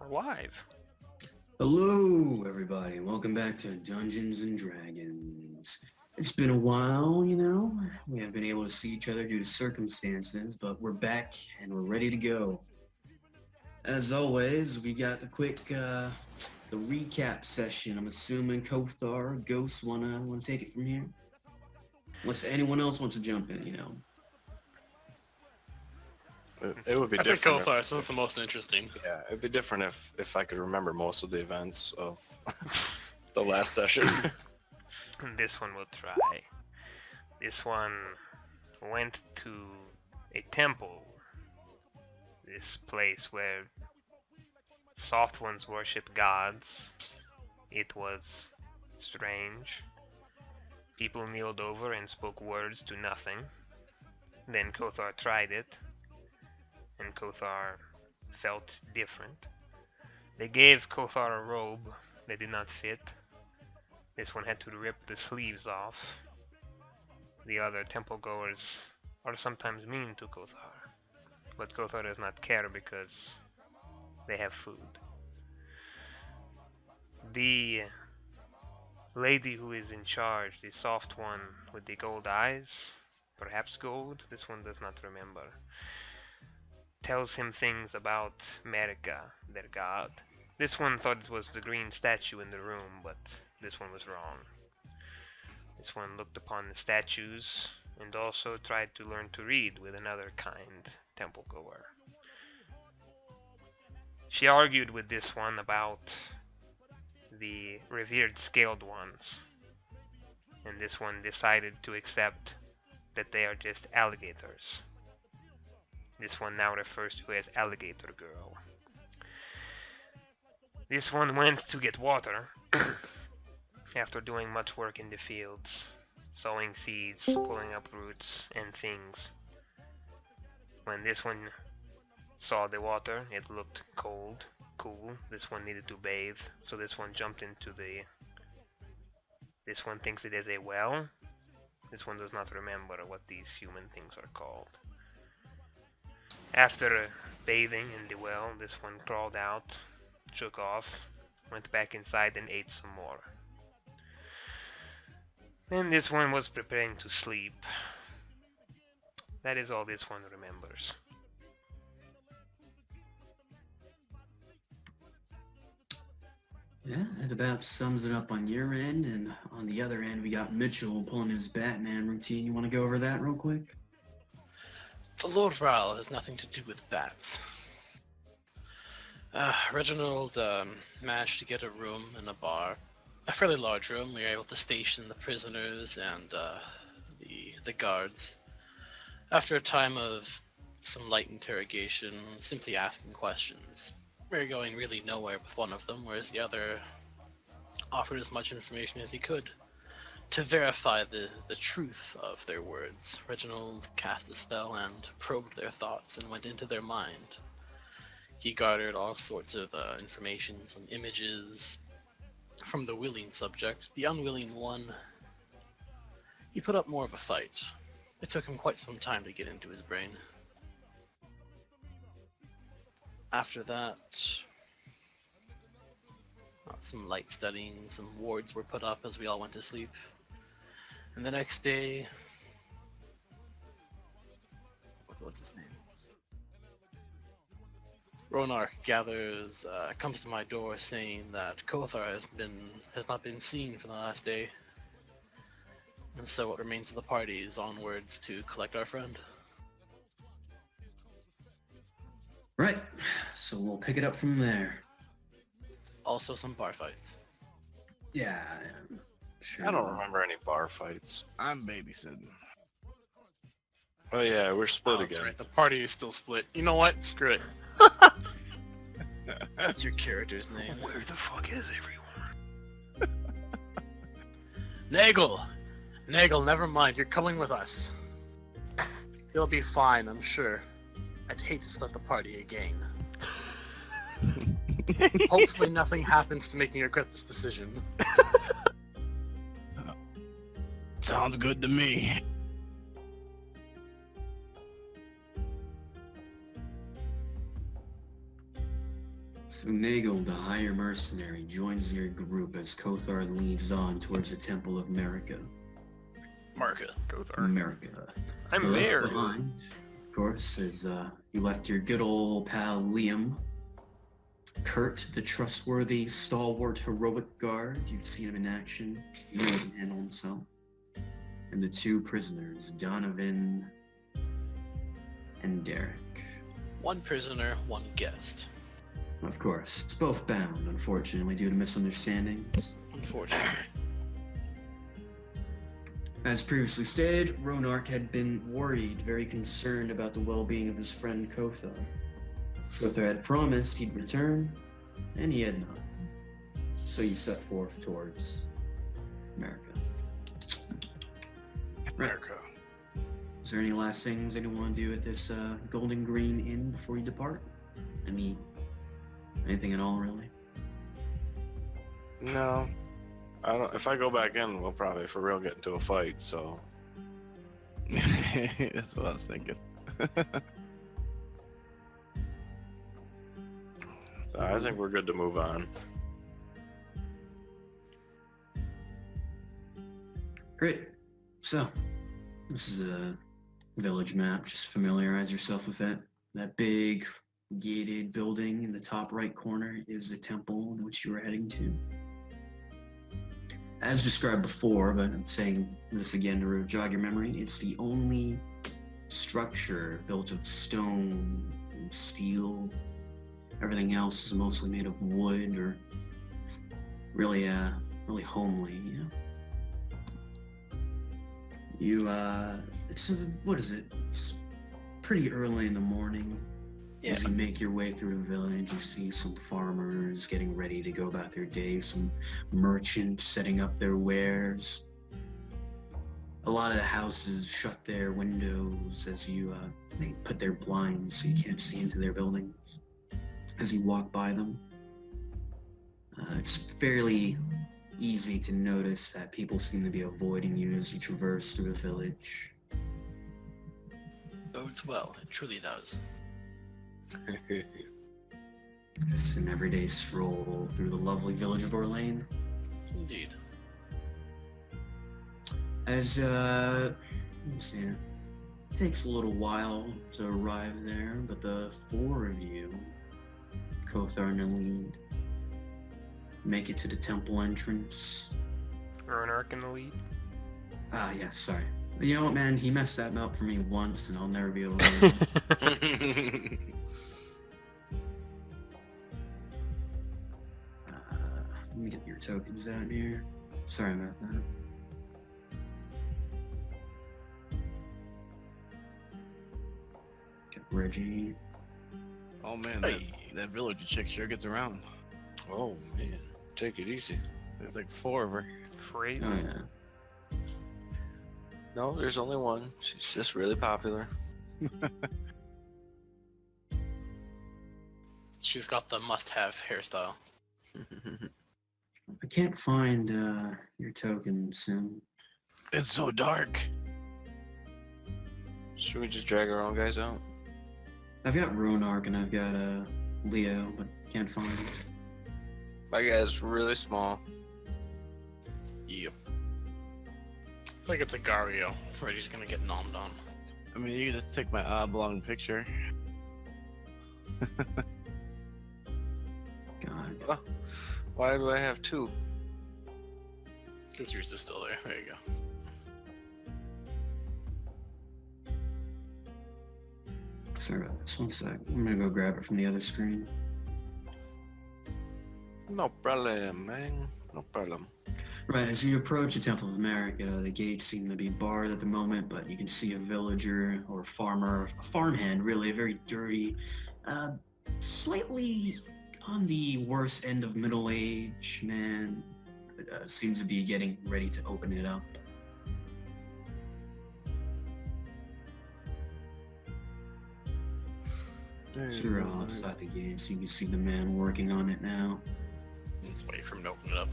We're live. Hello, everybody. Welcome back to Dungeons and Dragons. It's been a while, you know. We haven't been able to see each other due to circumstances, but we're back and we're ready to go. As always, we got the recap session. I'm assuming Kothar or Ghost wanna take it from here. Unless anyone else wants to jump in, you know. It would be I think different. Kothar is the most interesting. Yeah, it'd be different if I could remember most of the events of the last session. This one will try. This one went to a temple. This place where soft ones worship gods. It was strange. People kneeled over and spoke words to nothing. Then Kothar tried it, and Kothar felt different. They gave Kothar a robe that did not fit. This one had to rip the sleeves off. The other temple goers are sometimes mean to Kothar, but Kothar does not care because they have food. The lady who is in charge, the soft one with the gold eyes, perhaps gold, this one does not remember, tells him things about Merika, their god. This one thought it was the green statue in the room, but this one was wrong. This one looked upon the statues and also tried to learn to read with another kind temple goer. She argued with this one about the revered scaled ones, and this one decided to accept that they are just alligators. This one now refers to her as Alligator Girl. This one went to get water after doing much work in the fields, sowing seeds, pulling up roots and things. When this one saw the water, it looked cold, cool. This one needed to bathe, so this one jumped into the... This one thinks it is a well. This one does not remember what these human things are called. After bathing in the well, this one crawled out, shook off, went back inside and ate some more. Then this one was preparing to sleep. That is all this one remembers. Yeah, that about sums it up on your end, and on the other end, we got Mitchell pulling his Batman routine. You want to go over that real quick? The Lord Ral has nothing to do with bats. Reginald managed to get a room in a bar, a fairly large room. We were able to station the prisoners and the guards. After a time of some light interrogation, simply asking questions, we were going really nowhere with one of them, whereas the other offered as much information as he could to verify the truth of their words. Reginald cast a spell and probed their thoughts and went into their mind. He garnered all sorts of information, some images from the willing subject. The unwilling one, he put up more of a fight. It took him quite some time to get into his brain. After that, some light studying, some wards were put up as we all went to sleep. And the next day, what's his name? Ronark comes to my door saying that Kothar has not been seen for the last day. And so what remains of the party is onwards to collect our friend. Right, so we'll pick it up from there. Also some bar fights. Yeah, sure. I don't remember any bar fights. I'm babysitting. Oh yeah, we're split That's again. right, the party is still split. You know what? Screw it. That's your character's name. Where the fuck is everyone? Nagel, never mind. You're coming with us. You'll be fine, I'm sure. I'd hate to split the party again. Hopefully nothing happens to make me regret this decision. Sounds good to me. So Nagel, the higher mercenary, joins your group as Kothar leads on towards the Temple of America. Marka. Gothar. America. I'm Left there. behind, of course, is you left your good old pal Liam. Kurt, the trustworthy, stalwart, heroic guard. You've seen him in action. You know he can handle himself. And the two prisoners, Donovan and Derek. One prisoner, one guest. Of course, both bound, unfortunately, due to misunderstandings. Unfortunately. As previously stated, Ronark had been worried, very concerned about the well-being of his friend Kothar. Kothar had promised he'd return, and he had not. So you set forth towards America. America. Is there any last things anyone want to do at this Golden Green Inn before you depart? Anything at all, really? No. I don't. If I go back in, we'll probably for real get into a fight. So That's what I was thinking. I think we're good to move on. Great. So, this is a village map. Just familiarize yourself with it. That big gated building in the top right corner is the temple in which you are heading to. As described before, but I'm saying this again to jog your memory, it's the only structure built of stone and steel. Everything else is mostly made of wood or really homely, you know? What is it? It's pretty early in the morning. Yeah. As you make your way through the village, you see some farmers getting ready to go about their day, some merchants setting up their wares. A lot of the houses shut their windows as they put their blinds so you can't see into their buildings as you walk by them. It's fairly easy to notice that people seem to be avoiding you as you traverse through the village. Bodes well. It truly does. It's an everyday stroll through the lovely village of Orlane. Indeed. As, let me see, it takes a little while to arrive there, but the four of you, Kothar and Orlane, make it to the temple entrance. Ronark in the lead. Yeah, sorry. You know what, man? He messed that up for me once, and I'll never be able to do it. Let me get your tokens out here. Sorry about that. Get Reggie. Oh man, Hey. that villager chick sure gets around. Oh man, take it easy. There's like 4 of her. Afraid. Oh, yeah. No, there's only one. She's just really popular. She's got the must-have hairstyle. I can't find your token, Sim. It's so dark. Should we just drag our own guys out? I've got Ronark and I've got Leo, but can't find it. My guy's really small. Yep. It's like it's a Gario. Freddy's gonna get nommed on. I mean, you can just take my oblong picture. God. Why do I have 2? Because yours is still there. There you go. Sorry about this. One sec. I'm gonna go grab it from the other screen. No problem, man. No problem. Right, as you approach the Temple of America, the gates seem to be barred at the moment, but you can see a villager or a farmer, a farmhand, really, a very dirty, slightly on the worse end of middle age man, but seems to be getting ready to open it up. So you're outside the gates, you can see the man working on it now. Let's wait for him to open it up.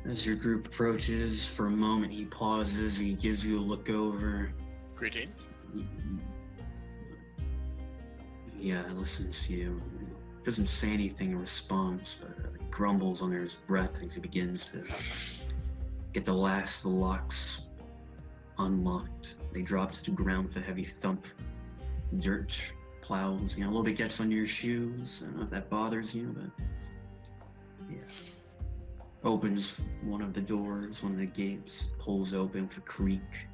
As your group approaches, for a moment he pauses, he gives you a look over. Greetings. Yeah, listens to you. doesn't say anything in response, but grumbles under his breath as he begins to get the last of the locks unlocked. They drop to the ground with a heavy thump. Dirt plows, a little bit gets under your shoes. I don't know if that bothers you, but yeah. Opens one of the doors, one of the gates, pulls open with a creak,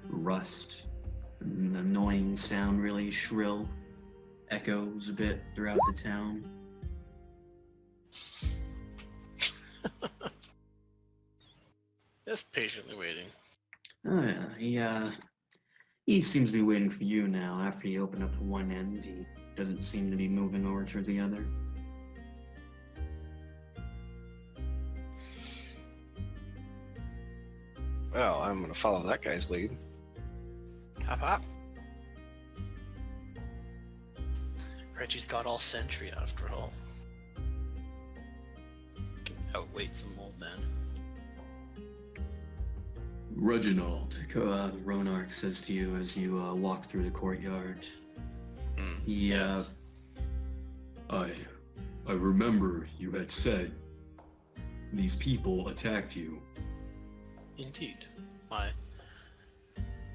rust, an annoying sound, really shrill, echoes a bit throughout the town. Just patiently waiting. Oh yeah, he seems to be waiting for you now. After you open up one end, he doesn't seem to be moving over to the other. Well, I'm gonna follow that guy's lead. Hop hop. Reggie's got all century after all. Can outweight some old men. Reginald, Ronarch says to you as you walk through the courtyard. Yes. I remember you had said these people attacked you. Indeed.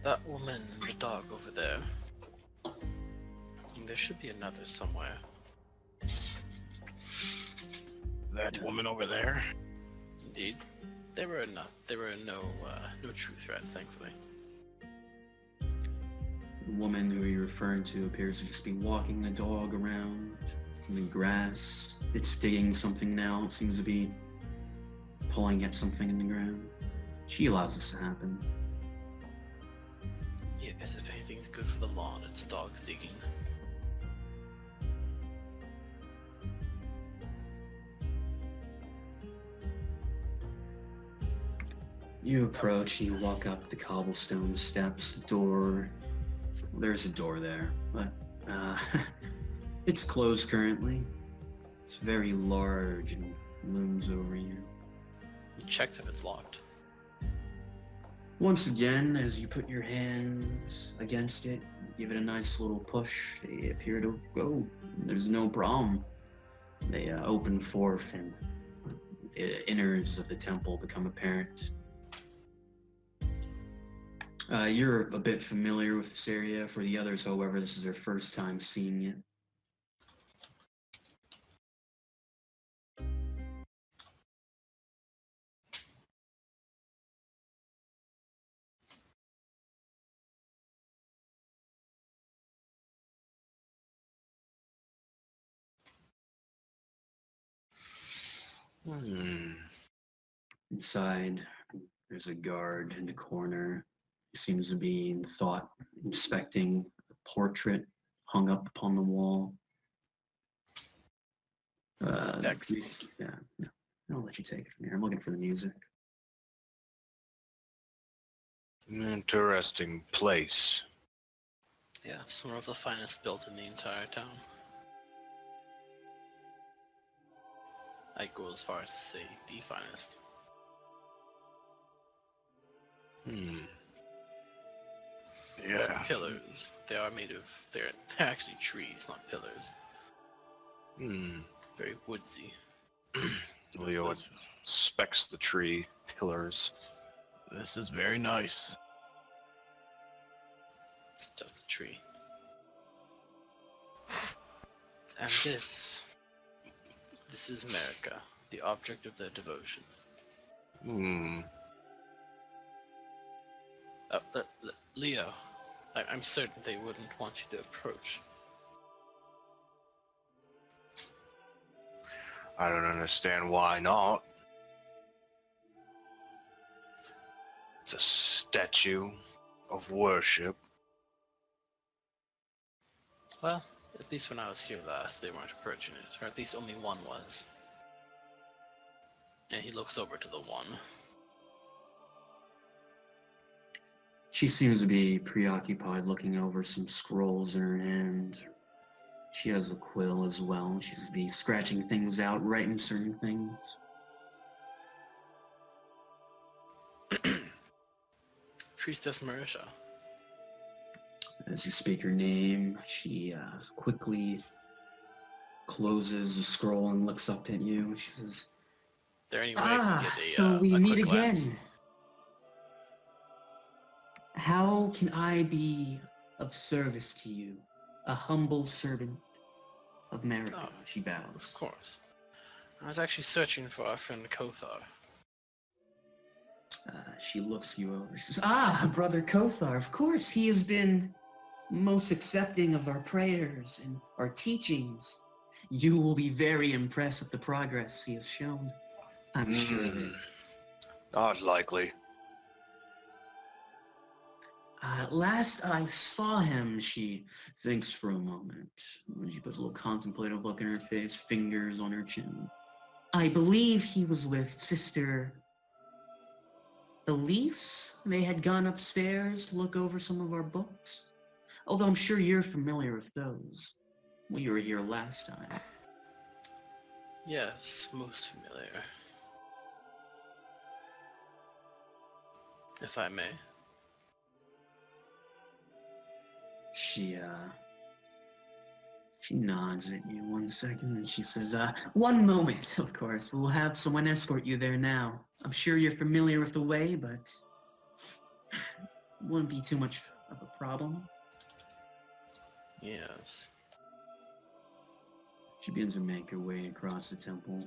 That woman and the dog over there. There should be another somewhere. That woman over there? Indeed. There were no true threat, thankfully. The woman who you're referring to appears to just be walking the dog around in the grass. It's digging something now. It seems to be pulling at something in the ground. She allows this to happen. Yes, if anything's good for the lawn, it's dogs digging. You approach, you walk up the cobblestone steps, door. There's a door there, but it's closed currently. It's very large and looms over you. He checks if it's locked. Once again, as you put your hands against it, give it a nice little push, they appear to go. There's no problem. They open forth and the innards of the temple become apparent. You're a bit familiar with this area. For the others, however, this is their first time seeing it. Inside, there's a guard in the corner. He seems to be in thought, inspecting a portrait hung up upon the wall. Excellent. Yeah, no, I'll let you take it from here. I'm looking for the music. An interesting place. Yeah, it's one of the finest built in the entire town. I'd go as far as to say the finest. Some Yeah. pillars. They are made of. They're actually trees, not pillars. Very woodsy. Leo inspects the tree pillars. This is very nice. It's just a tree. And this is America, the object of their devotion. Leo, I'm certain they wouldn't want you to approach. I don't understand why not. It's a statue of worship. Well, at least when I was here last, they weren't approaching it, or at least only one was. And he looks over to the one. She seems to be preoccupied looking over some scrolls in her hand. She has a quill as well. She's be scratching things out, writing certain things. Priestess Marisha. As you speak her name, she quickly closes the scroll and looks up at you. She says, Is there any way I can get so we a meet quick again. glance? How can I be of service to you? A humble servant of America, Oh, she Of bows. course. I was actually searching for our friend Kothar. She looks you over. She says, Brother Kothar, of course. He has been most accepting of our prayers and our teachings. You will be very impressed with the progress he has shown. I'm sure of it. Not likely. Last I saw him, she thinks for a moment. She puts a little contemplative look in her face, fingers on her chin. I believe he was with Sister Elise. They had gone upstairs to look over some of our books. Although I'm sure you're familiar with those. We were here last time. Yes, most familiar. If I may. She nods at you 1 second and she says, one moment, of course. We'll have someone escort you there now. I'm sure you're familiar with the way, but it wouldn't be too much of a problem. Yes. She begins to make her way across the temple.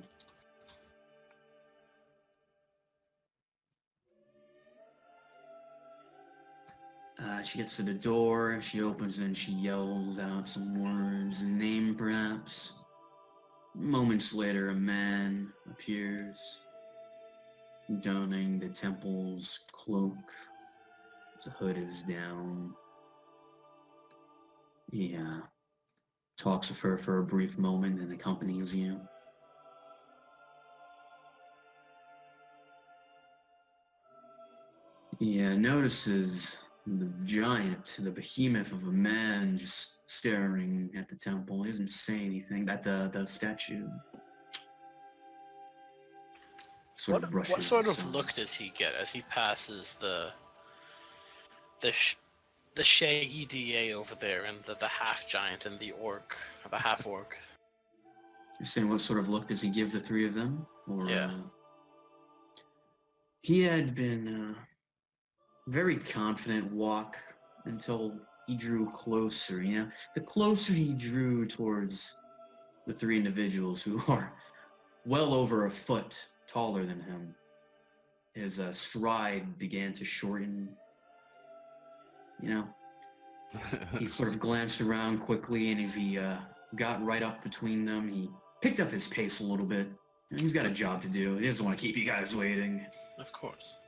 She gets to the door, she opens it and she yells out some words, a name perhaps. Moments later, a man appears, donning the temple's cloak. The hood is down. He talks with her for a brief moment and accompanies you. He notices the giant, the behemoth of a man just staring at the temple. He doesn't say anything. At the statue. Sort of brushes What sort of aside. look does he get as he passes the shaggy DA over there and the half giant and the orc, the half orc? You're saying what sort of look does he give the three of them? Or, Yeah. He had been very confident walk until he drew closer. The closer he drew towards the three individuals who are well over a foot taller than him, his stride began to shorten. He sort of glanced around quickly, and as he got right up between them, he picked up his pace a little bit. He's got a job to do. He doesn't want to keep you guys waiting. Of course.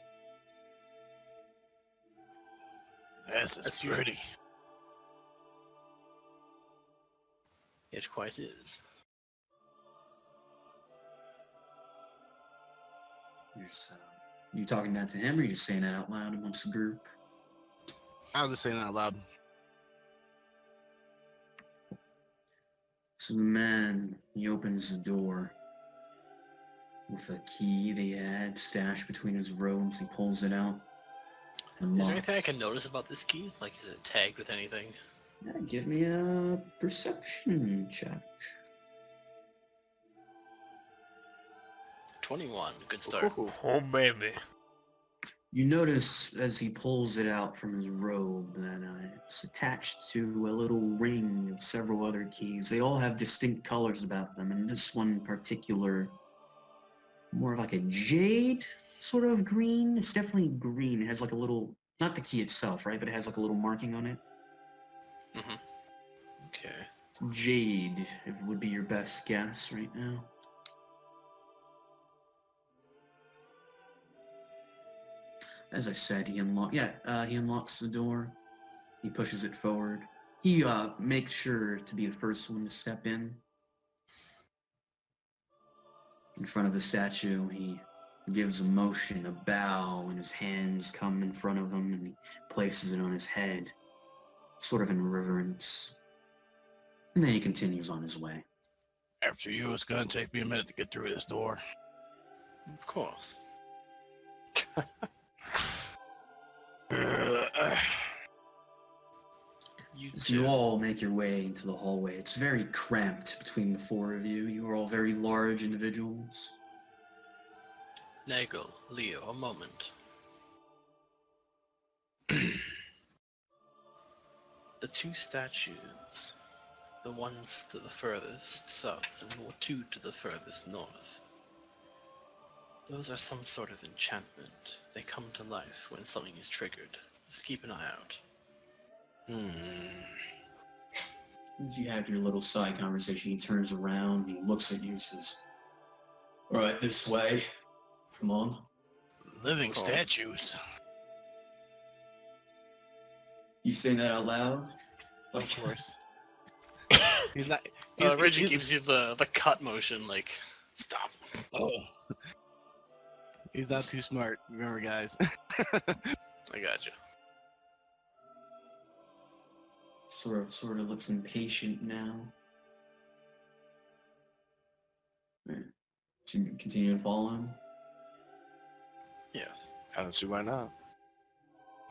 Yes, it's pretty. It quite is. You talking that to him, or you just saying that out loud amongst the group? I was just saying that out loud. So the man, he opens the door with a key they had stashed between his robes. He pulls it out. Is there anything I can notice about this key? Like, is it tagged with anything? Yeah, give me a perception check. 21. Good start. Oh, baby. You notice as he pulls it out from his robe that it's attached to a little ring of several other keys. They all have distinct colors about them, and this one in particular, more of like a jade sort of green. It's definitely green. It has like a little, not the key itself, right? But it has like a little marking on it. Mm-hmm. Okay. Jade, it would be your best guess right now. As I said, he unlocks the door. He pushes it forward. He makes sure to be the first one to step in. In front of the statue, he gives a motion, a bow, and his hands come in front of him, and he places it on his head, sort of in reverence. And then he continues on his way. After you, it's gonna take me a minute to get through this door. Of course. Uh, You So you all make your way into the hallway. It's very cramped between the four of you. You are all very large individuals. Nagel, Leo, a moment. The two statues, the ones to the furthest south and the two to the furthest north, those are some sort of enchantment. They come to life when something is triggered. Just keep an eye out. As you have your little side conversation, he turns around, he looks at you, says, "All right, this way. Come on." Living Cool. statues. You saying that out loud? Of course. He's not. Reggie gives you the cut motion, like, stop. Oh. He's not too smart. Remember, guys. I got you. Sort of looks impatient now. Right. So you continue to follow him? Yes. I don't see why not.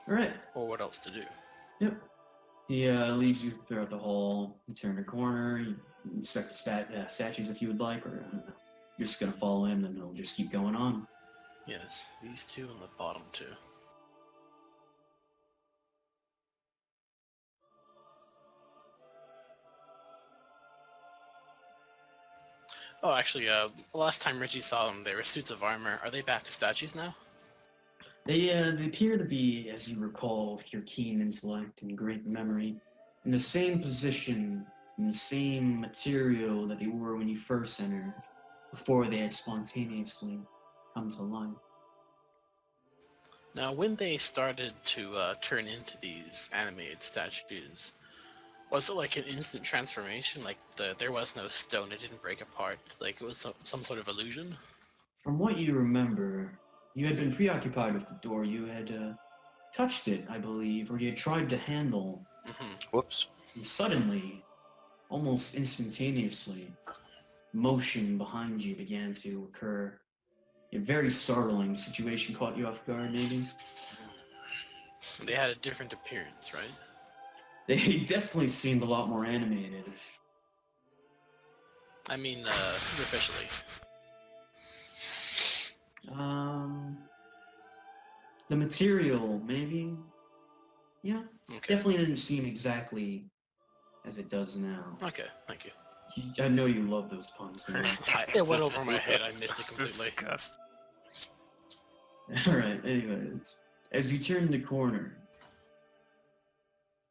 Alright. Or what else to do? Yep. He leads you throughout the hall. You turn a corner. You inspect the statues if you would like, or I don't know. You're just gonna follow him, and he'll just keep going on. Yes, these two and the bottom two. Oh, actually, last time Reggie saw them, they were suits of armor. Are they back to statues now? They appear to be, as you recall, with your keen intellect and great memory, in the same position, in the same material that they were when you first entered, before they had spontaneously come to life. Now, when they started to turn into these animated statues, was it like an instant transformation? Like there was no stone, it didn't break apart. Like it was some sort of illusion? From what you remember, you had been preoccupied with the door. You had touched it, I believe, or you had tried to handle. Mm-hmm. Whoops. And suddenly, almost instantaneously, motion behind you began to occur. A very startling situation caught you off guard, maybe? They had a different appearance, right? They definitely seemed a lot more animated. I mean, superficially. The material, maybe? Yeah, Okay. definitely didn't seem exactly as it does now. Okay, thank you. I know you love those puns, man. It went over my head, I missed it completely. Disgusting. Alright, anyways. As you turn the corner,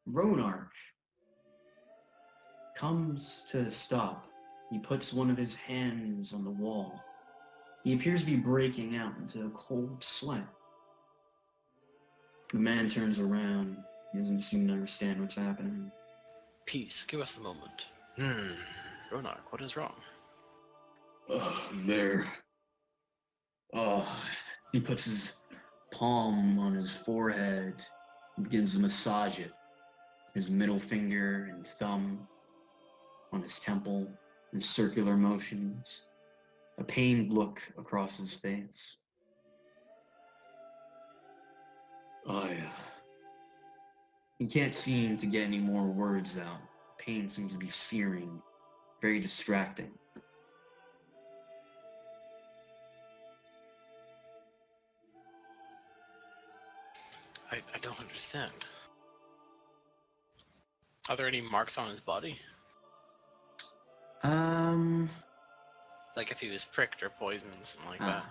Ronarch comes to a stop. He puts one of his hands on the wall. He appears to be breaking out into a cold sweat. The man turns around. He doesn't seem to understand what's happening. Peace, give us a moment. Ronarch, what is wrong? There. He puts his palm on his forehead and begins to massage it. His middle finger and thumb on his temple in circular motions. A pained look across his face. He can't seem to get any more words out. Pain seems to be searing, very distracting. I don't understand. Are there any marks on his body? Like if he was pricked or poisoned or something like that?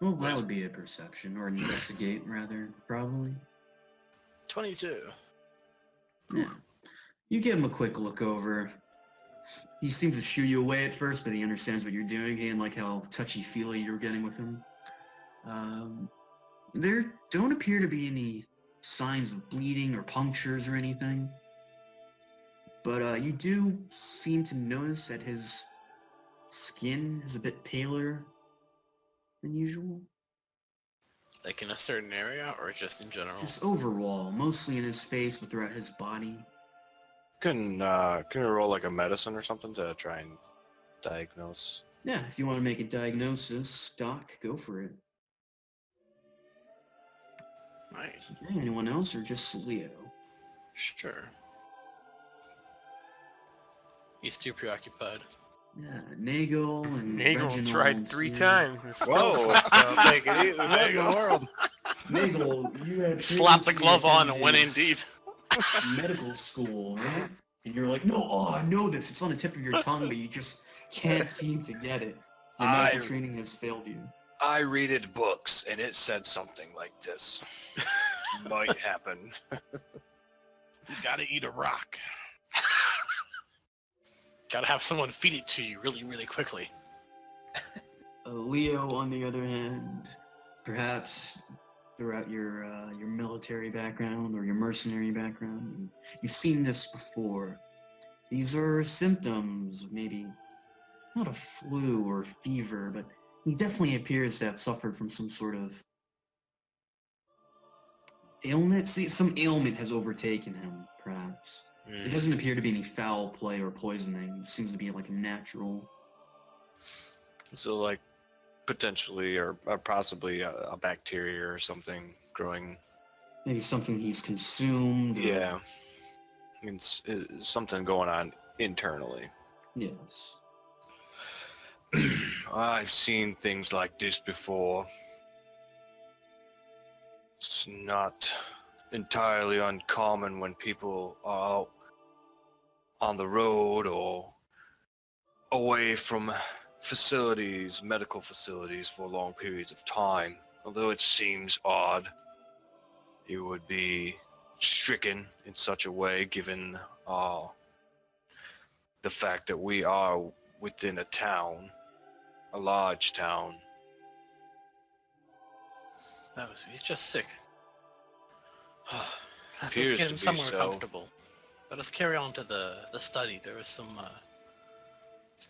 Well, that would be a perception, or an investigate, rather, probably. 22. Yeah. You give him a quick look over. He seems to shoo you away at first, but he understands what you're doing. He didn't like how touchy-feely you're getting with him. There don't appear to be any signs of bleeding or punctures or anything. But you do seem to notice that his skin is a bit paler than usual. Like in a certain area or just in general? Just overall, mostly in his face, but throughout his body. Can we roll like a medicine or something to try and diagnose? Yeah, if you want to make a diagnosis, Doc, go for it. Nice. Okay, anyone else or just Leo? Sure. He's too preoccupied. Yeah, Nagel and Nagel Reginald. tried 3 yeah. times. and still Whoa! fucked up. Take it easy, What in the Nagel. world? Nagel, you had Slapped the previously glove on and went in attended deep. medical school, right? And you're like, no, oh, I know this. It's on the tip of your tongue, but you just can't seem to get it. Your medical training has failed you. I read books, and it said something like this. Might happen. You gotta eat a rock. Gotta have someone feed it to you really, really quickly. Leo, on the other hand, perhaps throughout your military background or your mercenary background, you've seen this before. These are symptoms, maybe not a flu or fever, but he definitely appears to have suffered from some sort of ailment. See, some ailment has overtaken him, perhaps. It doesn't appear to be any foul play or poisoning. It seems to be like a natural. So, like, potentially or possibly a bacteria or something growing. Maybe something he's consumed. Or, Yeah. It's something going on internally. Yes. I've seen things like this before. It's not entirely uncommon when people are out on the road or away from facilities, medical facilities for long periods of time. Although it seems odd, you would be stricken in such a way given the fact that we are within a town, a large town. He's just sick. Appears Let's get to him be somewhere so. comfortable. Let us carry on to the study. There are some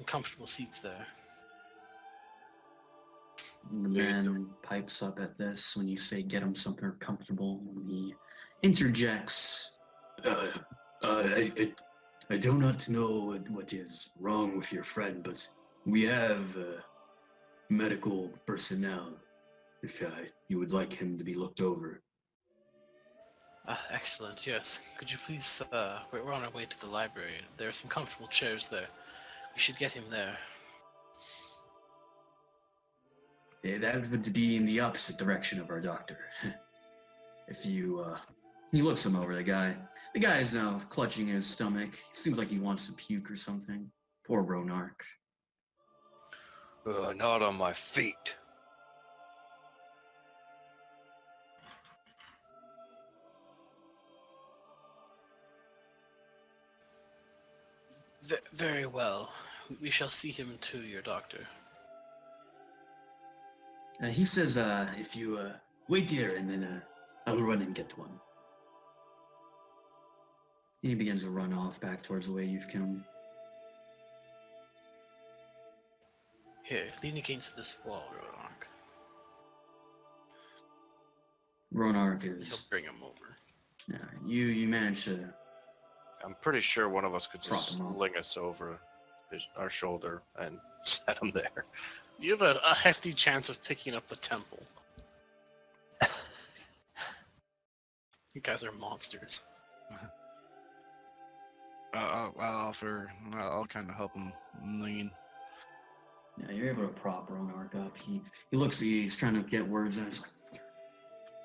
comfortable seats there. The man pipes up at this when you say get him somewhere comfortable, and he interjects. I do not know what is wrong with your friend, but we have medical personnel. If you would like him to be looked over. Excellent, yes. Could you please, we're on our way to the library. There are some comfortable chairs there. We should get him there. Yeah, that would be in the opposite direction of our doctor. If you, he looks him over, the guy. The guy is now clutching his stomach. It seems like he wants to puke or something. Poor Ronark. Not on my feet. Very well. We shall see him to your doctor. He says, if you, wait here, and then, I will run and get one. And he begins to run off back towards the way you've come. Here, lean against this wall, Ronark. Ronark He'll is... bring him over. Yeah, you manage to... I'm pretty sure one of us could just Prop him up. sling us over our shoulder and set him there. You have a hefty chance of picking up the temple. You guys are monsters. I'll kind of help him lean. Yeah, you're able to prop Ronark up. He looks at you, he's trying to get words out. He's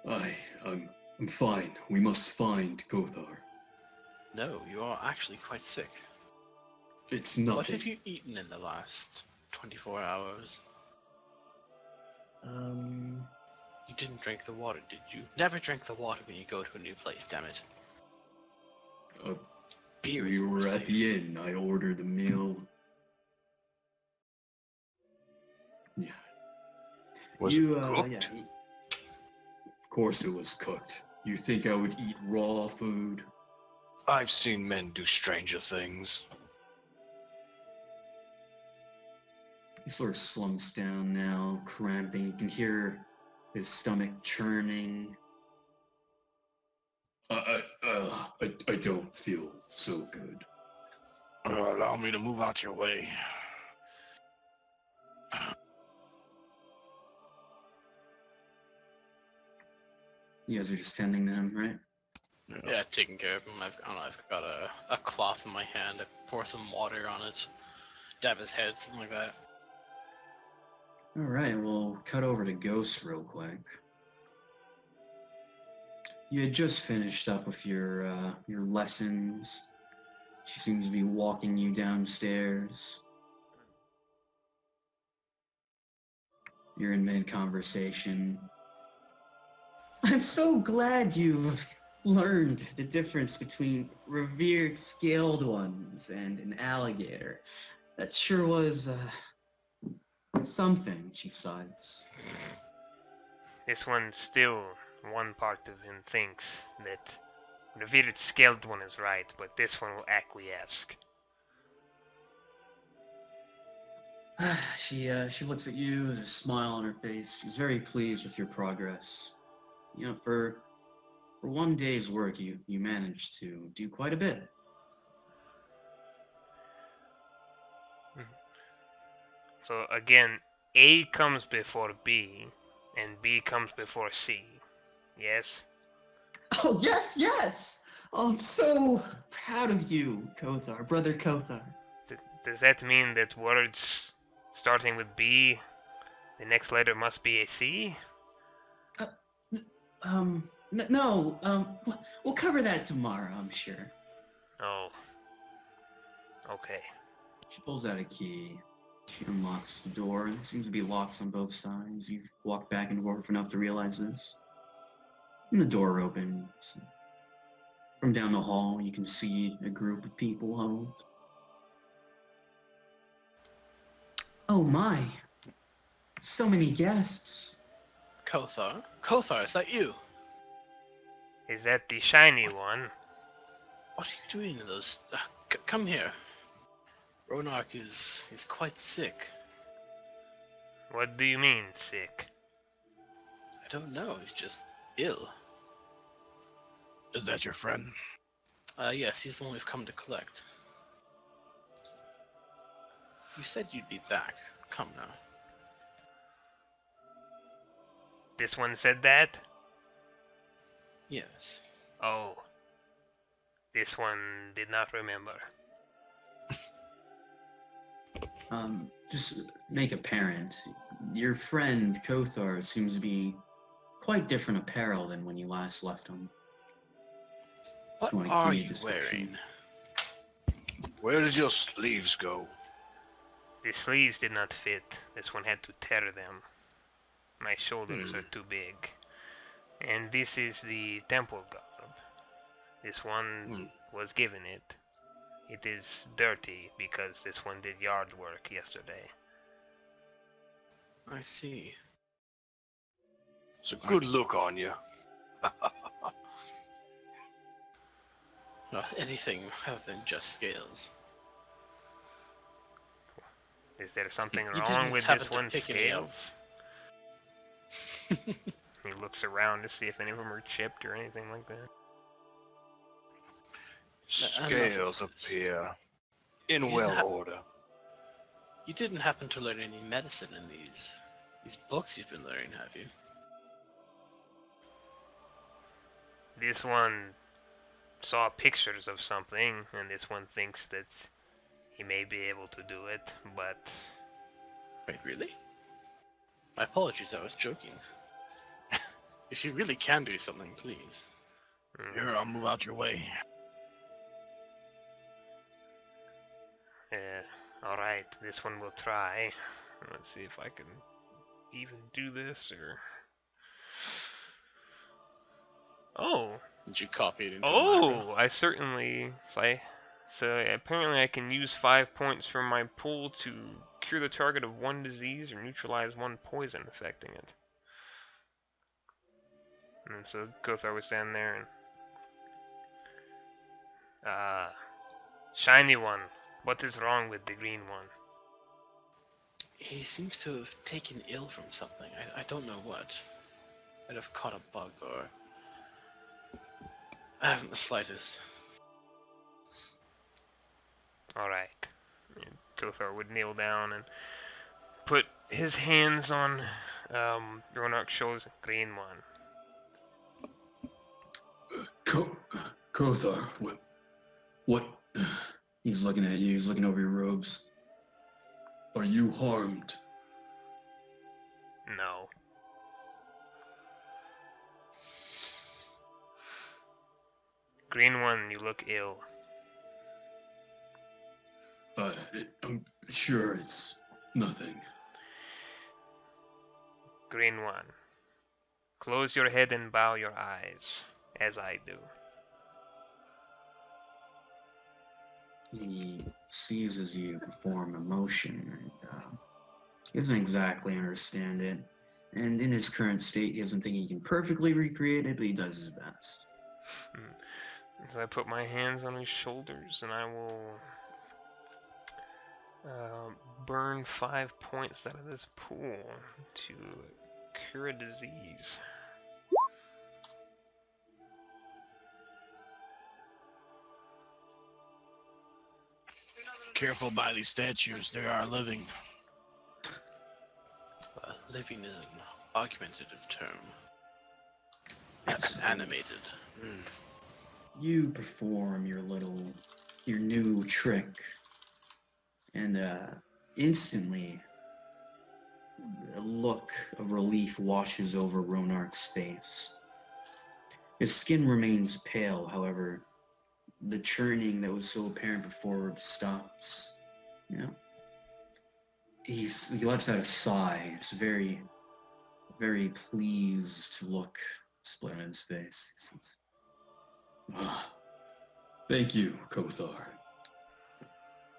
like, I'm fine. We must find Gothar. No, you are actually quite sick. It's What nothing. have you eaten in the last 24 hours? You didn't drink the water, did you? Never drink the water when you go to a new place, damn it. Beer is We more were safe. at the inn. I ordered a meal. Yeah. Was you, it cooked? Yeah, of course it was cooked. You think I would eat raw food? I've seen men do stranger things. He sort of slumps down now, cramping. You can hear his stomach churning. I don't feel so good. Allow me to move out your way. You guys are just tending to him, right? Yeah, taking care of him. I don't know, I've got a cloth in my hand. I pour some water on it, dab his head, something like that. All right, we'll cut over to Ghost real quick. You had just finished up with your lessons. She seems to be walking you downstairs. You're in mid-conversation. I'm so glad you've learned the difference between revered scaled ones and an alligator. That sure was something, she sighs. This one still, one part of him thinks that the revered scaled one is right, but this one will acquiesce. She looks at you with a smile on her face. She's very pleased with your progress. You know, for one day's work, you managed to do quite a bit. So again, A comes before B, and B comes before C. Yes? Oh, yes, yes! Oh, I'm so proud of you, Kothar, brother Kothar. Does that mean that words starting with B, the next letter must be a C? No, we'll cover that tomorrow, I'm sure. Oh. Okay. She pulls out a key. She unlocks the door. It seems to be locks on both sides. You've walked back and forth enough to realize this. And the door opens. From down the hall, you can see a group of people huddled. Oh my! So many guests. Kothar? Kothar, is that you? Is that the shiny one? What are you doing in those... come here. Ronark is quite sick. What do you mean, sick? I don't know, he's just ill. Is that your friend? Yes, he's the one we've come to collect. You said you'd be back. Come now. This one said that? Yes. Oh. This one did not remember. Just make apparent, your friend Kothar seems to be quite different apparel than when you last left him. What You wanna are give me a you description? wearing? Where did your sleeves go? The sleeves did not fit. This one had to tear them. My shoulders are too big. And this is the temple garb. This one was given it. It is dirty because this one did yard work yesterday. I see. It's a good look on you. Anything other than just scales. Is there something You wrong didn't with happen this to one's pick any up. scales? He looks around to see if any of them are chipped or anything like that. Scales enough of this. appear in You well didn't order. You didn't happen to learn any medicine in these books you've been learning, have you? This one saw pictures of something, and this one thinks that he may be able to do it, but Wait, really? My apologies, I was joking. If you really can do something, please. Here, I'll move out your way. Alright, this one will try. Let's see if I can even do this, or... Oh! Did you copy it into a macro? Oh! I certainly... So apparently I can use 5 points from my pool to cure the target of one disease or neutralize one poison affecting it. And so Kothar was standing there and... Shiny one, what is wrong with the green one? He seems to have taken ill from something. I don't know what. Might have caught a bug or... I haven't the slightest. Alright. Kothar would kneel down and put his hands on Ronark's shoulders. Green one. Kothar, what? He's looking at you. He's looking over your robes. Are you harmed? No. Green one, you look ill. I'm sure it's nothing. Green one, close your head and bow your eyes, as I do. He sees as you perform a motion, and he doesn't exactly understand it. And in his current state, he doesn't think he can perfectly recreate it, but he does his best. So I put my hands on his shoulders, and I will burn 5 points out of this pool to cure a disease. Careful by these statues. They are living. Living is an argumentative term. It's Animated. You perform your new trick, and instantly a look of relief washes over Ronark's face. His skin remains pale, however, the churning that was so apparent before stops. You know, he lets out a sigh. It's a very, very pleased look displayed on his face. He says, thank you, Kothar.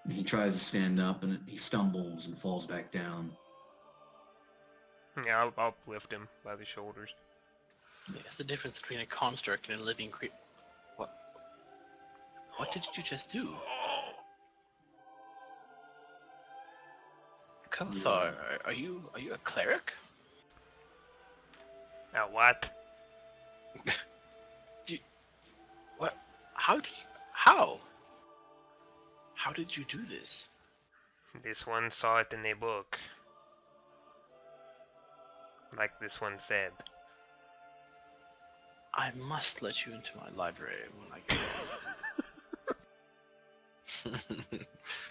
And he tries to stand up, and he stumbles and falls back down. Yeah, I'll lift him by the shoulders. Yes, the difference between a construct and a living creature. What did you just do? Kothar, are you a cleric? What? What? How did you do this? This one saw it in a book. Like this one said. I must let you into my library when I get home.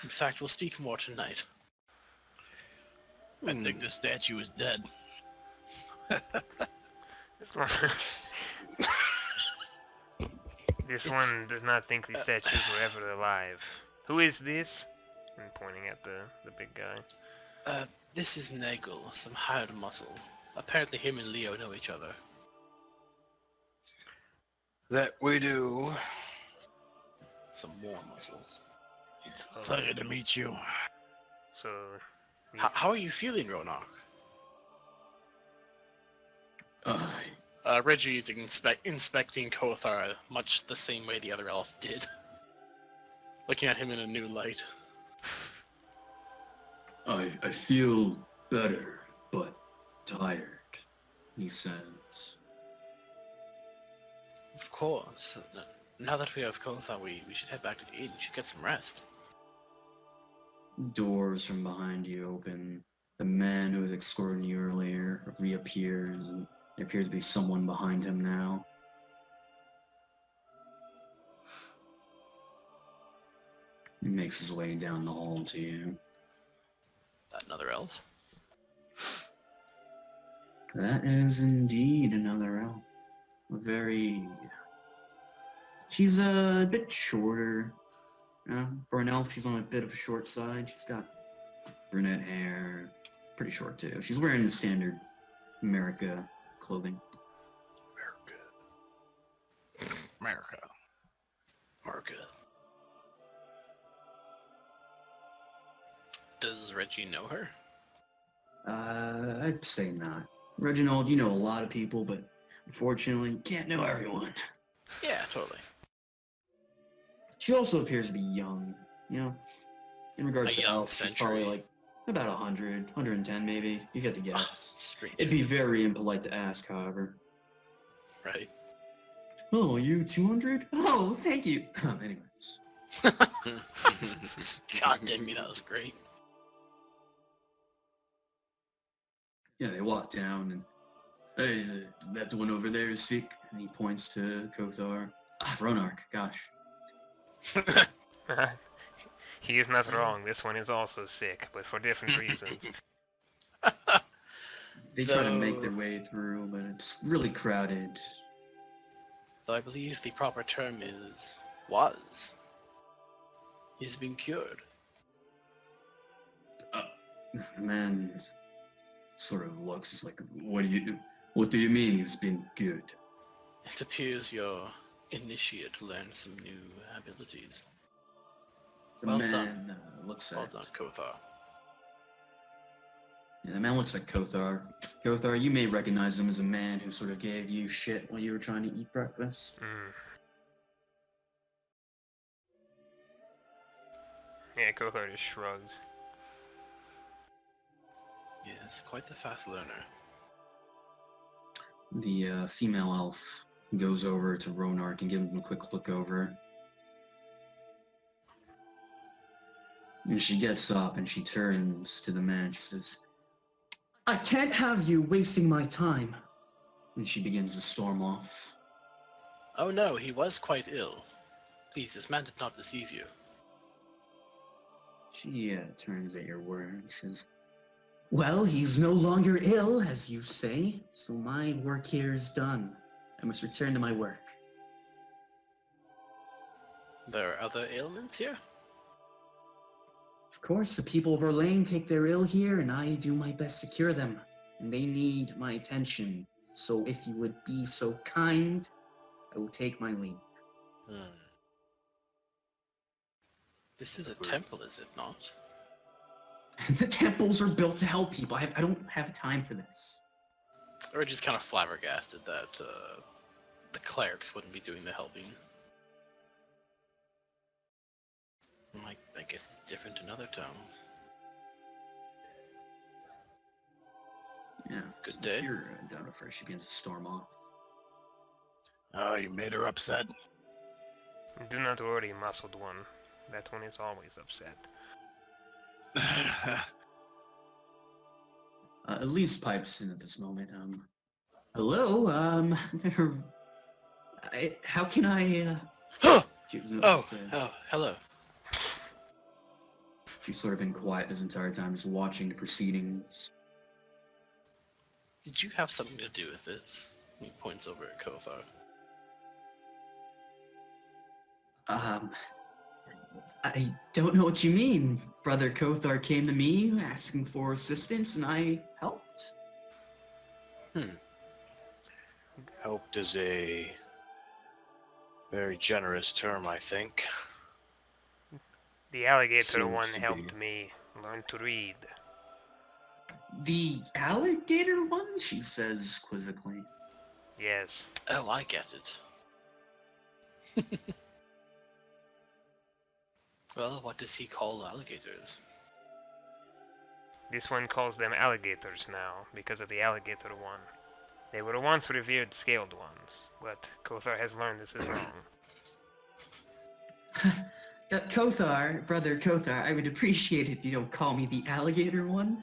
In fact, we'll speak more tonight. I think the statue is dead. This one does not think these statues were ever alive. Who is this? I'm pointing at the big guy. This is Nagel, some hired muscle. Apparently him and Leo know each other. That we do. Some more muscles. Pleasure to meet you. So, How are you feeling, Ronark? Uh, Reggie is inspecting Kothar much the same way the other elf did. Looking at him in a new light. I feel better, but tired, he says. Of course. Now that we have Kothar, we should head back to the inn. You should get some rest. Doors from behind you open. The man who was escorting you earlier reappears, and there appears to be someone behind him now. He makes his way down the hall to you. Another elf? That is indeed another elf. She's a bit shorter. For an elf, she's on a bit of a short side. She's got brunette hair. Pretty short, too. She's wearing the standard America clothing. America. Does Reggie know her? I'd say not. Reginald, you know a lot of people, but unfortunately, you can't know everyone. Yeah, totally. She also appears to be young, you know? In regards A to young elves, she's probably century. like about 100, 110 maybe. You get the guess. Strange. It'd be very impolite to ask, however. Right. Oh, you 200? Oh, thank you. Anyways. God damn me, that was great. Yeah, they walk down and, hey, that one over there is sick. And he points to Kothar. Ronark, gosh. He is not wrong. This one is also sick, but for different reasons. They try to make So- their way through, but it's really crowded. Though I believe the proper term is was. He's been cured. The man sort of looks, is like, what do you mean he's been good? It appears your initiate learned some new abilities. The Well man done. looks Well at done, Kothar. Yeah, the man looks at Kothar. Kothar, you may recognize him as a man who sort of gave you shit while you were trying to eat breakfast. Mm. Yeah, Kothar just shrugs. Yes, quite the fast learner. The female elf goes over to Ronark and gives him a quick look over. And she gets up and she turns to the man. She says, I can't have you wasting my time. And she begins to storm off. Oh no, he was quite ill. Please, this man did not deceive you. She turns at your word and says, well, he's no longer ill, as you say, so my work here is done. I must return to my work. There are other ailments here? Of course, the people of Orlane take their ill here, and I do my best to cure them. And they need my attention. So if you would be so kind, I will take my leave. This is a temple, is it not? The temples are built to help people. I don't have time for this. Or just kind of flabbergasted that the clerics wouldn't be doing the helping. I guess it's different in other towns. Yeah. Good so day. You're down at first. She begins to storm off. Oh, you made her upset. Do not worry, muscled one. That one is always upset. Elise pipes in at this moment. Hello. How can I? She doesn't know what to say. Oh, hello. She's sort of been quiet this entire time, just watching the proceedings. Did you have something to do with this? He points over at Kothar. I don't know what you mean. Brother Kothar came to me asking for assistance, and I helped. Helped is a very generous term, I think. The alligator Seems one to helped be. me learn to read. The alligator one? She says quizzically. Yes. Oh, I get it. Well, what does he call alligators? This one calls them alligators now, because of the alligator one. They were once revered scaled ones, but Kothar has learned this is wrong. Kothar, Brother Kothar, I would appreciate it if you don't call me the alligator one.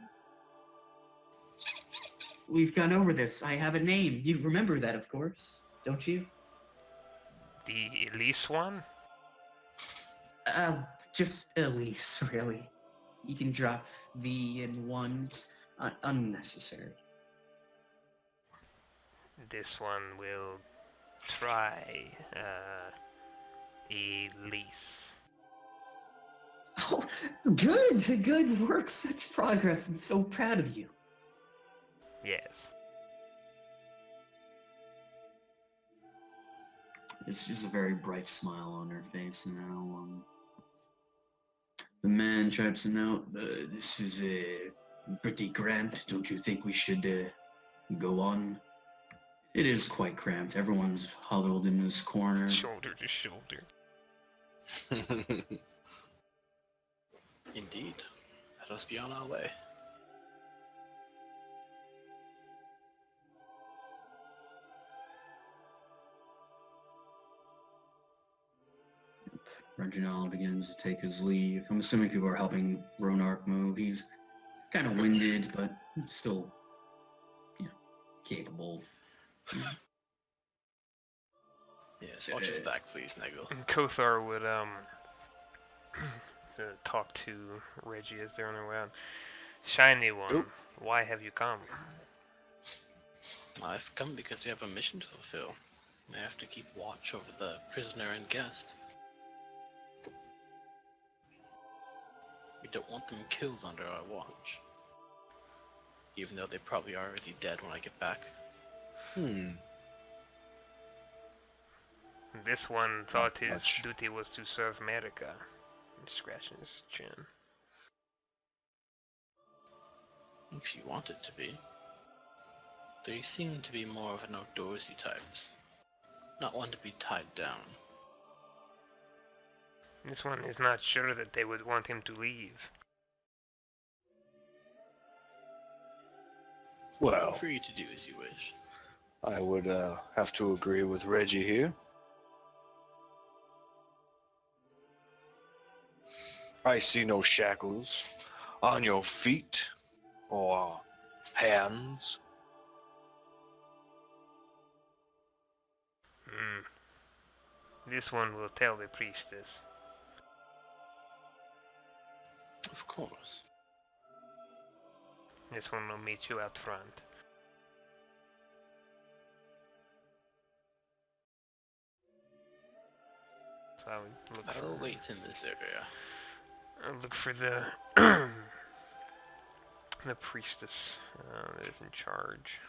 We've gone over this. I have a name. You remember that, of course, don't you? The Elise one? Just Elise, really. You can drop the and one. It's unnecessary. This one will try, Elise. Oh, good work, such progress. I'm so proud of you. Yes. It's just a very bright smile on her face now. The man chirps in out. This is pretty cramped. Don't you think we should go on? It is quite cramped. Everyone's huddled in this corner. Shoulder to shoulder. Indeed. Let us be on our way. Reginald begins to take his leave. I'm assuming people are helping Ronark move. He's kind of winded, but still, capable. Yes, watch his back, please, Nagel. And Kothar would to talk to Reggie as they're on their way out. Shiny one, Oop. why have you come? I've come because we have a mission to fulfill. We have to keep watch over the prisoner and guest. We don't want them killed under our watch. Even though they probably are already dead when I get back. This one thought his much. duty was to serve America. He's scratching his chin. If you want it to be. They seem to be more of an outdoorsy types. Not one to be tied down. This one is not sure that they would want him to leave. Well, Free to do as you wish. I would have to agree with Reggie here. I see no shackles on your feet or hands. This one will tell the priestess. Of course. This one will meet you out front. So I would look I'll for, wait in this area. I'll look for the the priestess that is in charge.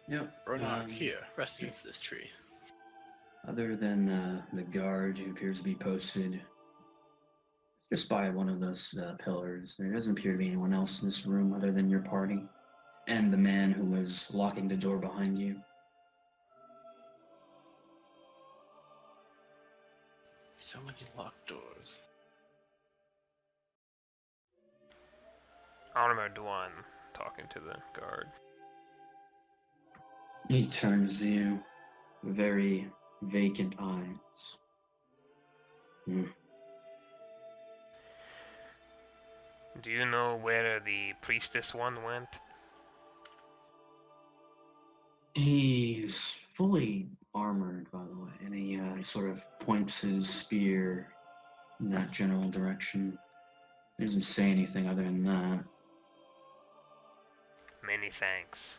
Yep. Ronak, here, rest against this tree. Other than the guard who appears to be posted just by one of those pillars, there doesn't appear to be anyone else in this room other than your party and the man who was locking the door behind you. So many locked doors. Armored one talking to the guard. He turns to you, very vacant eyes. Do you know where the priestess one went? He's fully armored, by the way, and he sort of points his spear in that general direction. He doesn't say anything other than that. Many thanks.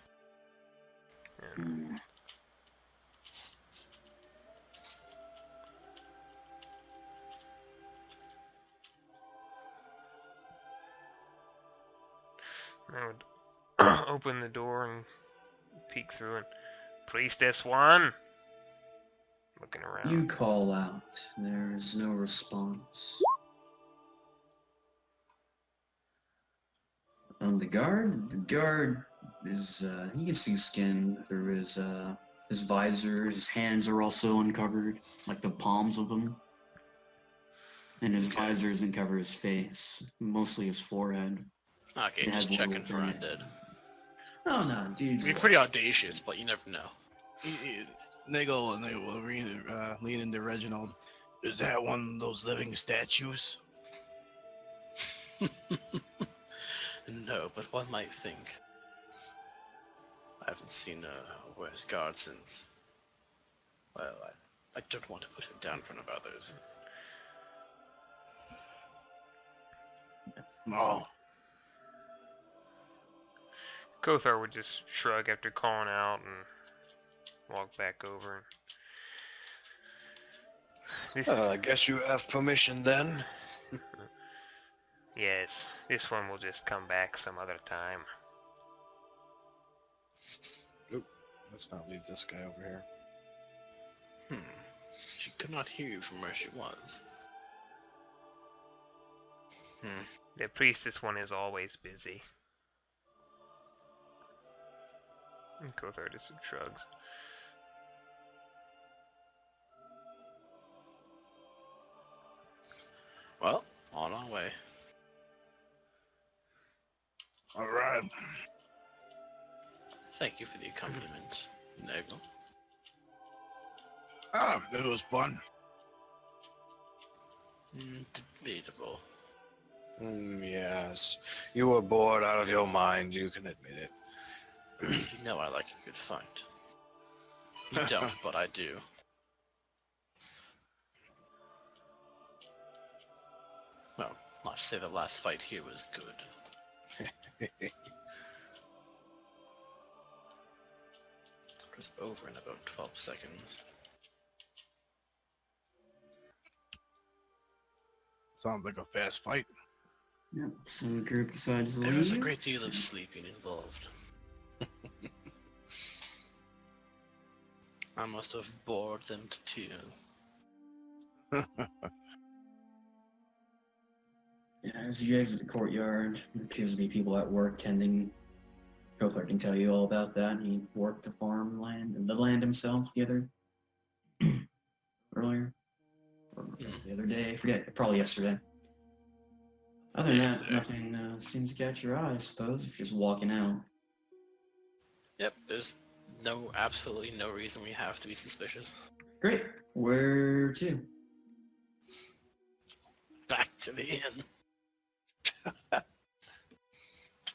And I would open the door and peek through and priestess one, looking around. You call out. There is no response. The guard is, you can see skin through his visor. His hands are also uncovered, like the palms of them. And his visor doesn't cover his face, mostly his forehead. Okay, It has just checking little for thing. undead. Oh no, dude. It'd be pretty audacious, but you never know. Nigel will lean into Reginald. Is that one of those living statues? No, but one might think. I haven't seen a worse guard since. Well, I don't want to put him down in front of others. Oh, Kothar would just shrug after calling out and walk back over. I guess you have permission then. Yes, this one will just come back some other time. Let's not leave this guy over here. She could not hear you from where she was. The priestess one is always busy. And Kothar just shrugs. Well, on our way. all right. Thank you for the accompaniment, Nagel. Ah, it was fun. Debatable. Yes. You were bored out of your mind, you can admit it. You know I like a good fight. You don't, but I do. Well, not to say the last fight here was good. It's over in about 12 seconds. Sounds like a fast fight. Yep, so the group decides to There leave. is a great deal of sleeping involved. I must have bored them to tears. Yeah, as you exit the courtyard, there appears to be people at work tending. Kothar can tell you all about that. He worked the farmland and the land himself the other earlier, or the other day. I forget, probably yesterday. Other than that, Yesterday. nothing seems to catch your eye, I suppose, if you're just walking out. Yep, there's absolutely no reason we have to be suspicious. Great. Where to? Back to the inn.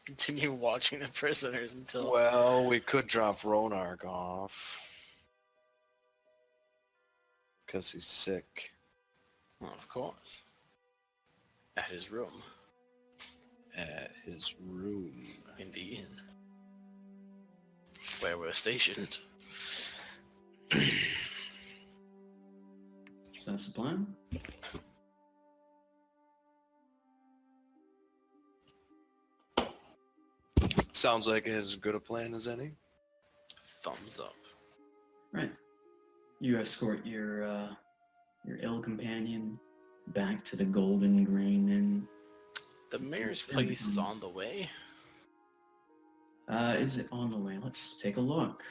Continue watching the prisoners until... Well, we could drop Ronarg off. Because he's sick. Well, of course. At his room. At his room. In the inn. Where we're stationed. So that's the plan? Sounds like as good a plan as any. Thumbs up. Right. You escort your ill companion back to the Golden Grain Inn. The mayor's place is on the way. Is it on the way? Let's take a look.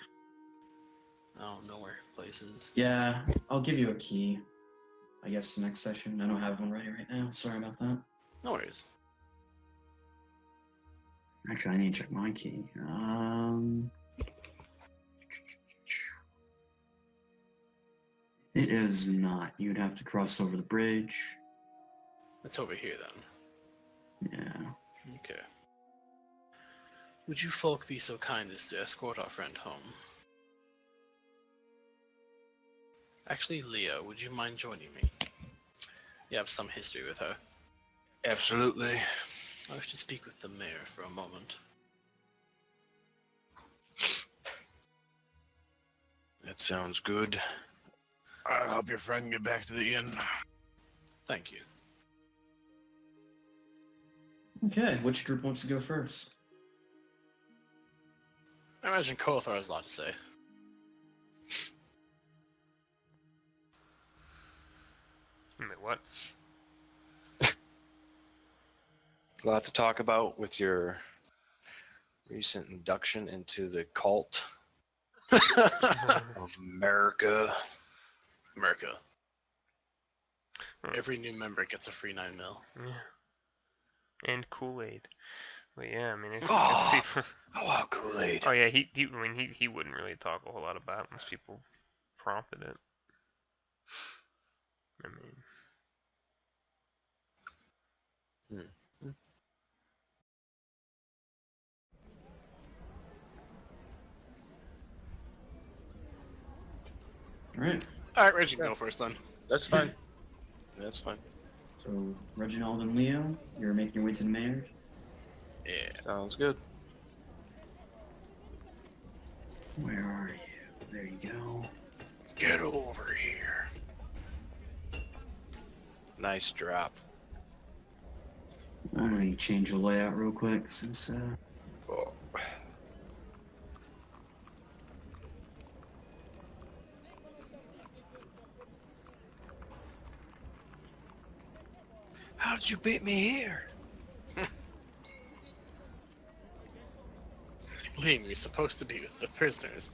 I don't know where place is. Yeah, I'll give you a key. I guess next session. I don't have one ready right now. Sorry about that. No worries. Actually, I need to check my key. It is not. You'd have to cross over the bridge. It's over here then. Yeah. Okay. Would you folk be so kind as to escort our friend home? Actually, Leo, would you mind joining me? You have some history with her. Absolutely. I wish to speak with the mayor for a moment. That sounds good. I'll help your friend get back to the inn. Thank you. Okay, which group wants to go first? I imagine Kothar has a lot to say. Wait, what? A lot to talk about with your recent induction into the cult of America. America. Every new member gets a free 9 mil. Yeah. And Kool-Aid. But yeah, I mean, it's Oh. people. Oh, Kool-Aid. Oh yeah, he wouldn't really talk a whole lot about it unless people prompted it. I mean. Alright, Alright, Reggie, go first then. That's fine. That's fine. so Reginald and Leo, you're making your way to the mayor's. Yeah. Sounds good. Where are you? There you go. Get over here. Nice drop. I'm gonna change the layout real quick since Oh. How did you beat me here? Liam, you're supposed to be with the prisoners.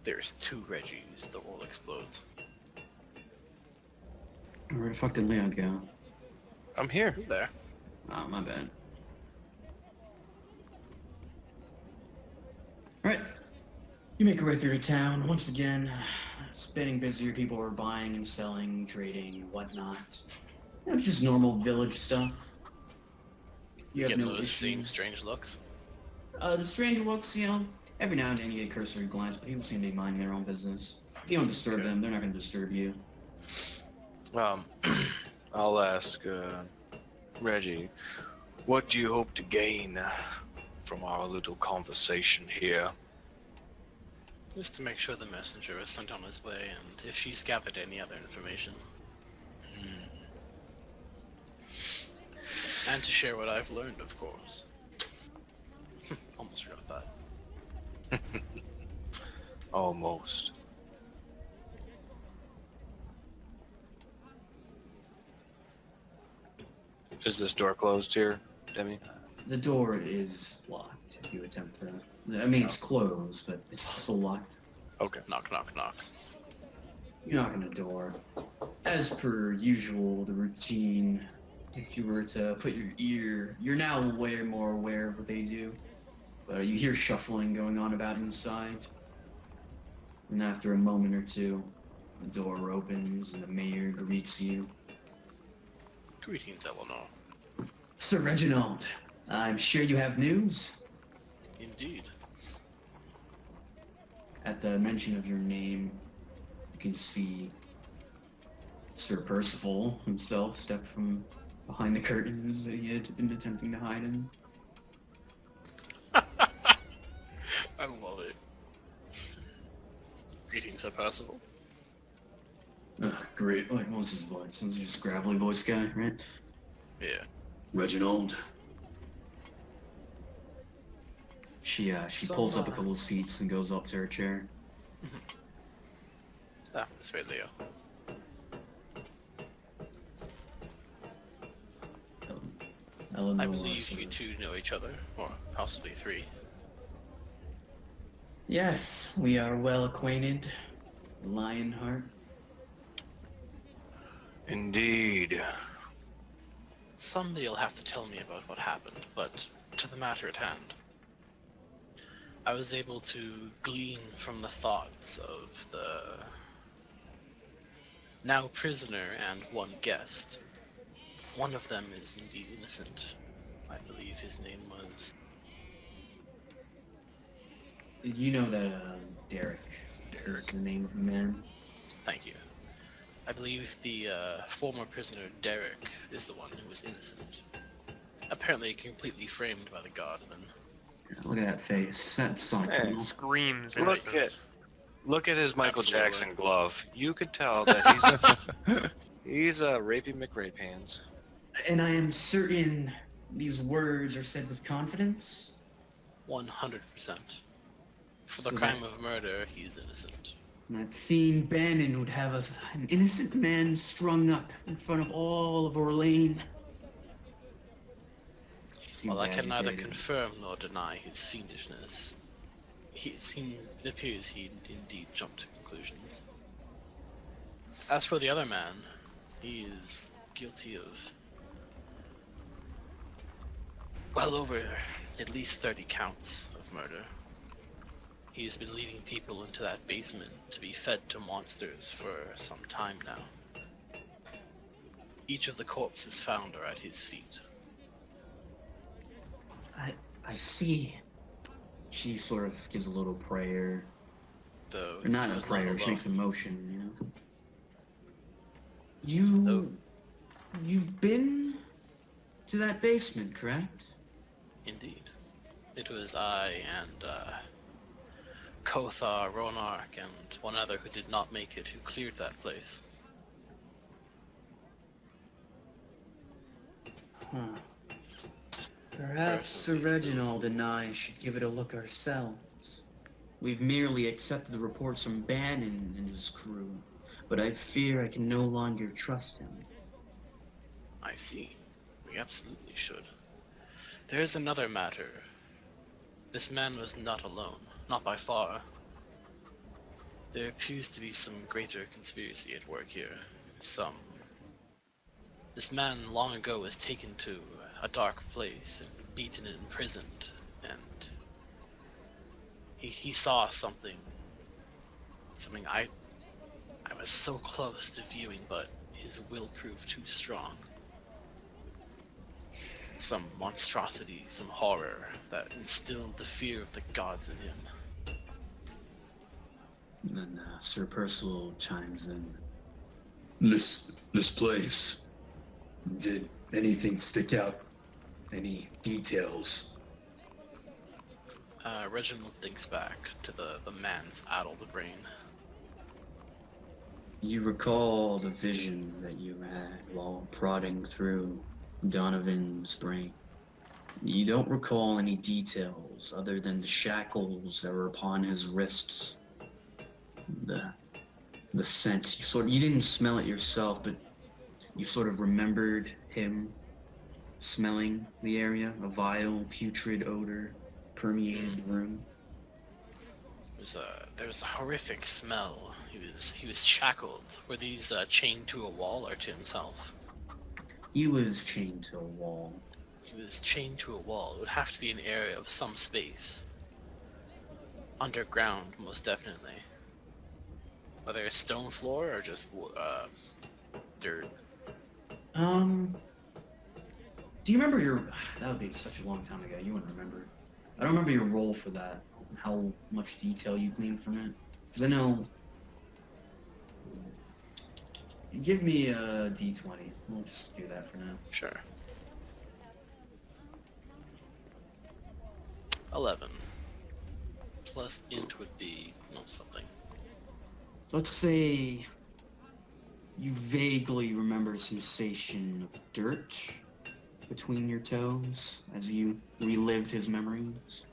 There's 2 Reggies. The world explodes. where the fuck did Leo go? I'm here. Who's there? Oh, my bad. Alright. You make your way through town. Once again, spinning busier. People are buying and selling, trading, whatnot. You know, just normal village stuff. You have Getting no those same issues. strange looks. The stranger looks, every now and then you get a cursory glance, but people seem to be minding their own business. If you don't disturb Okay. them, they're not going to disturb you. I'll ask Reggie, what do you hope to gain from our little conversation here? Just to make sure the messenger is sent on his way, and if she's gathered any other information. And to share what I've learned, of course. Almost forgot that. Almost. Is this door closed here, Demi? The door is locked if you attempt to. I mean, it's closed, but it's also locked. Okay. Knock, knock, knock. You knock on the door. As per usual, the routine, if you were to put your ear, you're now more aware of what they do. But you hear shuffling going on about inside. And after a moment or two, the door opens and the mayor greets you. Greetings, Eleanor. Sir Reginald, I'm sure you have news. Indeed. At the mention of your name, you can see Sir Percival himself step from behind the curtains that he had been attempting to hide in. I love it. Greetings, Sir Percival. Great. What was his voice? Was he just a gravelly voice guy, right? Yeah. Reginald. She So, pulls up a couple of seats and goes up to her chair. Ah, this way, Leo. Eleanor I believe sort you of- two know each other, or possibly three. Yes, we are well acquainted. Lionheart. Indeed. Someday you'll have to tell me about what happened, but to the matter at hand. I was able to glean from the thoughts of the now prisoner and one guest. One of them is indeed innocent. I believe his name was... You know that Derek is the name of the man. Thank you. I believe the former prisoner Derek is the one who was innocent. Apparently completely framed by the Guardsmen. Look at that face. That's something. Hey. Screams Look innocence. Look at his Michael Absolutely. Jackson glove. You could tell that he's a rapey McRape hands. And I am certain these words are said with confidence. 100%. For the So crime that- of murder, he's innocent. That fiend Bannon would have an innocent man strung up in front of all of Orlane. She seems While I can neither agitated. confirm nor deny his fiendishness, it appears he indeed jumped to conclusions. As for the other man, he is guilty of well over at least 30 counts of murder. He's been leading people into that basement to be fed to monsters for some time now. Each of the corpses found are at his feet. I see. She sort of gives a little prayer. Though Or not he a was prayer, she alone. makes a motion, You've been to that basement, correct? Indeed. It was I and Kothar, Ronark, and one other who did not make it who cleared that place. Huh. Perhaps Sir Personally, Reginald and I should give it a look ourselves. We've merely accepted the reports from Bannon and his crew, but I fear I can no longer trust him. I see. We absolutely should. There is another matter. This man was not alone, not by far. There appears to be some greater conspiracy at work here. This man long ago was taken to a dark place and beaten and imprisoned, and he saw something I was so close to viewing, but his will proved too strong. some monstrosity, some horror that instilled the fear of the gods in him. And then Sir Percival chimes in. This place. Did anything stick out? Any details? Reginald thinks back to the man's addled brain. You recall the vision that you had while prodding through Donovan's brain. You don't recall any details other than the shackles that were upon his wrists. The scent. You didn't smell it yourself, but you sort of remembered him smelling the area. A vile, putrid odor permeated the room. There was a horrific smell. He was shackled. Were these chained to a wall or to himself? He was chained to a wall. He was chained to a wall. It would have to be an area of some space. Underground, most definitely. Whether a stone floor or just dirt. Do you remember your... That would be such a long time ago. You wouldn't remember. I don't remember your role for that. How much detail you gleaned from it. Because I know... Give me a D20. We'll just do that for now. Sure. 11. Plus int would be something. Let's say you vaguely remember a sensation of dirt between your toes as you relived his memories.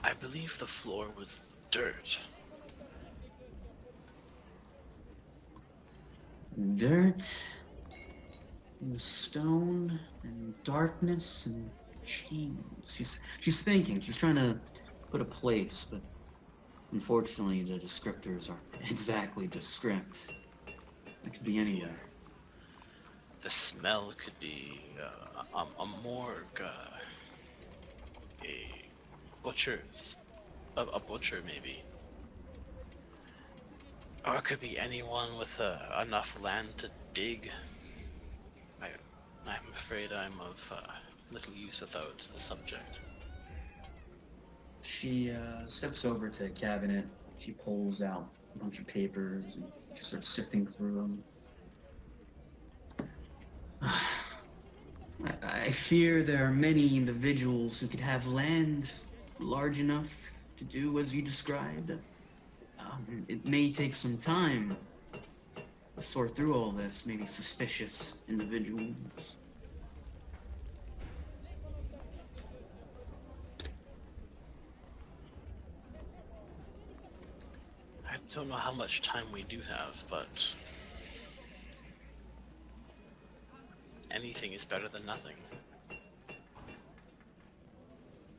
I believe the floor was dirt. Dirt and stone and darkness and chains. She's thinking. She's trying to put a place, but unfortunately the descriptors aren't exactly descript. It could be anywhere. The smell could be a morgue, a butcher's, a butcher maybe. Or it could be anyone with enough land to dig. I'm afraid I'm of little use without the subject. She steps over to a cabinet. She pulls out a bunch of papers and she starts sifting through them. I fear there are many individuals who could have land large enough to do as you described. It may take some time to sort through all this, maybe suspicious individuals. I don't know how much time we do have, but anything is better than nothing.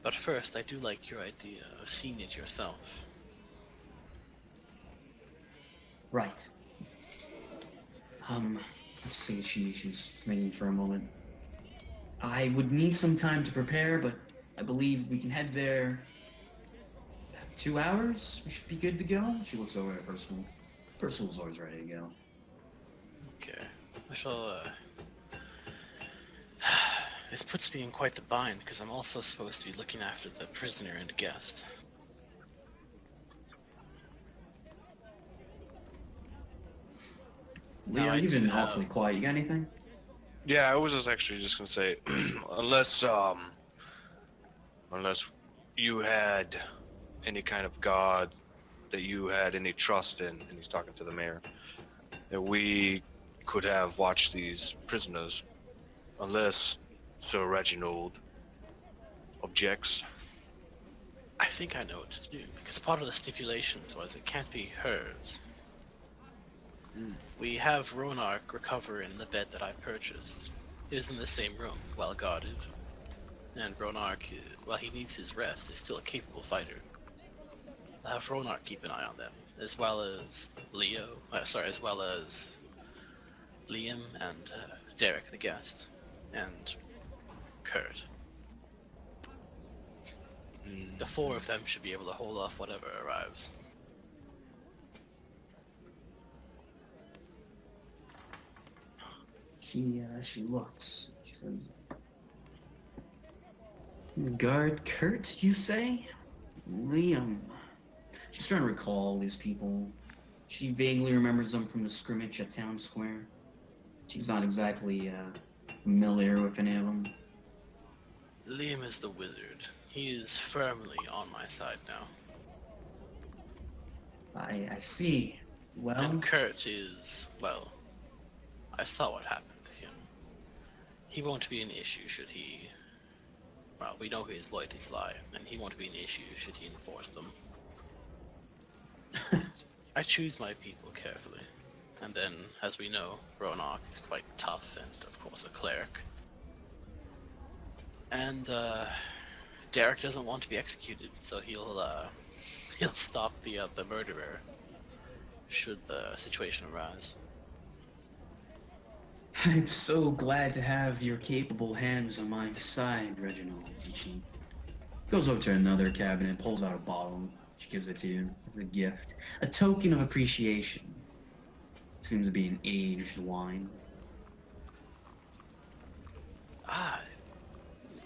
But first, I do like your idea of seeing it yourself. Right. Let's see, she's thinking for a moment. I would need some time to prepare, but I believe we can head there 2 hours? We should be good to go? She looks over at Percival. Percival's always ready to go. Okay. I shall, This puts me in quite the bind, because I'm also supposed to be looking after the prisoner and guest. Leo, I you've do been have- awfully quiet. You got anything? Yeah, I was just actually just gonna say, unless you had any kind of god that you had any trust in, and he's talking to the mayor, that we could have watched these prisoners, unless Sir Reginald objects. I think I know what to do, because part of the stipulations was it can't be hers. We have Ronark recover in the bed that I purchased. It is in the same room, well guarded. And Ronark, while he needs his rest, is still a capable fighter. I'll have Ronark keep an eye on them, as well as as well as Liam and Derek the guest, and Kurt. The four of them should be able to hold off whatever arrives. She looks. She says, Guard Kurt, you say? Liam. She's trying to recall these people. She vaguely remembers them from the scrimmage at Town Square. She's not exactly familiar with any of them. Liam is the wizard. He is firmly on my side now. I see. Well, And Kurt is, well, I saw what happened to him. He won't be an issue should he... Well, we know who his loyalties lie, and he won't be an issue should he enforce them. I choose my people carefully. And then, as we know, Roanoke is quite tough and, of course, a cleric. And, Derek doesn't want to be executed, so he'll stop the murderer should the situation arise. I'm so glad to have your capable hands on my side, Reginald. And she goes over to another cabinet, pulls out a bottle. She gives it to you as a gift. A token of appreciation. Seems to be an aged wine. Ah,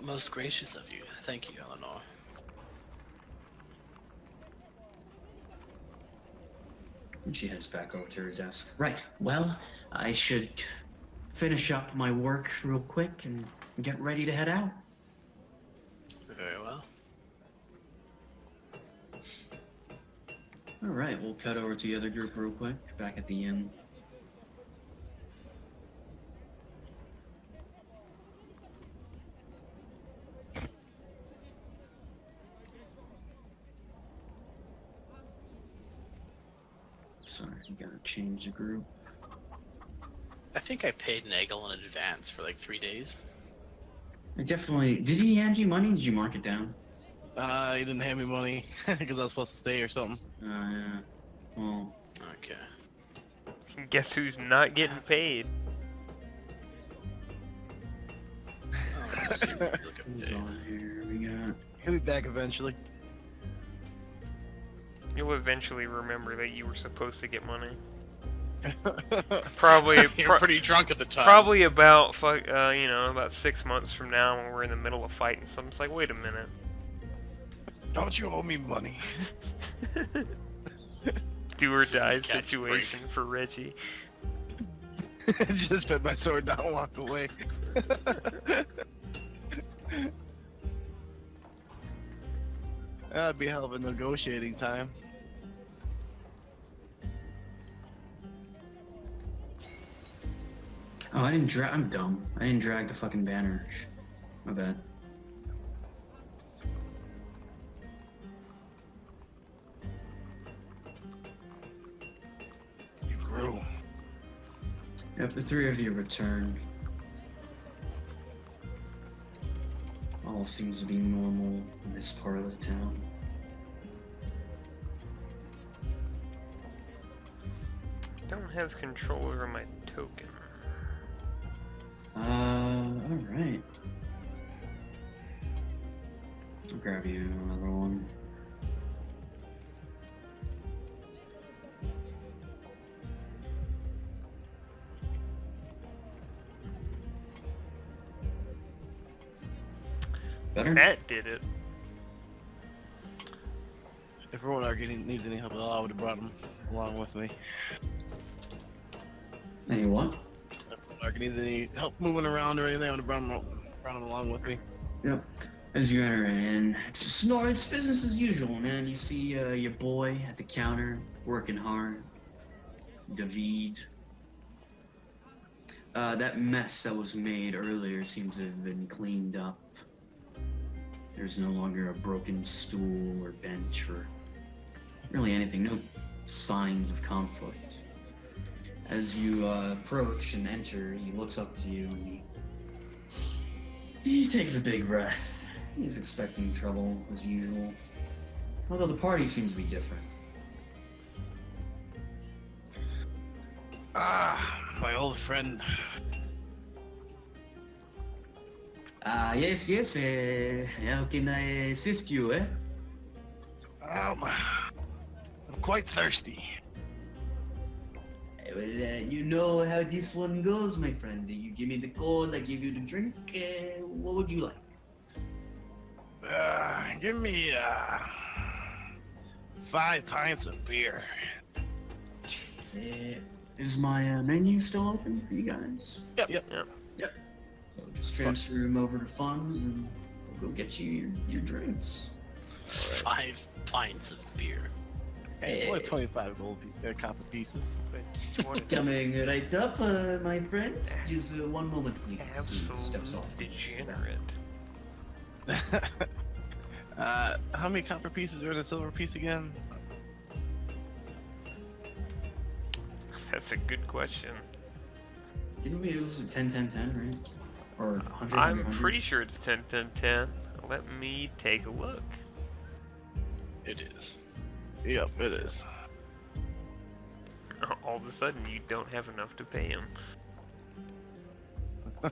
most gracious of you. Thank you, Eleanor. And she heads back over to her desk. Right, well, I should finish up my work real quick and get ready to head out. Very well. Alright, we'll cut over to the other group real quick, back at the inn. Sorry, you gotta change the group. I think I paid Nagel in advance for like 3 days. I definitely... Did he hand you money? Did you mark it down? He didn't hand me money because I was supposed to stay or something. Yeah. Well... Okay. Guess who's not getting paid? Oh, let's see. Look up Who's date. on here? We got... He'll be back eventually. You'll eventually remember that you were supposed to get money. Probably, You're pretty drunk at the time. probably about about 6 months from now when we're in the middle of fighting something. It's like, wait a minute. Don't you owe me money? Do or This isn't die a catch situation for Reggie. Just put my sword down and walk away. That'd be a hell of a negotiating time. Oh, I didn't drag... I'm dumb. I didn't drag the fucking banner. My bad. You grew. Yep, the three of you return. All seems to be normal in this part of the town. Don't have control over my token. Alright. I'll grab you another one. Better? That did it. If Roanoke needs any help at all, I would have brought him along with me. Hey, what? If Roanoke needs any help moving around or anything, I would have brought him along with me. Yep. As you enter in, it's business as usual, man. You see your boy at the counter, working hard. David. That mess that was made earlier seems to have been cleaned up. There's no longer a broken stool or bench or really anything. No signs of conflict. As you approach and enter, he looks up to you and he takes a big breath. He's expecting trouble as usual. Although the party seems to be different. Ah, my old friend. Yes, how can I assist you, eh? I'm quite thirsty. Well, you know how this one goes, my friend. You give me the call, I give you the drink. What would you like? Give me 5 pints of beer. Is my menu still open for you guys? Yep. So just transfer him over to funds and we'll go get you your drinks. 5 pints of beer. Hey, it's only 25 gold copper pieces. Coming right up, my friend. Just 1 moment, please. He steps off. Absolute degenerate. How many copper pieces are in a silver piece again? That's a good question. Didn't we use 10, 10, 10, right? Or 100, I'm 100? pretty sure it's 10, 10, 10. Let me take a look. It is. Yep, it is. All of a sudden, you don't have enough to pay him. Oh,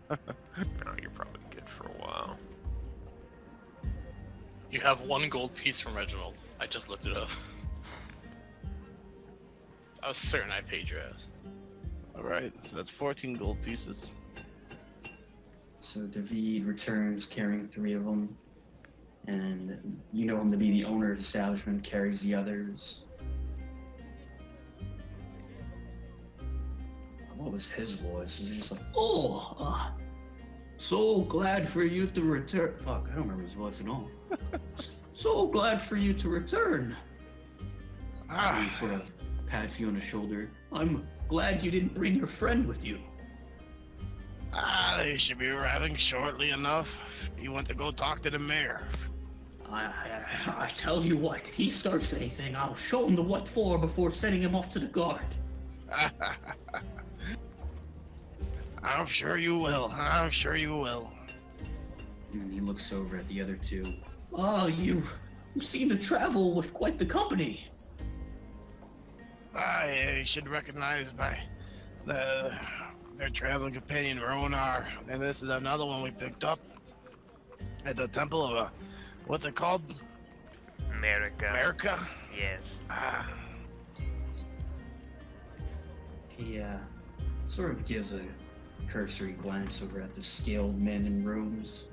you're probably good for a while. You have 1 gold piece from Reginald. I just looked it up. I was certain I paid your ass. Alright, so that's 14 gold pieces. So David returns carrying 3 of them. And you know him to be the owner of the establishment, carries the others. What was his voice? Was it just like, oh, so glad for you to return. Fuck, I don't remember his voice at all. So glad for you to return. And he sort of pats you on the shoulder. I'm glad you didn't bring your friend with you. They should be arriving shortly enough. He went to go talk to the mayor. I tell you what, if he starts anything, I'll show him the what for before sending him off to the guard. I'm sure you will. I'm sure you will. And he looks over at the other 2. Oh, you seem to travel with quite the company. I should recognize their traveling companion, Ronar. And this is another one we picked up at the Temple of, what's it called? America. America? Yes. He sort of gives a cursory glance over at the scaled men in rooms.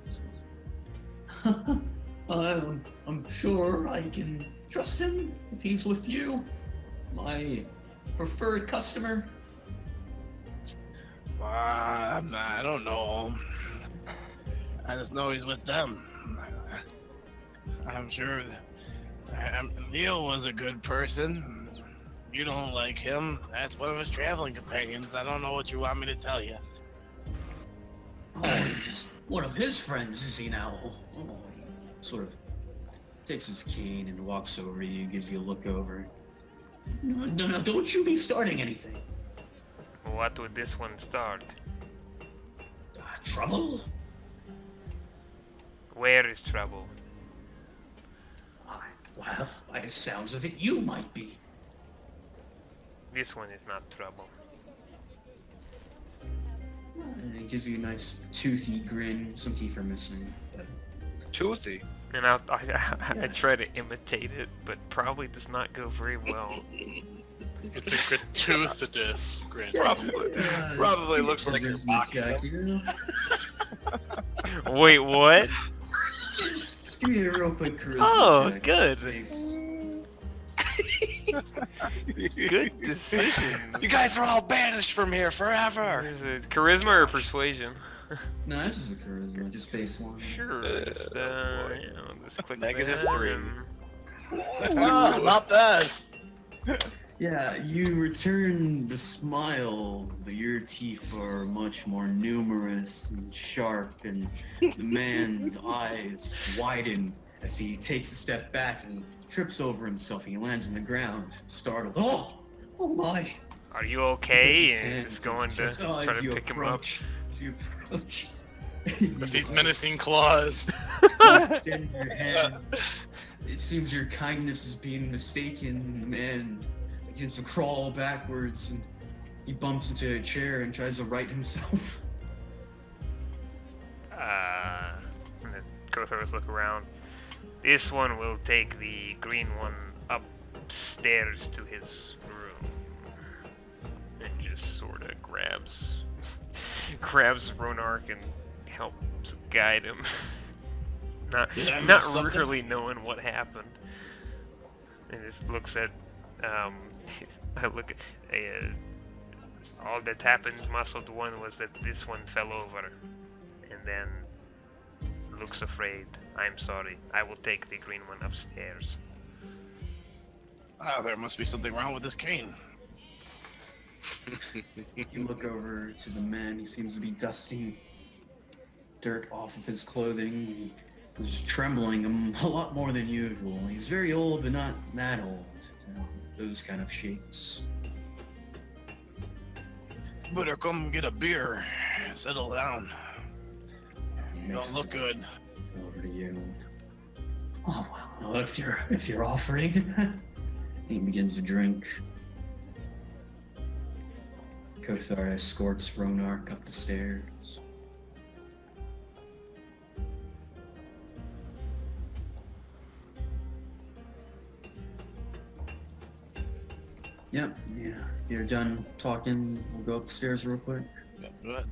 I'm sure I can trust him if he's with you. My preferred customer. I don't know. I just know he's with them. I'm sure Leo was a good person. You don't like him. That's one of his traveling companions. I don't know what you want me to tell you. Oh, he's one of his friends, is he now? Oh, he sort of takes his cane and walks over to you, gives you a look over. No, don't you be starting anything. What would this one start? Trouble? Where is trouble? Well, by the sounds of it, you might be. This one is not trouble. And he gives you a nice toothy grin. Some teeth are missing. But... Toothy. And I try to imitate it, but probably does not go very well. It's a gratuitous grin. Probably looks like you're mocking. Wait, what? Just give me a real quick charisma Oh, check. good. Please. Good decision. You guys are all banished from here forever. Is it charisma or persuasion? No, this is a charisma, just baseline. Sure. Just, just click -3. that Ah, not bad. Yeah, you return the smile, but your teeth are much more numerous and sharp, and the man's eyes widen as he takes a step back and trips over himself, and he lands on the ground, startled. Oh my! Are you okay? His And hands he's going to just- try as to you pick him up. approach, As you approach, With these menacing claws. extend your hand. It seems your kindness is being mistaken. The man begins to crawl backwards, and he bumps into a chair and tries to right himself. And then Kotharos look around. This one will take the green one upstairs to his room. And just sort of grabs Ronark and helps guide him. Did I miss not something? really knowing what happened. And just looks at, I look at, all that happened must have one was that this one fell over, and then looks afraid. I'm sorry. I will take the green one upstairs. Ah, there must be something wrong with this cane. You look over to the man. He seems to be dusting dirt off of his clothing. He's trembling a lot more than usual. He's very old, but not that old. Those kind of shapes. Better come get a beer. Settle down. He You makes don't look good. over to you. Oh well, if you're offering. He begins to drink. Kothar escorts Ronark up the stairs. Yep, yeah. You're done talking. We'll go upstairs real quick. Yeah, go ahead.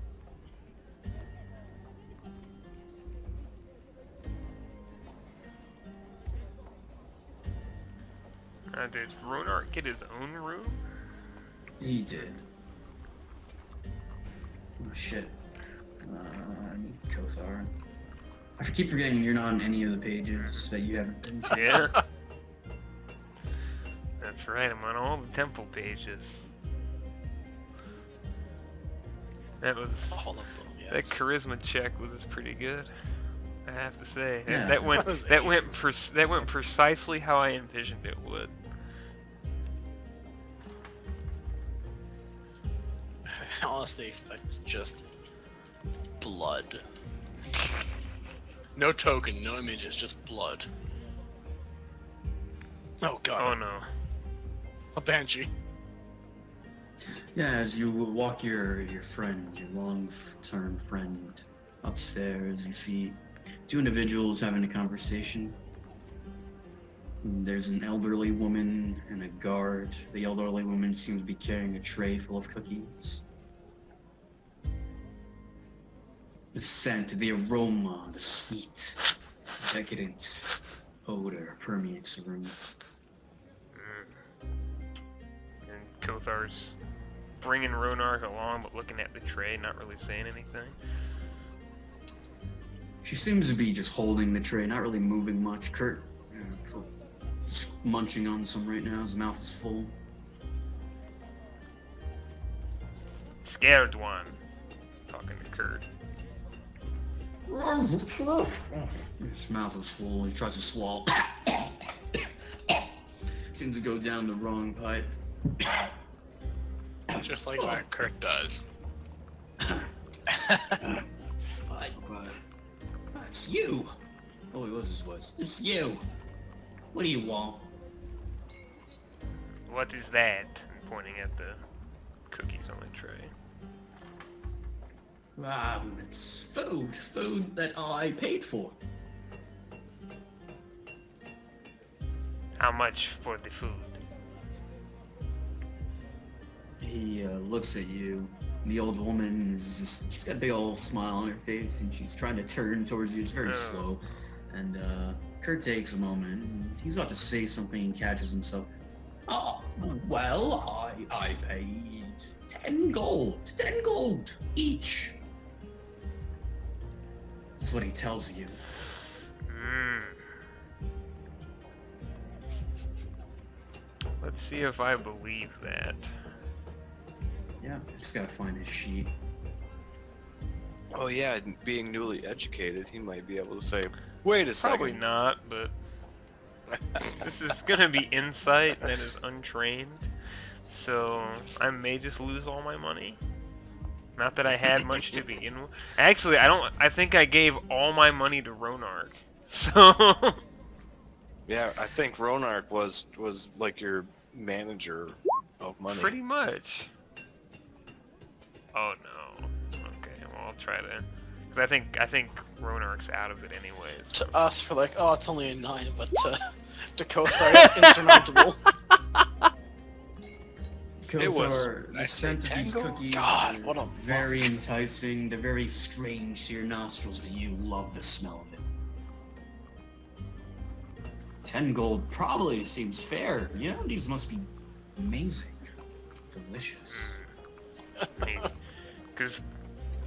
Did Ronark get his own room? He did. Oh shit. Kothar. I keep forgetting you're not on any of the pages that you haven't been to. Yeah. That's right, I'm on all the temple pages. That was All of them, yes. that charisma check was pretty good. I have to say. Yeah. That went Those that went aces. that went precisely how I envisioned it would. I honestly expected just blood. No token, no images, just blood. Oh god. Oh no. A banshee. Yeah, as you walk your friend, your long-term friend, upstairs, you see two individuals having a conversation. There's an elderly woman and a guard. The elderly woman seems to be carrying a tray full of cookies. The scent, the aroma, the sweet, decadent odor permeates the room. And Kothar's bringing Ronark along, but looking at the tray, not really saying anything. She seems to be just holding the tray, not really moving much. Kurt, just munching on some right now. His mouth is full. Scared one. Talking to Kurt. His mouth is full. He tries to swallow. Seems to go down the wrong pipe. Just like what Kurt does. It's you. Oh, it was his voice. It's you. What do you want? What is that? And pointing at the cookies on the tray. It's food. Food that I paid for. How much for the food? He looks at you. The old woman is just, she's got a big old smile on her face and she's trying to turn towards you. It's very slow. And Kurt takes a moment. And he's about to say something and catches himself. Oh, well, I paid 10 gold. 10 gold each. That's what he tells you. Let's see if I believe that. Yeah, just gotta find his sheet. Oh yeah, being newly educated, he might be able to say, "Wait a second." Probably not, but this is gonna be insight that is untrained, so I may just lose all my money. Not that I had much to begin with. Actually, I think I gave all my money to Ronark. So Yeah, I think Ronark was like your manager of money. pretty much. Oh no. Okay, well I'll try to. Cause I think Ronark's out of it anyways. To us, we're like, oh, it's only a 9, but to Kothar, insurmountable. It was- Kothar, I the said scent of these tango? cookies God, are what a very enticing. They're very strange to your nostrils, but you love the smell of it. 10 gold probably seems fair. You know, these must be amazing. Delicious. Because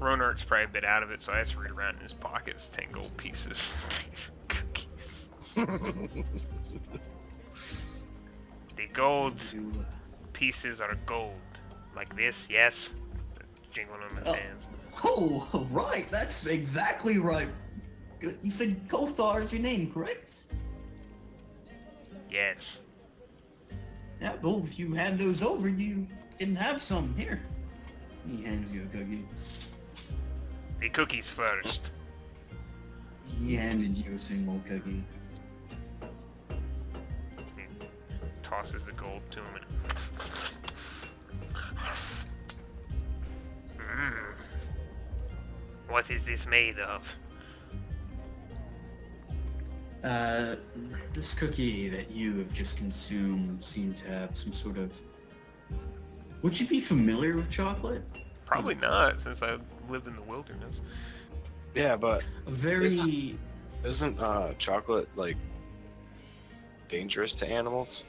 Ronark's probably a bit out of it, so I have to read around in his pockets 10 gold pieces. Cookies. The gold pieces are gold. Like this, yes? Jingling on his hands. Oh, right. That's exactly right. You said Kothar is your name, correct? Yes. Yeah, well, if you hand those over, you can have some. Here. He hands you a cookie. The cookies first. He handed you a single cookie. He tosses the gold to him and... What is this made of? This cookie that you have just consumed seemed to have some sort of... Would you be familiar with chocolate? Probably not, since I lived in the wilderness. Yeah, but A very... isn't chocolate like dangerous to animals?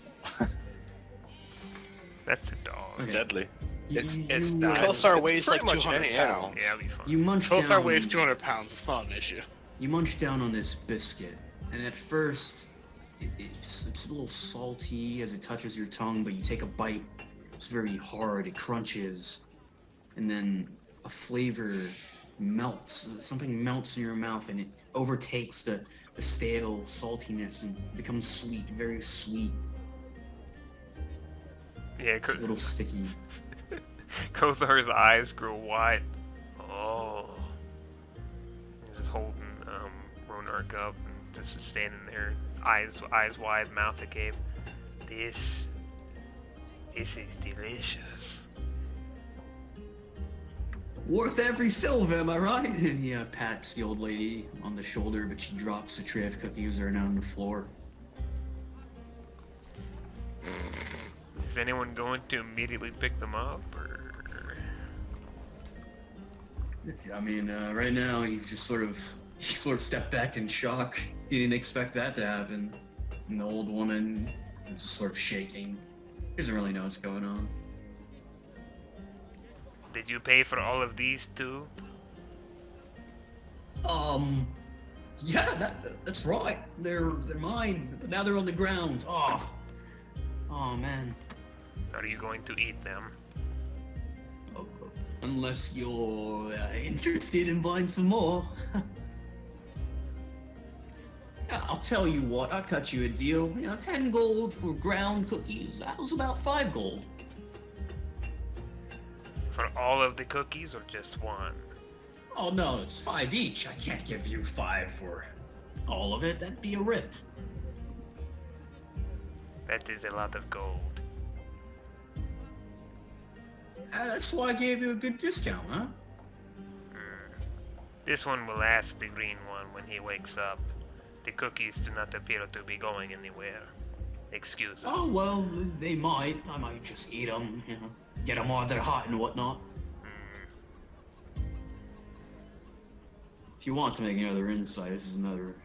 That's a dog. It's Okay. deadly. It's you, not. Kothar it's weighs pretty like much 200 any animal. pounds. Yeah, that'll be fun. You munch Kothar down... weighs 200 pounds. It's not an issue. You munch down on this biscuit, and at first, it's a little salty as it touches your tongue, but you take a bite, it's very hard, it crunches, and then a flavor melts. Something melts in your mouth, and it overtakes the stale saltiness and becomes sweet, very sweet, Yeah, a little sticky. Kothar's eyes grow wide. Oh. He's just holding Ronark up and just standing there, eyes wide, mouth agape. This is delicious. Worth every silver, am I right? And he pats the old lady on the shoulder, but she drops the tray of cookies that are now on the floor. Is anyone going to immediately pick them up, or? I mean, right now he's just sort of stepped back in shock. He didn't expect that to happen. And the old woman is just sort of shaking. He doesn't really know what's going on. Did you pay for all of these too? Yeah, that's right. They're mine. Now they're on the ground. Oh man. Are you going to eat them? Oh, unless you're interested in buying some more. I'll tell you what, I'll cut you a deal. 10 gold for ground cookies. That was about 5 gold. For all of the cookies or just one? Oh no, it's 5 each. I can't give you 5 for all of it. That'd be a rip. That is a lot of gold. That's why I gave you a good discount, huh? This one will ask the green one when he wakes up. The cookies do not appear to be going anywhere. Excuse us. Oh, well, they might. I might just eat them, get them while they're hot and whatnot. If you want to make another insight, this is another...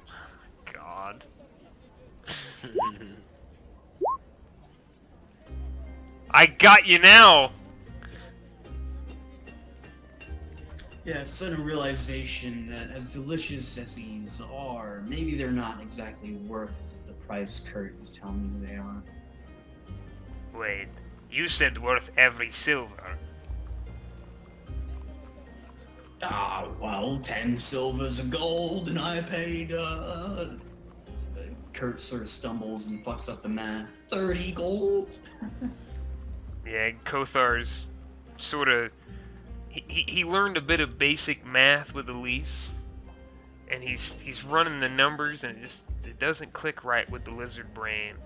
God. I got you now! Yeah, sudden realization that as delicious as these are, maybe they're not exactly worth the price Kurt is telling you they are. Wait, you said worth every silver. Ah, well, 10 silvers of gold, and I paid, Kurt sort of stumbles and fucks up the math. 30 gold? Yeah, Kothar's sort of... He learned a bit of basic math with Elise, and he's running the numbers, and it doesn't click right with the lizard brain,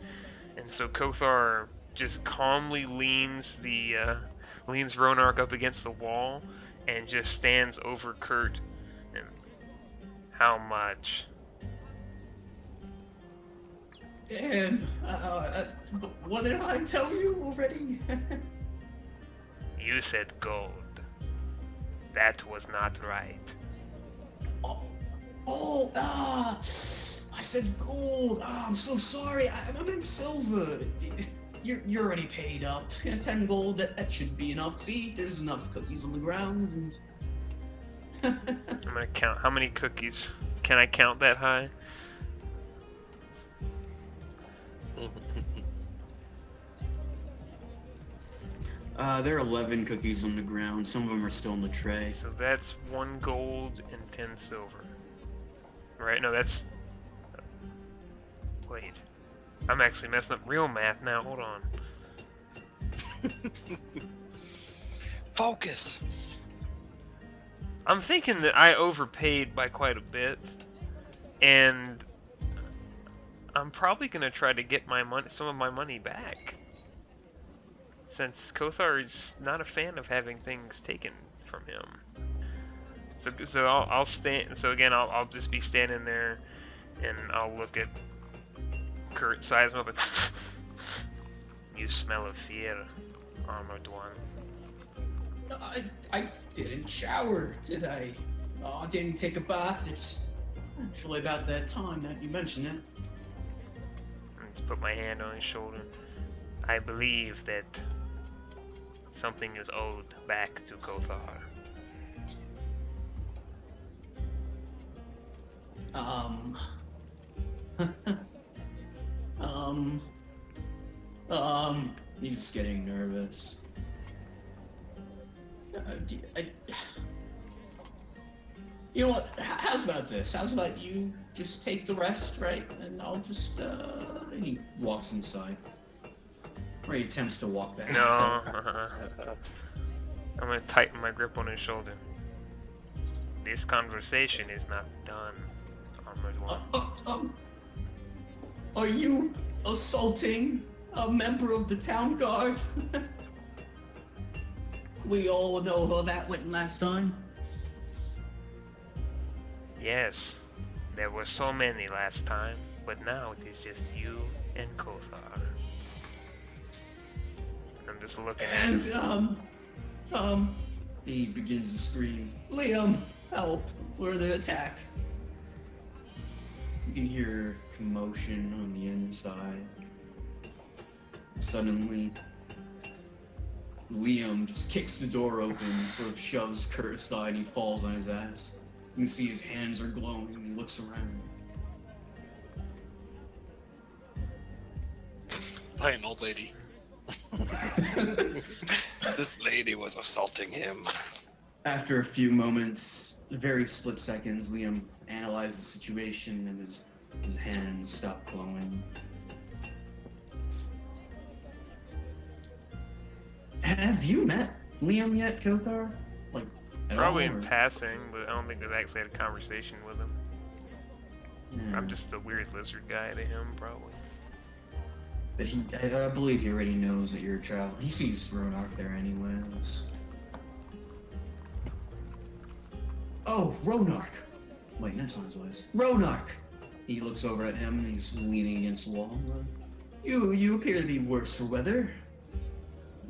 and so Kothar just calmly leans Ronark up against the wall, and just stands over Kurt. And how much? And what did I tell you already? You said gold. That was not right. I said gold. Oh, I'm so sorry. I meant silver. You're already paid up. 10 gold, that should be enough. See, there's enough cookies on the ground, and... I'm gonna count how many cookies. Can I count that high? There are 11 cookies on the ground. Some of them are still in the tray. So that's 1 gold and 10 silver. Right? No, that's... Wait. I'm actually messing up real math now. Hold on. Focus. I'm thinking that I overpaid by quite a bit, and I'm probably gonna try to get my money, some of my money back, since Kothar is not a fan of having things taken from him. So I'll stand. So again, I'll just be standing there, and I'll look at Kurt, size him up, and you smell of fear, armored one. I didn't shower, did I? Oh, I didn't take a bath. It's actually about that time that you mentioned it. I just put my hand on his shoulder. I believe that something is owed back to Kothar. He's getting nervous. You know what? How's about this? How's about you just take the rest, right? And I'll just, and he walks inside. Or he attempts to walk back. No. I'm gonna tighten my grip on his shoulder. This conversation is not done, armored one. Are you assaulting a member of the town guard? We all know how that went last time. Yes, there were so many last time, but now it is just you and Kothar. I'm just looking at him. And, he begins to scream, Liam, help, we're under attack. You can hear commotion on the inside. Suddenly, Liam just kicks the door open, sort of shoves Kurt aside, and he falls on his ass. You can see his hands are glowing, and he looks around. By an old lady. This lady was assaulting him. After a few moments, very split seconds, Liam analyzes the situation, and his hands stop glowing. Have you met Liam yet, Kothar? Like, at Probably all, in or- passing, but I don't think we've actually had a conversation with him. Yeah. I'm just the weird lizard guy to him, probably. But I believe he already knows that you're a child. He sees Ronark there anyways. Oh, Ronark! Wait, that's not his voice. Ronark! He looks over at him, and he's leaning against the wall. You appear to be worse for weather.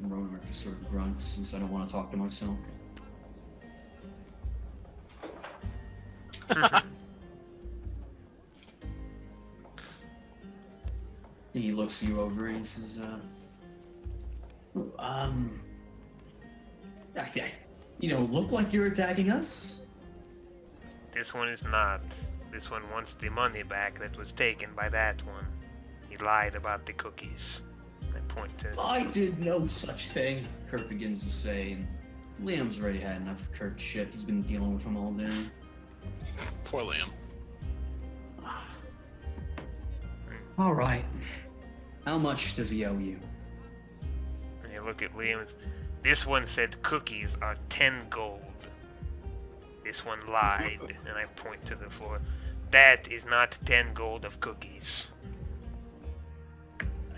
And Ronark just sort of grunts, since I don't want to talk to myself. And he looks you over and he says, you don't look like you're attacking us. This one is not. This one wants the money back that was taken by that one. He lied about the cookies. I point to... I did no such thing, Kurt begins to say. And Liam's already had enough of Kurt's shit. He's been dealing with him all day. Poor Liam. All right. How much does he owe you? And you look at Liam's... This one said cookies are 10 gold. This one lied, and I point to the floor. That is not 10 gold of cookies.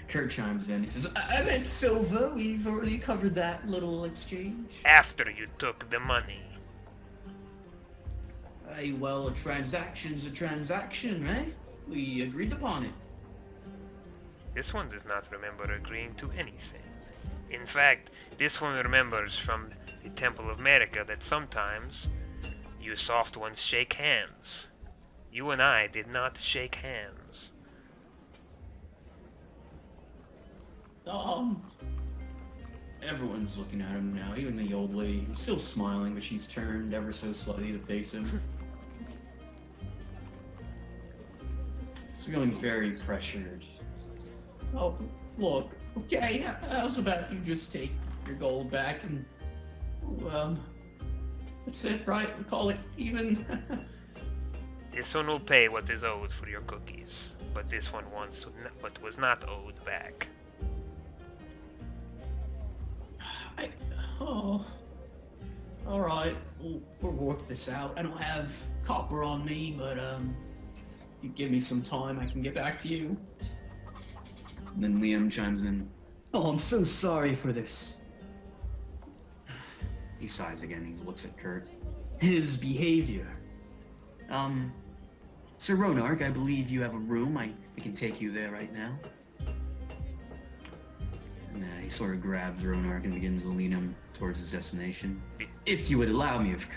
Kurt chimes in. He says, I meant silver. We've already covered that little exchange. After you took the money. Well, a transaction's a transaction, right? We agreed upon it. This one does not remember agreeing to anything. In fact, this one remembers from the Temple of America that sometimes you soft ones shake hands. You and I did not shake hands. Everyone's looking at him now, even the old lady. He's still smiling, but she's turned ever so slightly to face him. He's feeling very pressured. Oh, look, okay, how's about you just take your gold back and, that's it, right? We call it even. This one will pay what is owed for your cookies, but this one wants what was not owed back. Alright, we'll work this out. I don't have copper on me, but, you give me some time, I can get back to you. And then Liam chimes in. Oh, I'm so sorry for this. He sighs again, he looks at Kurt. His behavior. Sir Ronark, I believe you have a room. I can take you there right now. And he sort of grabs Ronark and begins to lead him towards his destination. If you would allow me, of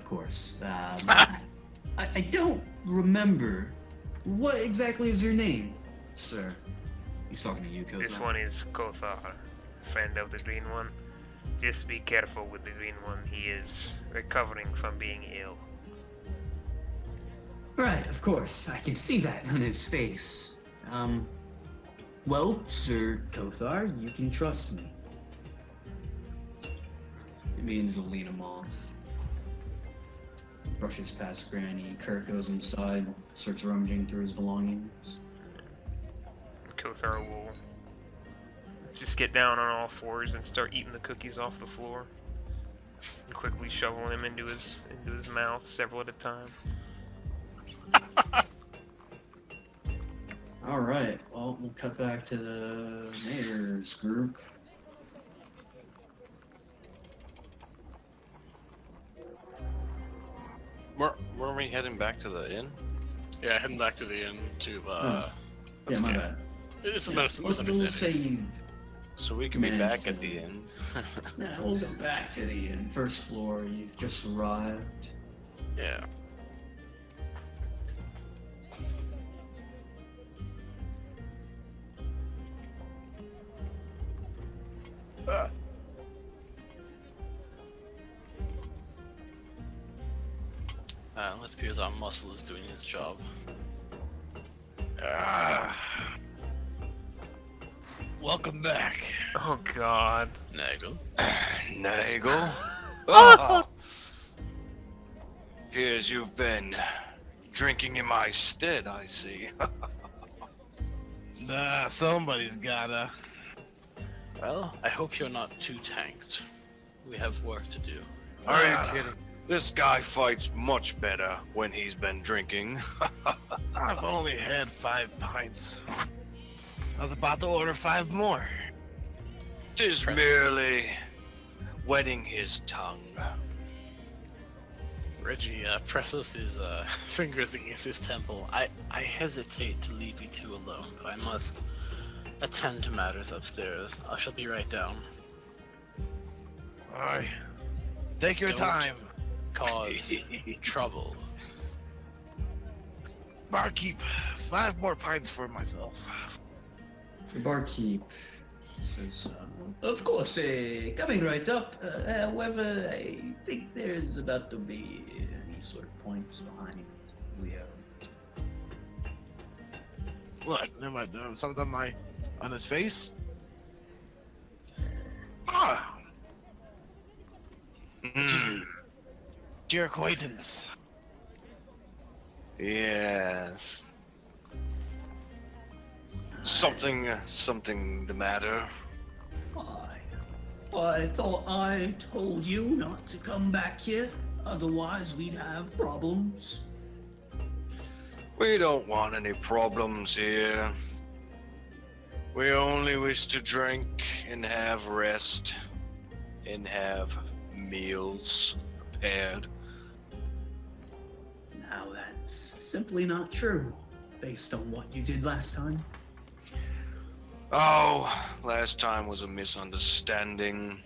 course. I don't remember. What exactly is your name, sir? He's talking to you, Kothar. This one is Kothar, friend of the green one. Just be careful with the green one. He is recovering from being ill. Right, of course. I can see that on his face. Well, Sir Kothar, you can trust me. It means to lead him off. Brushes past Granny. Kurt goes inside, starts rummaging through his belongings. Kothar will just get down on all fours and start eating the cookies off the floor. And quickly shoveling them into his mouth several at a time. Alright, well, we'll cut back to the mayor's group. Weren't we heading back to the inn? Yeah, heading back to the inn to, Yeah, my bad. It's a We'll misunderstanding. say you... So we can be Man's back at the inn. Yeah, we'll go back to the first floor. You've just arrived. Yeah. It appears our muscle is doing its job. Welcome back. Oh god. Nagel. Nagel? Oh. Appears you've been drinking in my stead, I see. Somebody's gotta. Well, I hope you're not too tanked. We have work to do. Are you kidding? This guy fights much better when he's been drinking. I've only had 5 pints. I was about to order 5 more. Tis merely wetting his tongue. Reggie presses his fingers against his temple. I hesitate to leave you two alone, but I must attend to matters upstairs. I shall be right down. Alright. Take your Don't time. Cause trouble. Barkeep, 5 more pints for myself. The barkeep says, of course, coming right up. However, I think there's about to be... He sort of points behind Leo. What? Am I doing something on his face? Ah! Dear acquaintance. Yes. Something the matter. I thought I told you not to come back here. Otherwise, we'd have problems. We don't want any problems here. We only wish to drink and have rest and have meals prepared. Now that's simply not true, based on what you did last time. Oh, last time was a misunderstanding.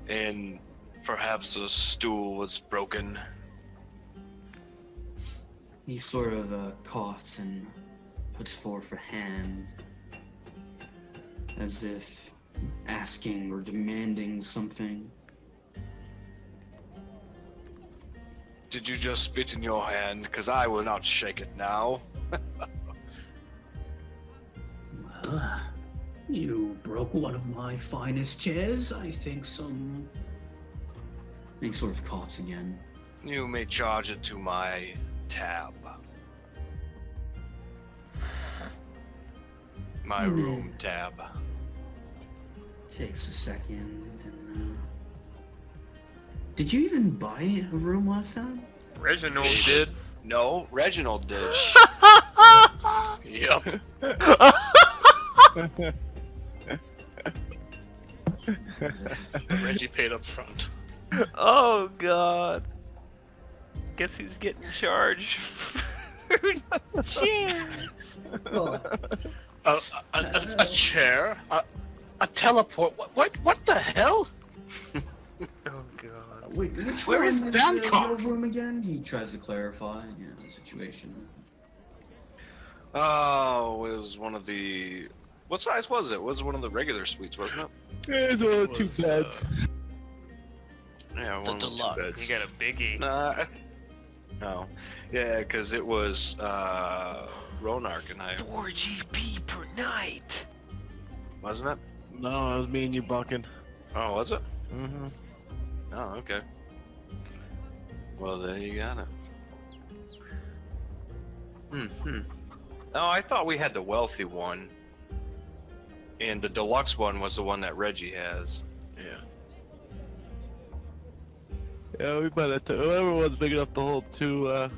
And perhaps the stool was broken. He sort of coughs and puts forth a hand, as if asking or demanding something. Did you just spit in your hand? Because I will not shake it now. Well, you broke one of my finest chairs. I think some... He sort of coughs again. You may charge it to my tab. My room tab. Takes a second and... Did you even buy a room last time? Reginald did. No, Reginald did. Yep. Reggie paid up front. Oh god. Guess who's getting charged for chairs? Well, A chair? A teleport? What the hell? Oh god. wait, which Where one is your Bangkok? room again? He tries to clarify, the situation. Oh, it was one of the... What size was it? It was one of the regular suites, wasn't it? It's one of two beds. Yeah, The one of the two deluxe. beds. You got a biggie. Nah. No. Yeah, because it was Ronark and I, 4 GP per night. wasn't it? No, it was me and you bucking. Oh, was it? Mm-hmm. Oh, okay. Well, there you got it. No, I thought we had the wealthy one. And the deluxe one was the one that Reggie has. Yeah. Yeah, we might have to. Whoever was big enough to hold two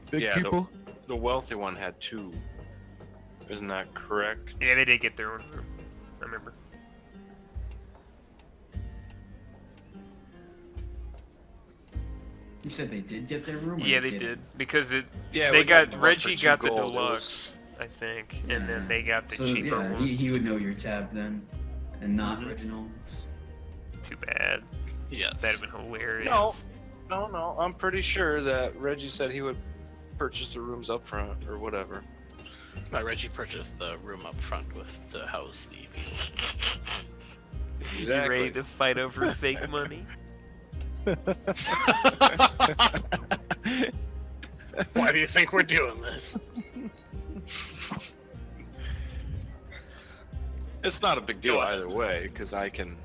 big Yeah, people. The wealthy one had 2. Isn't that correct? Yeah, they did get their own room. I remember. You said they did get their room? Or Yeah, they didn't? did because Yeah, they we got got one Reggie for 2 got the gold. It deluxe, I think, and then Yeah. they got the So, cheaper yeah, one. he would know your tab then, and not Mhm. Reginald's. Too bad. Yes. That'd have been hilarious. No, I'm pretty sure that Reggie said he would purchase the rooms up front or whatever. Reggie purchased the room up front with to house the people. You ready to fight over fake money? Why do you think we're doing this? It's not a big deal Go ahead. either way, because I can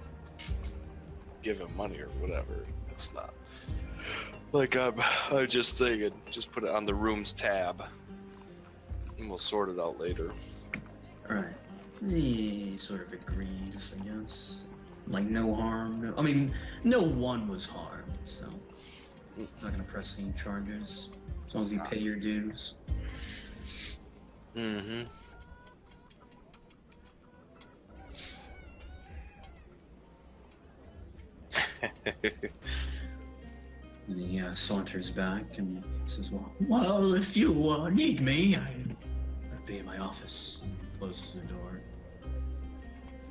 give him money or whatever. It's not like I'm just thinking, just put it on the rooms tab, and we'll sort it out later. Alright. He sort of agrees, I guess. Like, no harm. I mean, no one was harmed, so... Not gonna press any charges. As long as you pay your dues. Mm-hmm. And he saunters back and says, well, if you need me, I'd be in my office. Closes the door.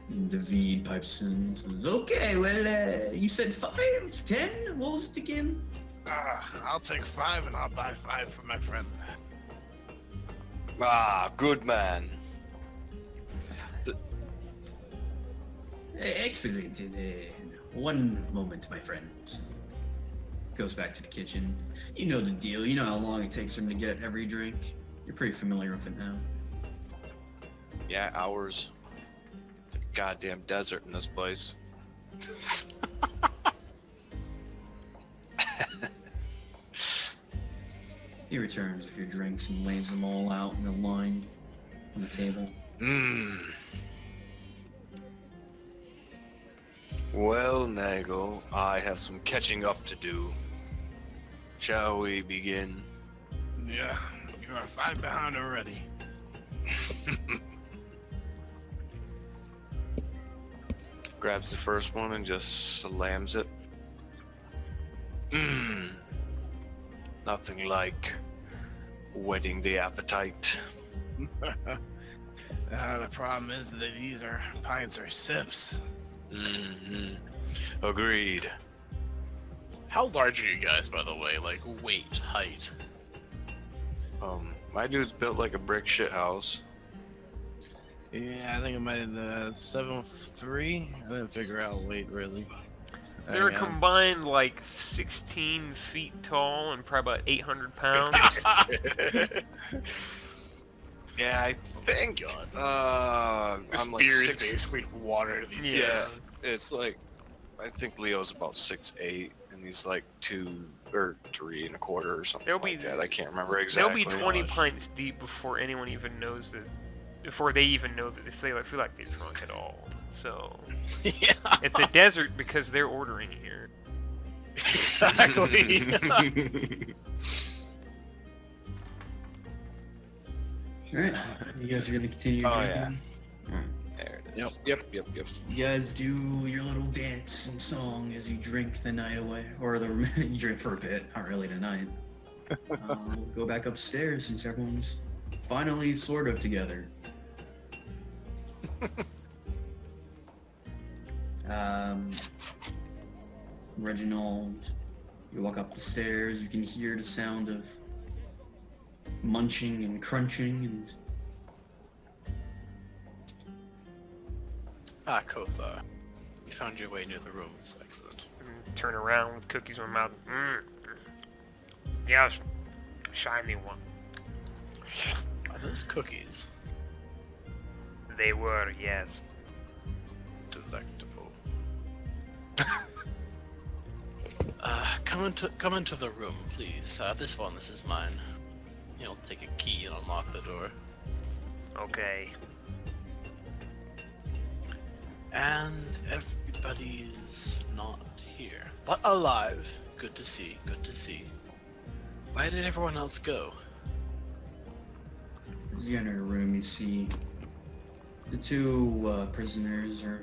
And David pipes in and says, okay, well, you said 5, 10? What was it again? I'll take 5 and I'll buy 5 for my friend. Ah, good man. Excellent. One moment, my friends. Goes back to the kitchen. You know the deal. You know how long it takes him to get every drink. You're pretty familiar with it now. Yeah, hours. It's a goddamn desert in this place. He returns with your drinks and lays them all out in a line on the table. Mmm. Well, Nagel, I have some catching up to do. Shall we begin? Yeah, you are 5 behind already. Grabs the first one and just slams it. Mmm. Nothing like whetting the appetite. The problem is that these are pints or sips. Mm-hmm. Agreed. How large are you guys, by the way? Like weight, height? My dude's built like a brick shit house. Yeah, I think it might have 7'3". I didn't figure out weight really. They're Hang on. combined like 16 feet tall and probably about 800 pounds. Yeah, I think. This I'm like beer is 6. basically water to these Yeah. guys. It's like, I think Leo's about 6'8", and he's like 2 or 3 and a quarter or something They'll like be- that. I can't remember They'll exactly. be 20 pints deep before anyone even knows that. Before they even know that if they feel like they're drunk at all. So Yeah, it's a desert because they're ordering here. exactly. Alright, you guys are gonna continue Oh, drinking? Alright. There it is. Yep. You guys do your little dance and song as you drink the night away. Or you drink for a bit, not really tonight. We'll go back upstairs since everyone's finally sort of together. Reginald, you walk up the stairs, you can hear the sound of munching and crunching and Kothar, you found your way near the rooms. Excellent. And turn around with cookies in my mouth. Yes, shiny one. Are those cookies? They were, yes. Delectable. Come into the room, please. This is mine. He'll take a key and unlock the door. Okay. And everybody's not here, but alive. Good to see. Good to see. Where did everyone else go? as you enter the room, you see the two prisoners are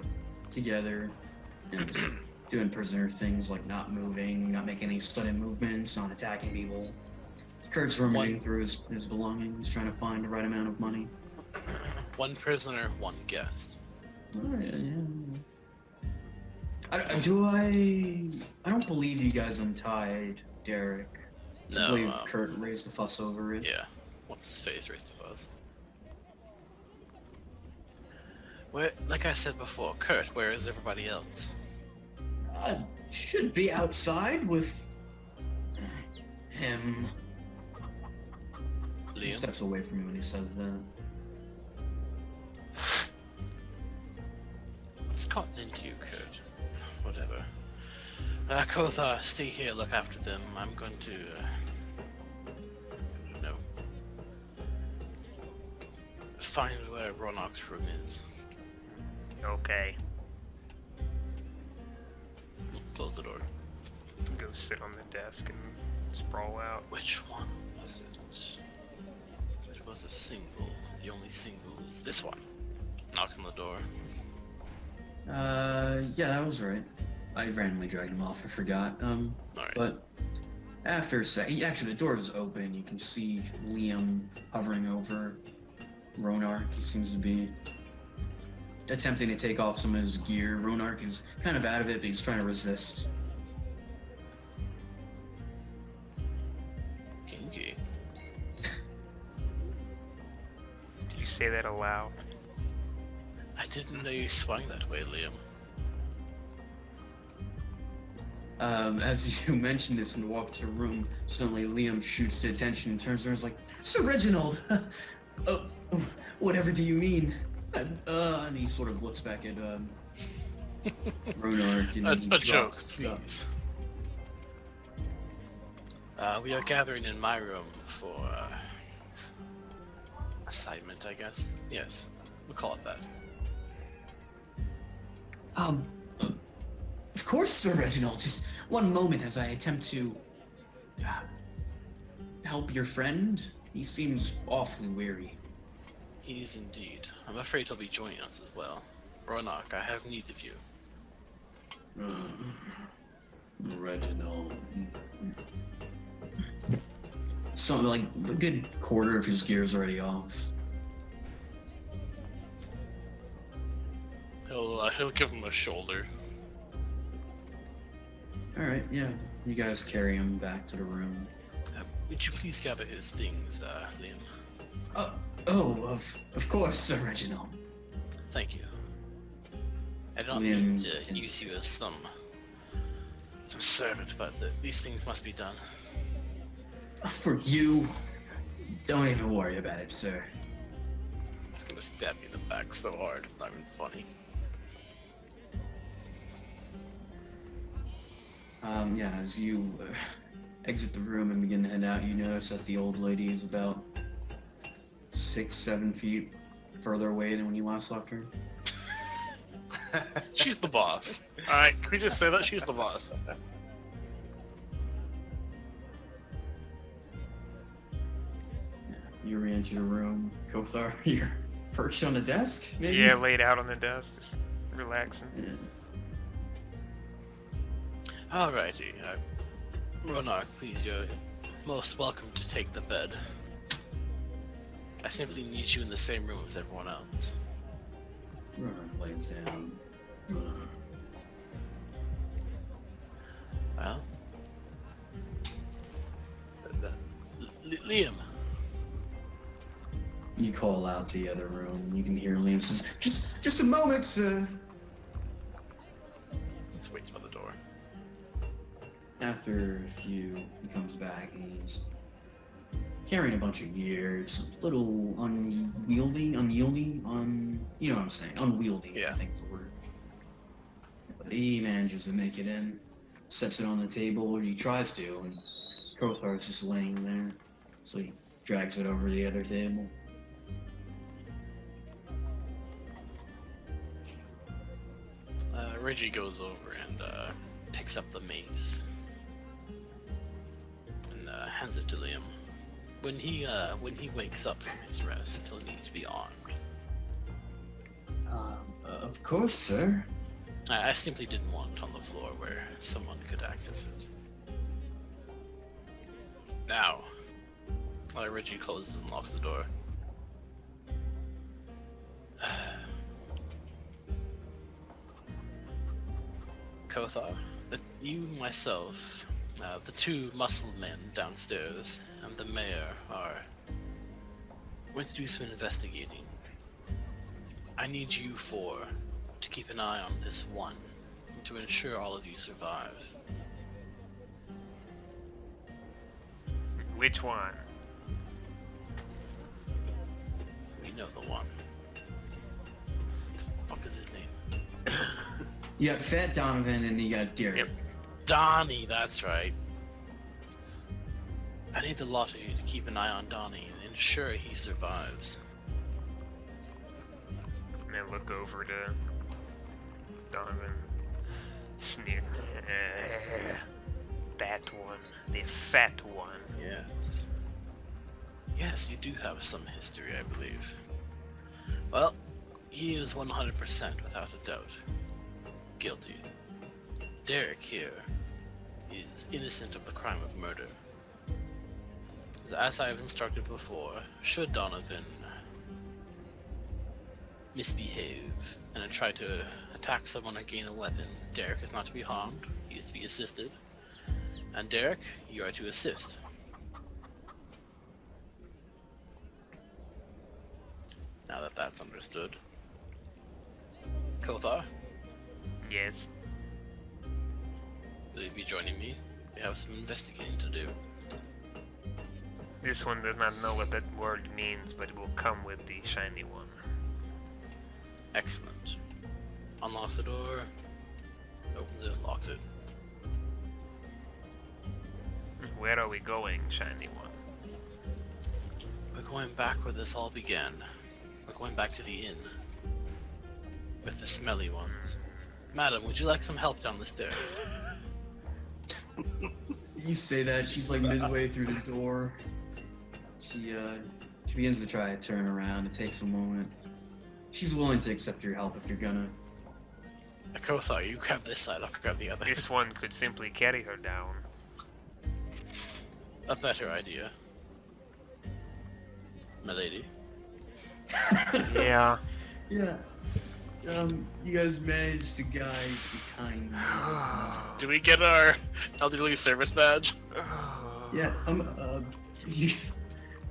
together and doing prisoner things like not moving, not making any sudden movements, not attacking people. Kurt's rummaging through his belongings, trying to find the right amount of money. One prisoner, one guest. Oh, yeah. I don't believe you guys untied Derek. I No, believe Kurt raised a fuss over it. yeah. What's his face raised a fuzz? Where, like I said before, Kurt, where is everybody else? Should be outside with him. He Liam? steps away from you when he says that. What's gotten into you, Kurt? Whatever. Kothar, stay here, look after them. I'm going to, no. Find where Ronok's room is. Okay. Close the door. Go sit on the desk and sprawl out. Which one was it? It was a single. The only single is this one. Knocks on the door. Yeah, that was right. I randomly dragged him off, I forgot. Alright. But after actually the door is open, you can see Liam hovering over Ronark. He seems to be attempting to take off some of his gear. Ronark is kind of out of it, but he's trying to resist. Kinky. Did you say that aloud? I didn't know you swung that way, Liam. As you mentioned this and walk to the room, suddenly Liam shoots to attention and turns around and is like, Sir Reginald! Whatever do you mean? And he sort of looks back at Ronark and A joke, drops please. We are gathering in my room for assignment, I guess. Yes, we'll call it that. Of course, Sir Reginald. Just one moment as I attempt to help your friend. He seems awfully weary. He is indeed. I'm afraid he'll be joining us as well. Ronak, I have need of you. Reginald. Something like a good quarter of his gear is already off. He'll give him a shoulder. Alright, yeah. You guys carry him back to the room. Would you please gather his things, Liam? Of course, Sir Reginald. Thank you. I don't Liam mean to use you as some servant, but these things must be done. For you, don't even worry about it, sir. It's gonna stab me in the back so hard, it's not even funny. Yeah, as you exit the room and begin to head out, you notice that the old lady is about 6-7 feet further away than when you last left her. She's the boss. Alright, can we just say that she's the boss? You re-enter your room. Kothar, you're perched on the desk, maybe? Yeah, laid out on the desk, just relaxing. Yeah. Alrighty, Ronark, please, you're most welcome to take the bed. I simply need you in the same room as everyone else. Ronan lays down. Well, Liam. You call out to the other room. You can hear Liam says, "Just a moment, sir." He waits by the door. After a few, he comes back and he's carrying a bunch of gear. It's a little unyielding, you know what I'm saying, unwieldy, Yeah. I think is the word. But he manages to make it in, sets it on the table, or he tries to, and Kothar's just laying there. So he drags it over to the other table. Reggie goes over and picks up the mace and hands it to Liam. When he wakes up from his rest, he'll need to be armed. Of course, sir. I simply didn't want it on the floor where someone could access it. Now, Reggie closes and locks the door. Kothar, you, myself, the two muscle men downstairs, and the mayor are going to do some investigating. I need you four to keep an eye on this one, and to ensure all of you survive. Which one? We know the one. What the fuck is his name? You got Fat Donovan and you got Derek. Yep. Donnie, that's right. I need the lot of you to keep an eye on Donnie and ensure he survives. And I look over to Donovan, sneer. That one, the fat one. Yes. Yes, you do have some history, I believe. Well, he is 100% without a doubt guilty. Derek here is innocent of the crime of murder. As I have instructed before, should Donovan misbehave and try to attack someone or gain a weapon, Derek is not to be harmed, he is to be assisted. And Derek, you are to assist. Now that that's understood. Kothar, Yes. will you be joining me? We have some investigating to do. This one does not know what that word means, but it will come with the shiny one. Excellent. Unlocks the door, opens it, locks it. Where are we going, shiny one? We're going back where this all began. We're going back to the inn. With the smelly ones. Madam, would you like some help down the stairs? You say that, she's like midway through the door. She begins to try to turn around. It takes a moment. She's willing to accept your help if you're gonna. Kothar, you grab this side, I'll grab the other. This one could simply carry her down. A better idea. My lady. Yeah. Yeah. You guys managed to guide the kind. Do we get our elderly service badge? Yeah, I'm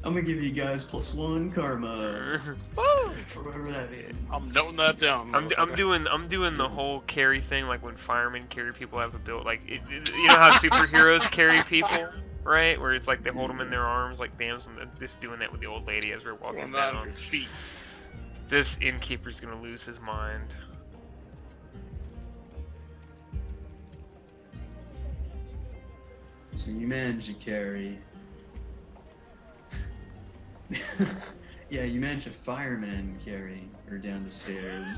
gonna give you guys +1 karma. Woo! For whatever that is. I'm noting that down. I'm motherfucker. doing the whole carry thing, like when firemen carry people out of a build. Like you know how superheroes carry people, right? Where it's like they hold them in their arms like dams, and just doing that with the old lady as we're walking Well, not down. his feet. This innkeeper's gonna lose his mind. So you managed to carry. Yeah, you managed to fireman carry her down the stairs.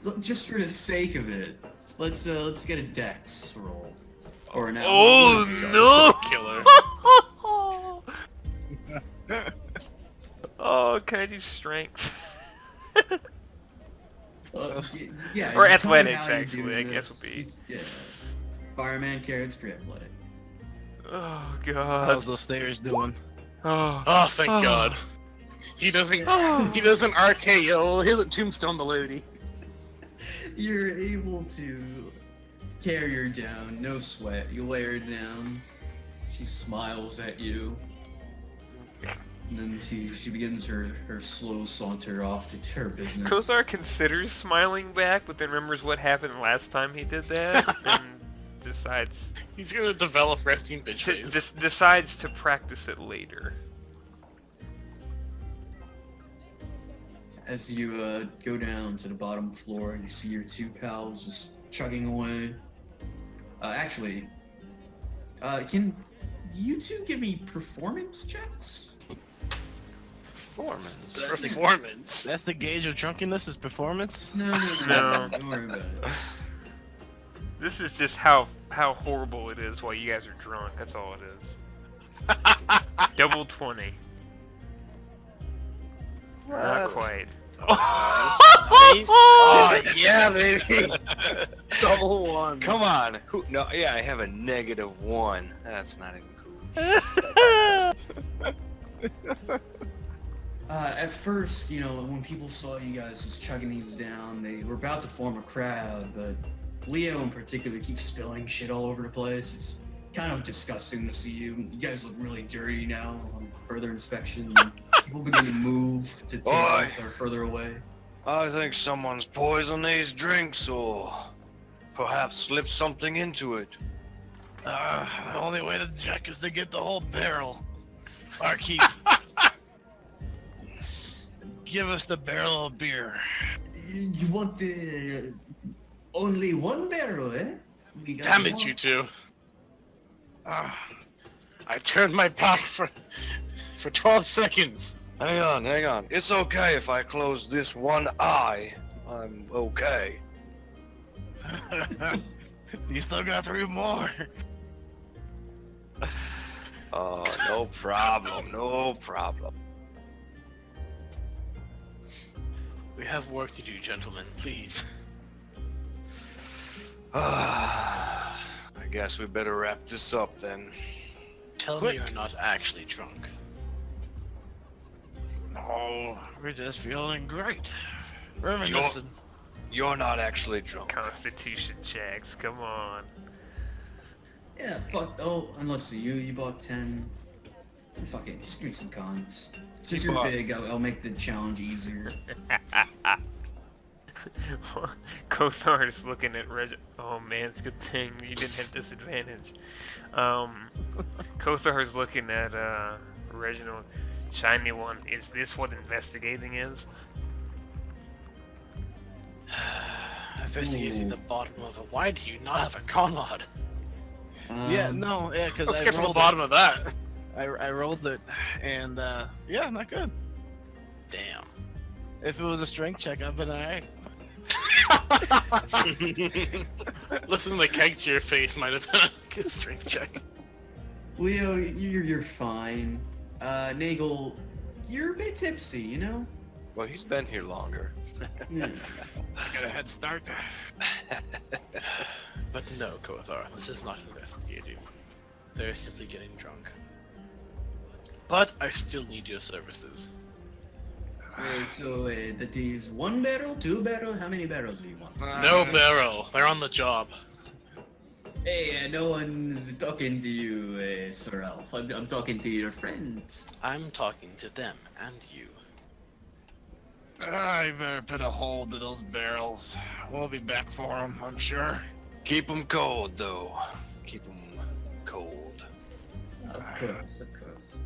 Look, just for the sake of it, let's get a dex roll. Or an Oh Killer. no! Oh, can I do strength? Yeah, Or you tell me athletics, how you actually, do I guess this. would be. Yeah. Fireman carries for athletic. Oh How's god. those stairs doing? Oh. Oh, thank Oh. God. He doesn't. Oh. He doesn't RKO. He doesn't tombstone the lady. You're able to carry her down, no sweat. You lay her down. She smiles at you. And then she begins her slow saunter off to her business. Kothar considers smiling back, but then remembers what happened last time he did that, and decides He's gonna develop resting bitch face. decides to practice it later. As you go down to the bottom floor, you see your two pals just chugging away. Can you two give me performance checks? Performance. Performance. That's the gauge of drunkenness is performance? No. No. Don't worry about it. This is just how horrible it is while you guys are drunk. That's all it is. Double 20. Not quite. Nice. Oh yeah, baby. Double one. Come on. No, yeah, I have a -1. That's not even cool. At first, you know, when people saw you guys just chugging these down, they were about to form a crowd, but Leo in particular keeps spilling shit all over the place. It's kind of disgusting to see you. You guys look really dirty now on further inspection. People begin to move to tables that are further away. I think someone's poisoned these drinks or perhaps slipped something into it. The only way to check is to get the whole barrel. Barkeep. Give us the barrel of beer. You want only one barrel, eh? Damn it, you two. I turned my back for 12 seconds. Hang on. It's okay if I close this one eye. I'm okay. You still got 3 more. No problem. We have work to do, gentlemen. Please. I guess we better wrap this up then. Tell me you're not actually drunk. No, we're just feeling great. Reminiscing. You're not actually drunk. Constitution checks, come on. Yeah, fuck. Oh, and let's see. You bought 10. Fuck it. Just give me some cons. Since you're big, I'll make the challenge easier. Kothar is looking at Oh man, it's a good thing you didn't have disadvantage. Kothar is looking at Reginald. Shiny one. Is this what investigating is? Investigating the bottom of it. Why do you not have a con mod? Because Let's I get to the rolled bottom of that. I rolled it, and yeah, not good. Damn. If it was a strength check, I've been alright. Listen to the keg to your face might have been a good strength check. Leo, you're fine. Nagel, you're a bit tipsy, you know? Well, he's been here longer. Yeah. I got a head start. But no, Kothar, this is not investigating. They're simply getting drunk. But I still need your services. So that is 1 barrel, 2 barrel? How many barrels do you want? No barrel. They're on the job. Hey, no one's talking to you, Sir Elf. I'm talking to your friends. I'm talking to them and you. I better put a hold to those barrels. We'll be back for them, I'm sure. Keep them cold, though. Keep them cold. Of course, of course.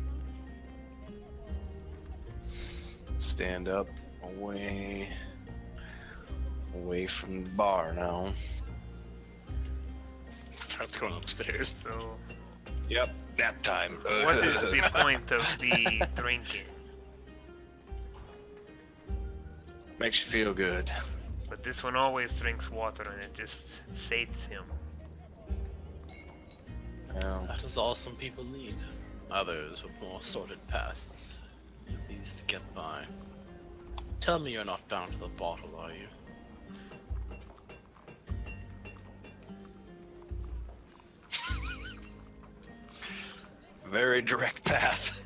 Stand up, away from the bar now. Starts going upstairs. So, Yep, nap time. what is the point of the drinking? Makes you feel good. But this one always drinks water and it just sates him. Well, That is all some people need. Others with more sordid pasts need these to get by. Tell me you're not bound to the bottle, are you? very direct path.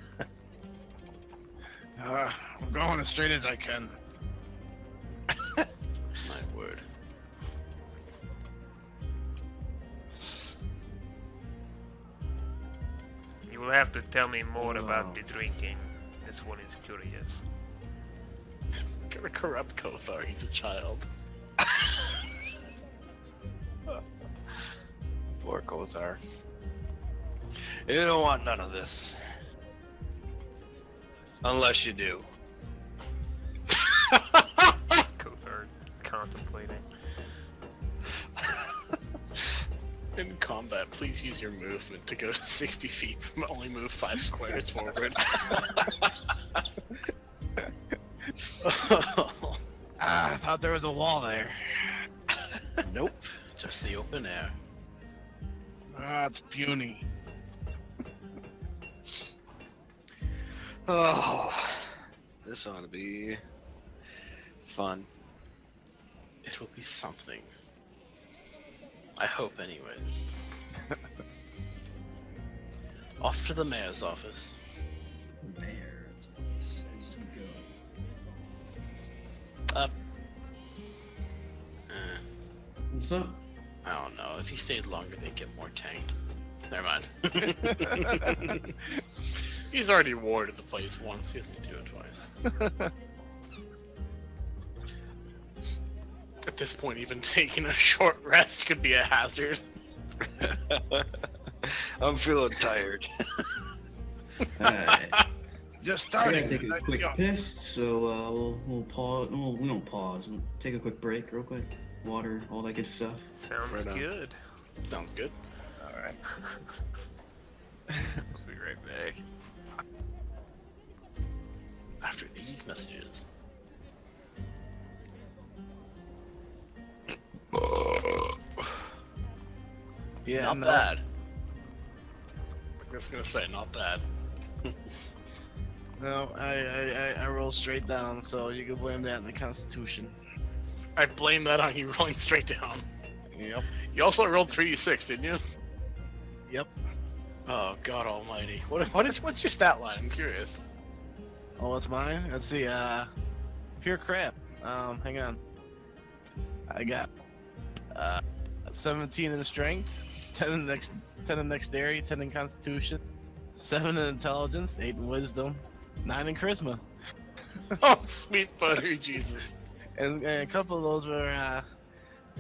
I'm going as straight as I can. My word. You will have to tell me more about the drinking. This one is curious. Gonna corrupt Kothar, he's a child. Poor Kozar. You don't want none of this. Unless you do. Kothar contemplating. In combat, please use your movement to go 60 feet, only move 5 squares forward. I thought there was a wall there. Nope, just the open air. It's puny. Oh, this ought to be fun. It will be something. I hope, anyways. Off to the mayor's office. Mayor says to go. What's up? I don't know. If he stayed longer, they'd get more tanked. Never mind. He's already warded the place once. He doesn't need to do it twice. At this point, even taking a short rest could be a hazard. I'm feeling tired. Alright. Just I'm starting. gonna take a Let's quick go. piss, so we'll pause. We don't pause. We'll take a quick break, real quick. Water, all that good stuff. Sounds Right on. good. Sounds good. Alright. We'll be right back. After these messages. Yeah, Not no. bad. I'm just gonna say, not bad. No, I roll straight down, so you can blame that on the Constitution. I blame that on you rolling straight down. Yep. You also rolled 3d6, didn't you? Yep. Oh God Almighty! What's your stat line? I'm curious. Oh, what's mine? Let's see. Pure crap. Hang on. I got 17 in strength, 10 in dexterity, 10 in constitution, 7 in intelligence, 8 in wisdom, 9 in charisma, Oh, sweet buttery Jesus! and a couple of those were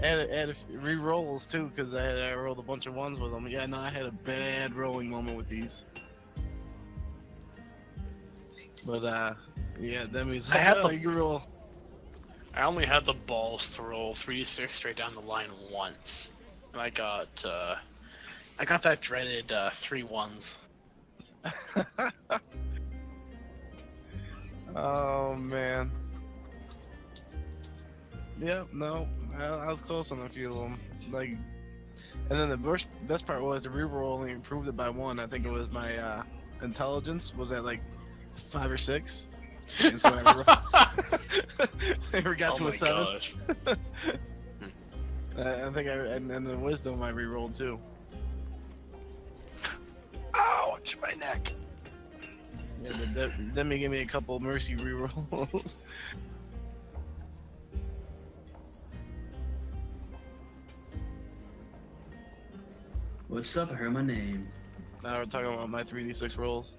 added re-rolls too, because I rolled a bunch of ones with them. Yeah, no, I had a bad rolling moment with these. But yeah, that means I had the- you roll. I only had the balls to roll 3d6 straight down the line once, and I got that dreaded 3 1s. Oh man. Yep, no, I was close on a few of them. Like, and then the best part was the reroll only improved it by 1. I think it was my intelligence was at like 5 or 6. And so I never got to a 7. Gosh. I think and then the wisdom I rerolled too. Ouch, my neck. Yeah, but then they gave me a couple mercy rerolls. What's up? I heard my name. Now we're talking about my 3d6 rolls.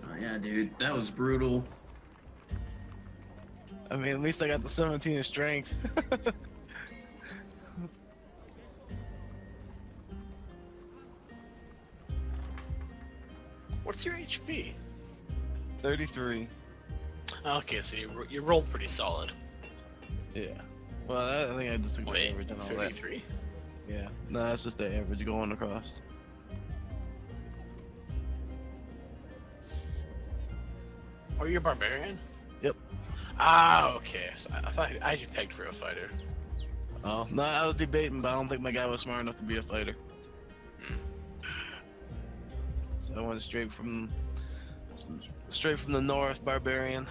Oh yeah, dude, that was brutal. I mean, at least I got the 17 in strength. What's your HP? 33. Okay, so you rolled pretty solid. Yeah. Well, I think I just took the Wait, average and all that. 33? Yeah. No, that's just the average going across. Are you a barbarian? Yep. Ah, okay. So I thought I had you pegged for a fighter. Oh, no, I was debating, but I don't think my guy was smart enough to be a fighter. So I went straight from the north, barbarian.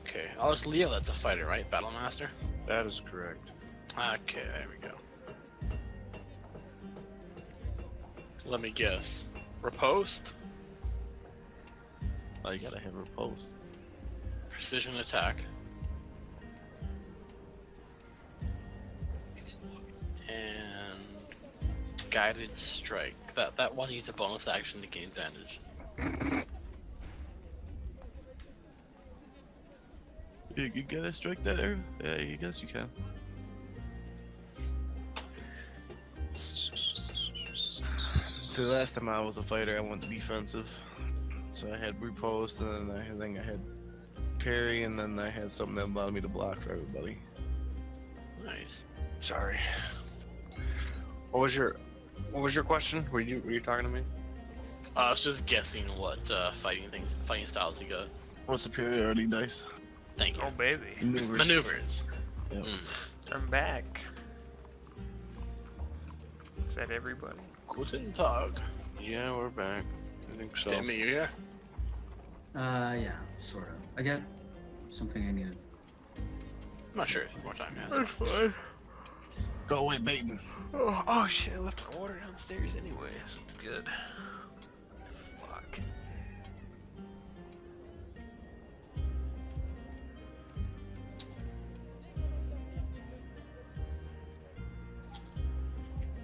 Okay. Oh, it's Leo that's a fighter, right? Battlemaster? That is correct. Okay, there we go. Let me guess. Riposte? Oh, you gotta have a post. Precision attack. And guided strike. That one needs a bonus action to gain advantage. You gotta strike that arrow? Yeah, I guess you can. So last time I was a fighter, I went defensive. So I had riposte, and then I think I had parry, and then I had something that allowed me to block for everybody. Nice. Sorry. What was your question? Were you talking to me? I was just guessing what fighting styles you got. What superiority dice? Thank you. Oh baby, Maneuvers. Yep. I'm back. Is that everybody? Guten Tag. Yeah, we're back. I think so. Damn, you here? Yeah, sort of. I got something I needed. I'm not sure if more time has. That's fine. Go away, Baton. Oh shit, I left my water downstairs anyway, so it's good. Fuck.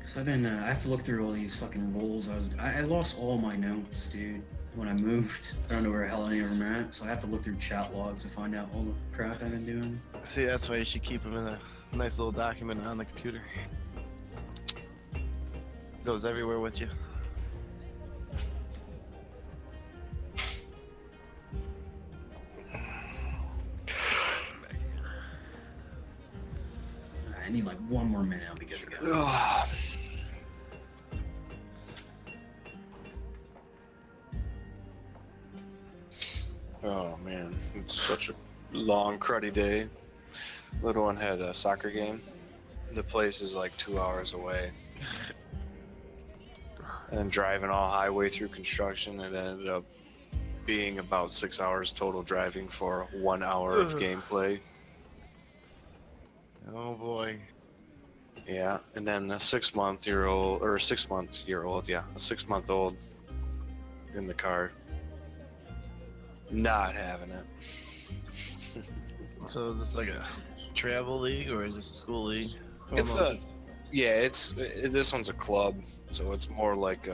Cause I have to look through all these fucking rolls. I lost all my notes, dude, when I moved. I don't know where the hell any of them are at, so I have to look through chat logs to find out all the crap I've been doing. See, that's why you should keep them in a nice little document on the computer. Goes everywhere with you. I need like one more minute, I'll be good to go. Oh man, it's such a long, cruddy day. Little one had a soccer game. The place is like 2 hours away. And driving all highway through construction, it ended up being about 6 hours total driving for 1 hour of gameplay. Oh boy. Yeah, and then a 6 month old, yeah, a 6 month old in the car. Not having it. So is this like a travel league or is this a school league? It's this one's a club, so it's more like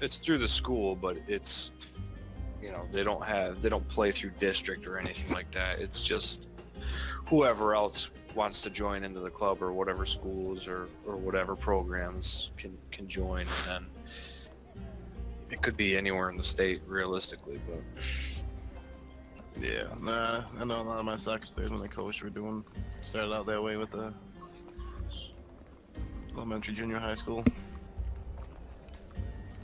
it's through the school, but it's, you know, they don't play through district or anything like that. It's just whoever else wants to join into the club, or whatever schools or whatever programs can join, and then it could be anywhere in the state realistically, but Yeah, nah, I know a lot of my soccer players when they coached started out that way with the elementary, junior, high school.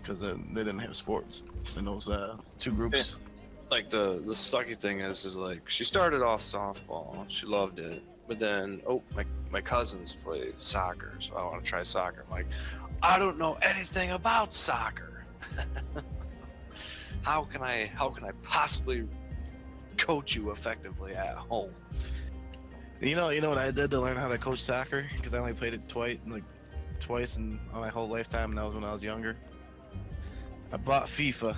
Because they didn't have sports in those two groups. like the sucky thing is like she started off softball, she loved it, but then my cousins played soccer, so I want to try soccer. I'm like, I don't know anything about soccer. How can I possibly coach you effectively at home? You know what I did to learn how to coach soccer? Because I only played it twice in my whole lifetime, and that was when I was younger. I bought FIFA.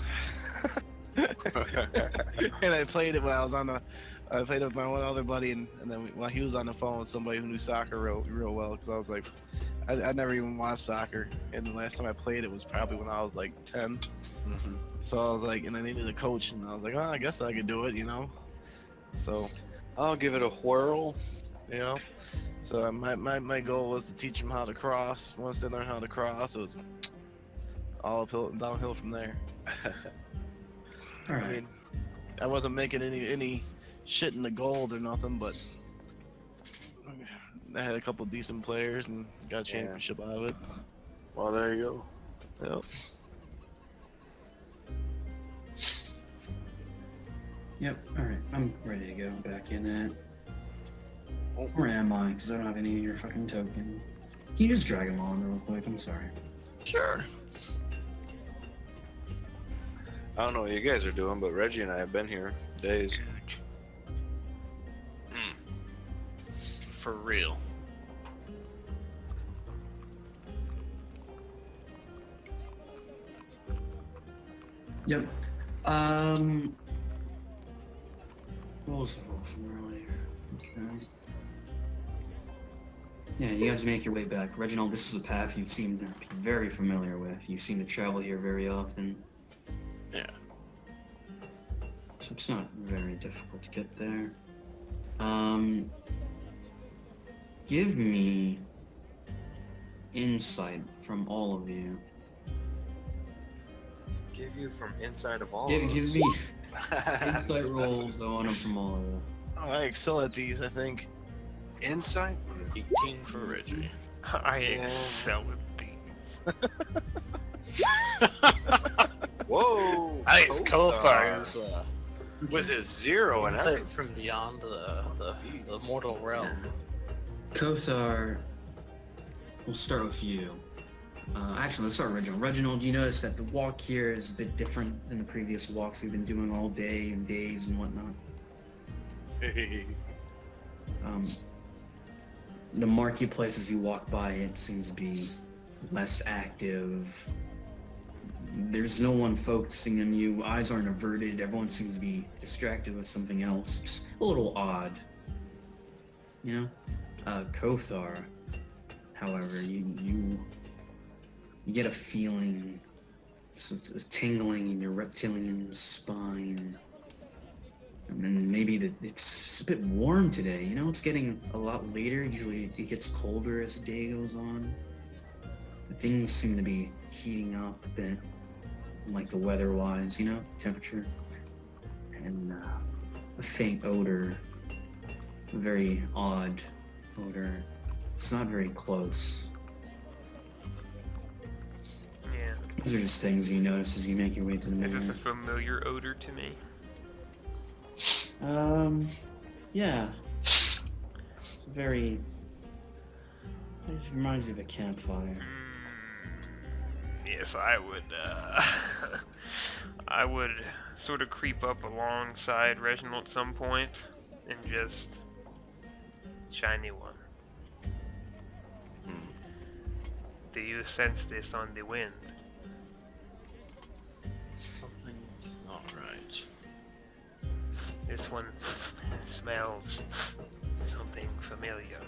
And I played it when I was I played it with my one other buddy, and then while he was on the phone with somebody who knew soccer real well, because I was like, I never even watched soccer, and the last time I played it was probably when I was like 10. Mhm. So I was like, and I needed a coach, and I was like, oh, I guess I could do it, you know. So, I'll give it a whirl. you know, so my goal was to teach them how to cross. Once they learn how to cross, it was all uphill and downhill from there. All I right. mean, I wasn't making any shit in the gold or nothing, but I had a couple decent players and got a championship out of it. Well, there you go. Yep. Yep. All right. I'm ready to go back in it. Oh. Where am I? Because I don't have any of your fucking token. Can you just drag them on real quick? I'm sorry. Sure. I don't know what you guys are doing, but Reggie and I have been here days. For real. Yep. What was the roll from earlier? Okay. Yeah, you guys make your way back. Reginald, this is a path you seem to be very familiar with. You seem to travel here very often. Yeah. So it's not very difficult to get there. Give me insight from all of you. Give you from inside of all Give of us. me insight rolls. I want them from all of you. Oh, I excel at these, I think. Insight? 18 for Reggie. I Yeah. excel at these. Whoa! Nice, Kothar. Kothar is With his 0 and everything. insight from beyond the mortal realm. Kothar, we'll start with you. Actually, let's start with Reginald. Reginald, you notice that the walk here is a bit different than the previous walks we've been doing all day and days and whatnot. The marketplace as you walk by it seems to be less active. There's no one focusing on you. Eyes aren't averted. Everyone seems to be distracted with something else. It's a little odd. You know? Kothar, however, you get a feeling, it's a tingling in your reptilian spine. And then maybe it's a bit warm today. You know, it's getting a lot later. Usually it gets colder as the day goes on. Things seem to be heating up a bit, like the weather-wise, you know, temperature. And a faint odor, a very odd odor. It's not very close. Yeah. These are just things you notice as you make your way to the Is this mirror. a familiar odor to me? Yeah. It's very... It just reminds you of a campfire. Yes, I would, I would sort of creep up alongside Reginald at some point and just shiny one. Do you sense this on the wind? Something's not right. This one smells something familiar.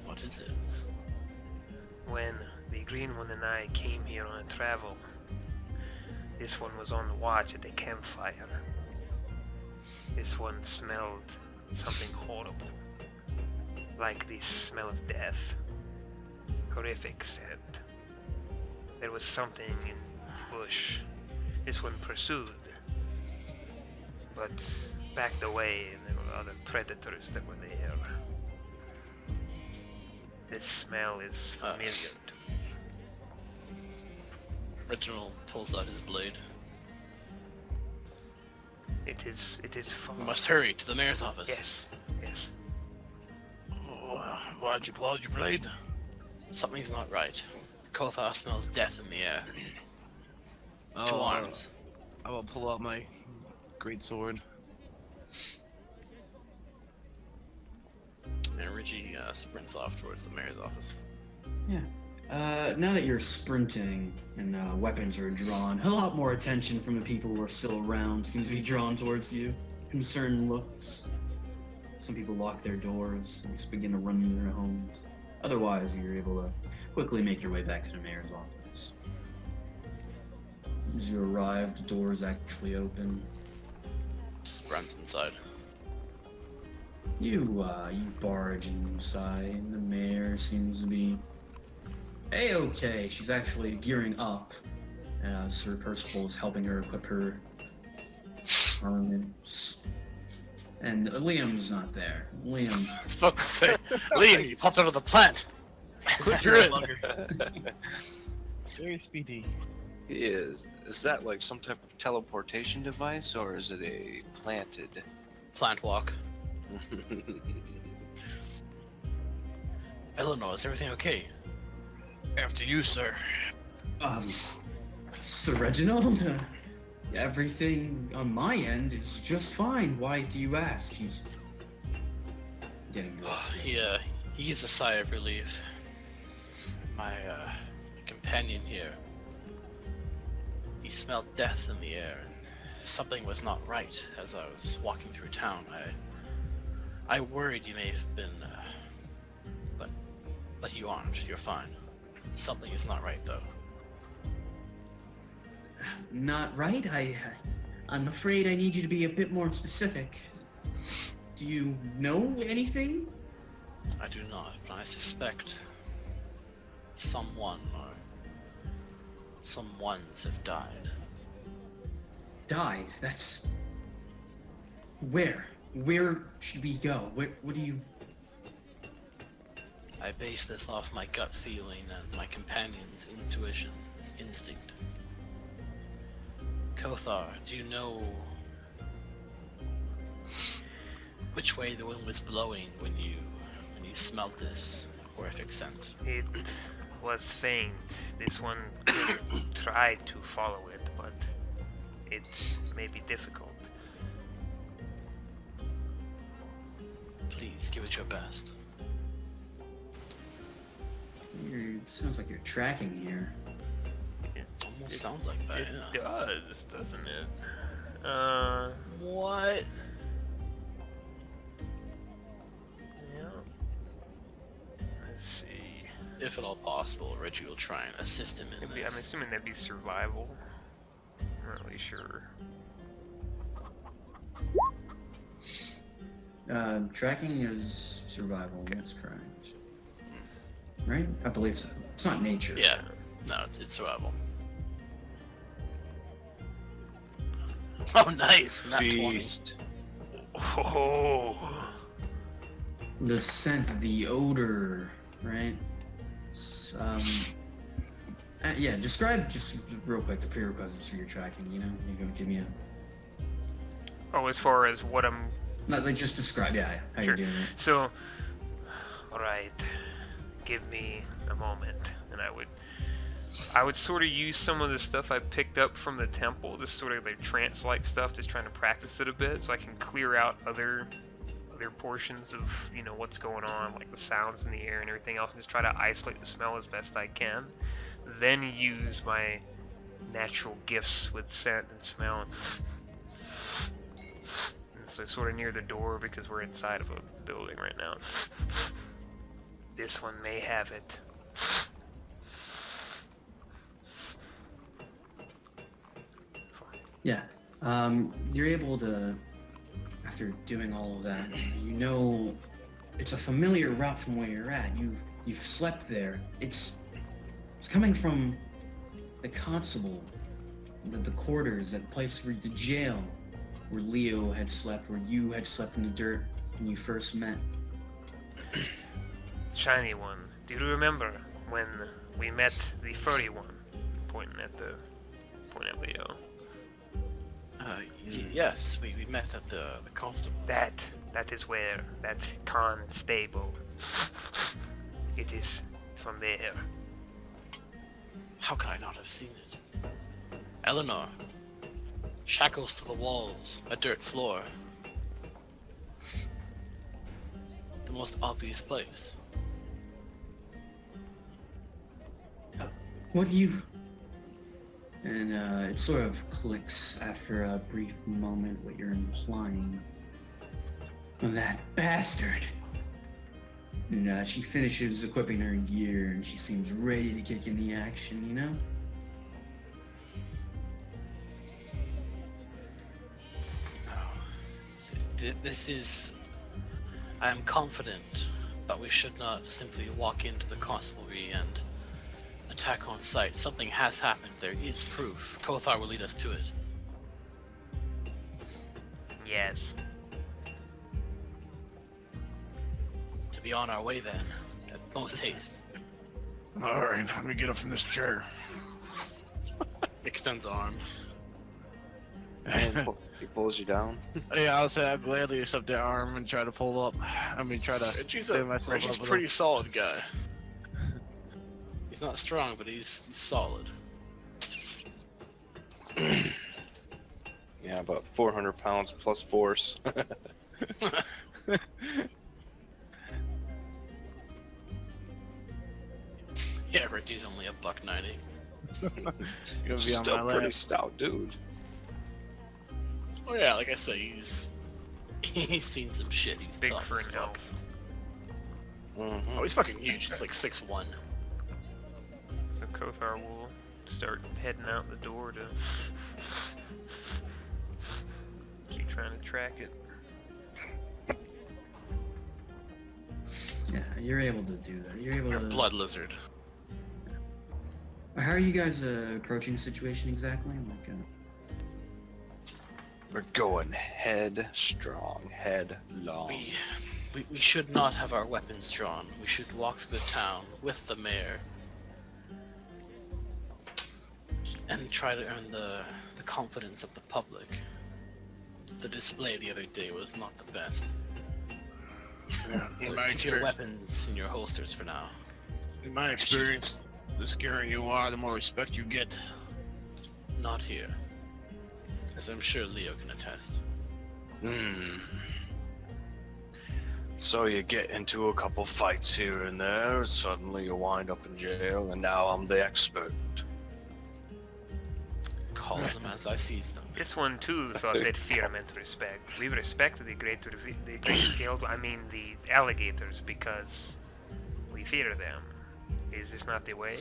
What is it? When the green one and I came here on a travel, this one was on watch at the campfire. This one smelled something horrible, like the smell of death. Horrific scent. There was something in the bush. This one pursued, but backed away, and there were other predators that were there. This smell is familiar to me. Reginald pulls out his blade. It is far. We must hurry to the mayor's office. Yes, yes. Oh, why'd you pull out your blade? Something's not right. Kothar smells death in the air. Two arms. I will pull out my great sword. And Reggie sprints off towards the mayor's office. Now that you're sprinting and weapons are drawn, a lot more attention from the people who are still around seems to be drawn towards you. Concerned looks. Some people lock their doors and just begin to run into their homes. Otherwise, you're able to quickly make your way back to the mayor's office. As you arrive, the door is actually open. Just runs inside. You barge inside, and the mayor seems to be A-okay. She's actually gearing up. Sir Percival is helping her equip her armaments. And Liam's not there. Liam. I was about to say, Liam, you popped out of the plant. You're in. Very speedy. Is that like some type of teleportation device, or is it a planted? Plant walk. Eleanor, is everything okay? After you, sir. Sir Reginald, everything on my end is just fine. Why do you ask? He's getting dressed. Yeah, he used a sigh of relief. My companion here, he smelled death in the air, and something was not right as I was walking through town. I worried you may have been, but you aren't. You're fine. Something is not right, though. Not right? I'm afraid I need you to be a bit more specific. Do you know anything? I do not, but I suspect someone or someones have died. Died? That's... Where? Where should we go? What do you... I base this off my gut feeling and my companion's intuition, his instinct. Kothar, do you know which way the wind was blowing when you smelled this horrific scent? It was faint. This one tried to follow it, but it may be difficult. Please give it your best. It sounds like you're tracking here. Almost sounds like that, It yeah. does, doesn't it? What? Yeah. Let's see. If at all possible, Reggie will try and assist him in I'm this. assuming that'd be survival. I'm not really sure. Tracking is survival, Okay. that's correct. Right? I believe so. It's not nature. Yeah, no, it's survival. Oh, nice! Not 20. Beast. Oh, The scent, the odor, right? Yeah, describe just real quick the prerequisites for your tracking, you know? You go give me a... oh, as far as what I'm... Not like just describe, yeah, how Sure. you're doing it. So, alright, give me a moment, and I would sort of use some of the stuff I picked up from the temple, this sort of like trance-like stuff, just trying to practice it a bit, so I can clear out other portions of, you know, what's going on, like the sounds in the air and everything else, and just try to isolate the smell as best I can. Then use my natural gifts with scent and smell, and so sort of near the door, because we're inside of a building right now. This one may have it. Yeah. You're able to, after doing all of that, you know it's a familiar route from where you're at. You've slept there. It's coming from the Constable, the quarters, that place where the jail, where Leo had slept, where you had slept in the dirt when you first met. Shiny one. Do you remember when we met the furry one? Pointing at Leo. Yes, we met at the Constable. That is where that Constable. It is from there. How could I not have seen it? Eleanor. Shackles to the walls, a dirt floor. The most obvious place. What do you... And it sort of clicks after a brief moment what you're implying. That bastard. And she finishes equipping her gear and she seems ready to kick in the action, you know? This is... I am confident, but we should not simply walk into the constabulary and attack on sight. Something has happened. There is proof. Kothar will lead us to it. Yes. To be on our way then, at most haste. Alright, let me get up from this chair. Extends arm. And he pulls you down. Yeah, I'll say I gladly accept that arm and try to pull up. Try to Reggie's stand myself Reggie's up with pretty solid guy. He's not strong, but he's solid. Yeah, about 400 pounds plus force. Yeah, Reggie's only $1.90. You're gonna be on Still my pretty lap. stout dude. Oh yeah, like I say, he's seen some shit. He's Big tough for as an fuck. elf. Mhm. Oh, he's fucking huge. He's like 6'1". So Kothar will start heading out the door to keep trying to track it. Yeah, you're able to do that. You're able You're a to... blood lizard. How are you guys approaching the situation exactly? Like, We're going headstrong, headlong. We should not have our weapons drawn. We should walk through the town with the mayor and try to earn the confidence of the public. The display the other day was not the best. Yeah, So in my keep your experience, weapons in your holsters for now. the scarier you are, the more respect you get. Not here. As I'm sure Leo can attest. Hmm. So you get into a couple fights here and there, suddenly you wind up in jail, and now I'm the expert. Calls them as I sees them. This one too thought that fear meant respect. We respect the great scaled, I mean the alligators, because we fear them. Is this not the way?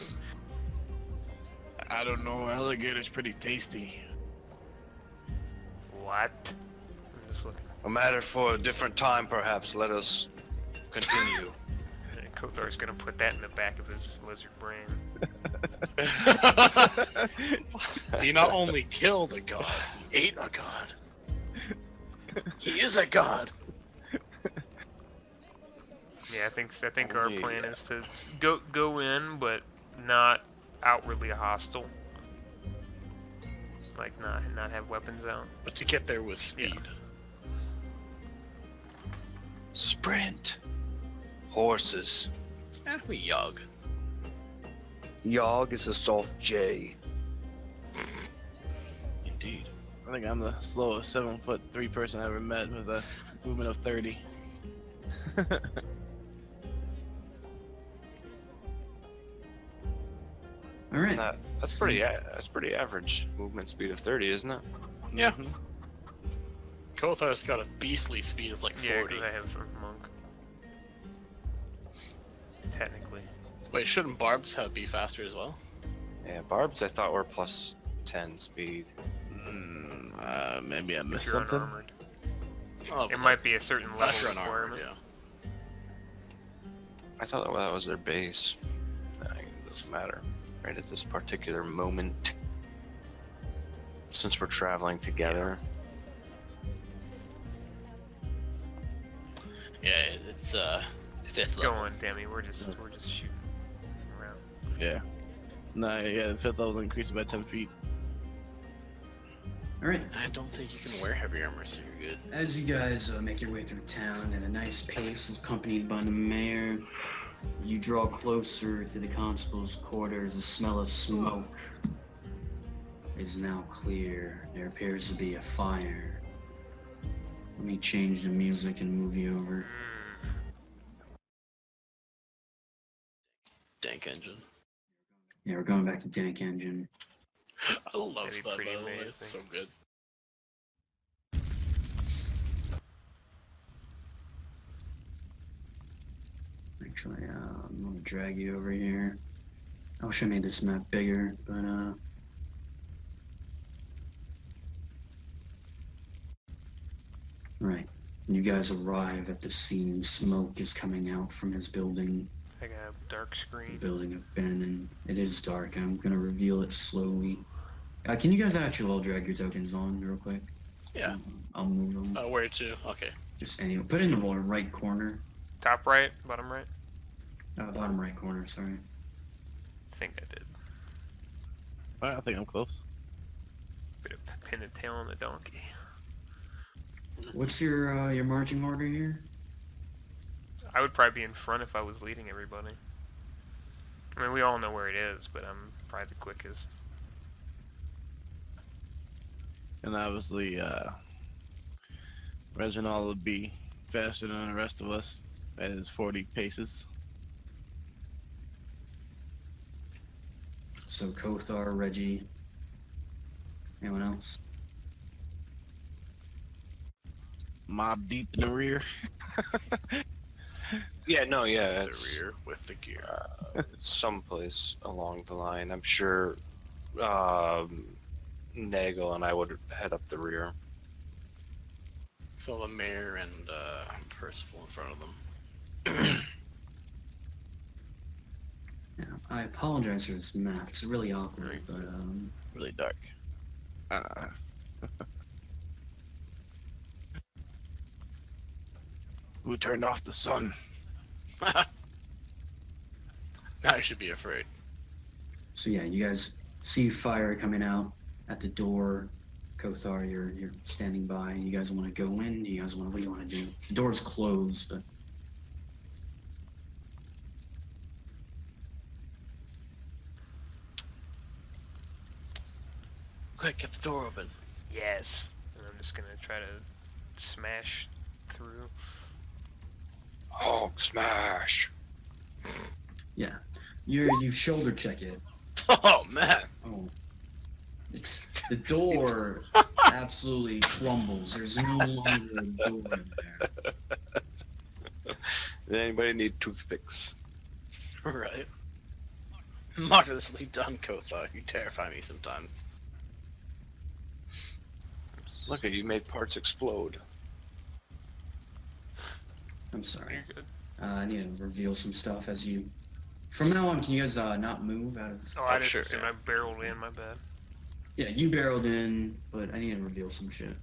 I don't know, alligator's pretty tasty. What? I'm just looking. A matter for a different time, perhaps. Let us continue. Kothar's gonna put that in the back of his lizard brain. He not only killed a god, he ate a god. He is a god. Yeah, I think Oh, our yeah. plan is to go in, but not outwardly hostile. Like not have weapons out. But to get there with speed. Sprint. Horses. We yog. Yog is a soft J. Indeed. I think I'm the slowest 7'3" person I ever met with a movement of 30. all right. That's pretty average movement speed of 30, isn't it? Yeah. Mhm. Kothar's got a beastly speed of like Yeah, 40. because I have a monk. Technically. Wait, shouldn't Barbs be faster as well? Yeah, barbs I thought were plus 10 speed. Maybe I If missed you're something. unarmored. Oh, It might be a certain level After an armor, requirement. yeah. I thought that was their base. It doesn't matter. Right at this particular moment. Since we're traveling together. Yeah, it's 5th Go level. on, Demi. We're just shooting around. Yeah. No, yeah, the 5th level increased by 10 feet. All right. I don't think you can wear heavy armor, so you're good. As you guys make your way through town at a nice pace, accompanied by the mayor, you draw closer to the constable's quarters. The smell of smoke is now clear. There appears to be a fire. Let me change the music and move you over. Dank engine. Yeah, we're going back to Dank Engine. I love That'd be that, by the way. pretty It's so amazing. good. Actually, I'm gonna drag you over here. I wish I made this map bigger, but right. You guys arrive at the scene. Smoke is coming out from his building. I got a dark The screen. building of Ben, and it is dark. I'm gonna reveal it slowly. Can you guys actually all drag your tokens on real quick? Yeah. I'll move them. Where to? Okay. Just anyway. Put it in the right corner. Top right, bottom right. Bottom right corner. Sorry. I think I did. I think I'm close. Bit of pin and tail on the donkey. What's your marching order here? I would probably be in front if I was leading everybody. I mean, we all know where it is, but I'm probably the quickest. And obviously, Reginald will be faster than the rest of us at his 40 paces. So Kothar, Reggie. Anyone else? Mob deep in the rear. Yeah, no, yeah, it's The rear with the gear. someplace along the line. I'm sure Nagel and I would head up the rear. So the mayor and Percival in front of them. Yeah, I apologize for this map. It's really awkward, but Really dark. Who turned off the sun? Now you should be afraid. so yeah, you guys see fire coming out at the door. Kothar, you're standing by. You guys want to go in? Do you guys want to? What do you want to do? The door's closed, but Quick, get the door open. Yes. And I'm just gonna try to smash through. Hulk smash! yeah, you shoulder check it. Oh man. Oh, it's the door absolutely crumbles. There's no longer a door in there. Does anybody need toothpicks? Right. Marvelously done, Kothar. You terrify me sometimes. Look at you, made parts explode. I'm sorry. You're good. I need to reveal some stuff as you. From now on, can you guys not move out of? Oh, I Oh, just sure, assumed yeah. I barreled in, my bad. Yeah, you barreled in, but I need to reveal some shit.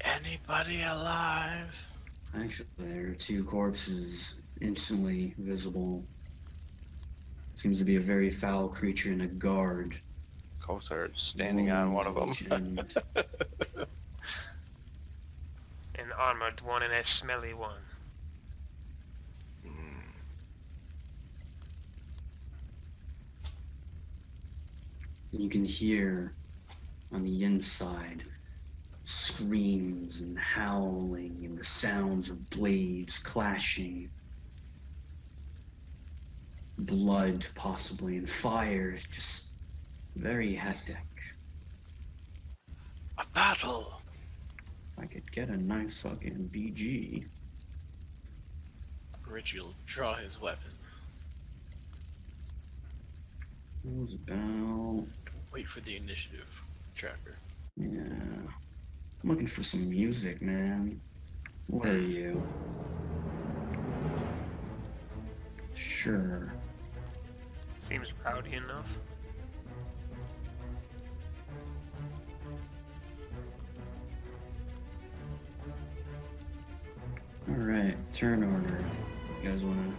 Anybody alive? Actually, there are two corpses instantly visible. Seems to be a very foul creature and a guard. Kothar standing on one of them. And An armored one and a smelly one. you can hear on the inside screams and howling and the sounds of blades clashing. Blood, possibly, and fire. It's just very hectic. A battle. If I could get a nice fucking BG. Richie will draw his weapon. It was about. Wait for the initiative tracker. Yeah. I'm looking for some music, man. What are you? Sure. Seems rowdy enough. Alright, turn order. You guys wanna.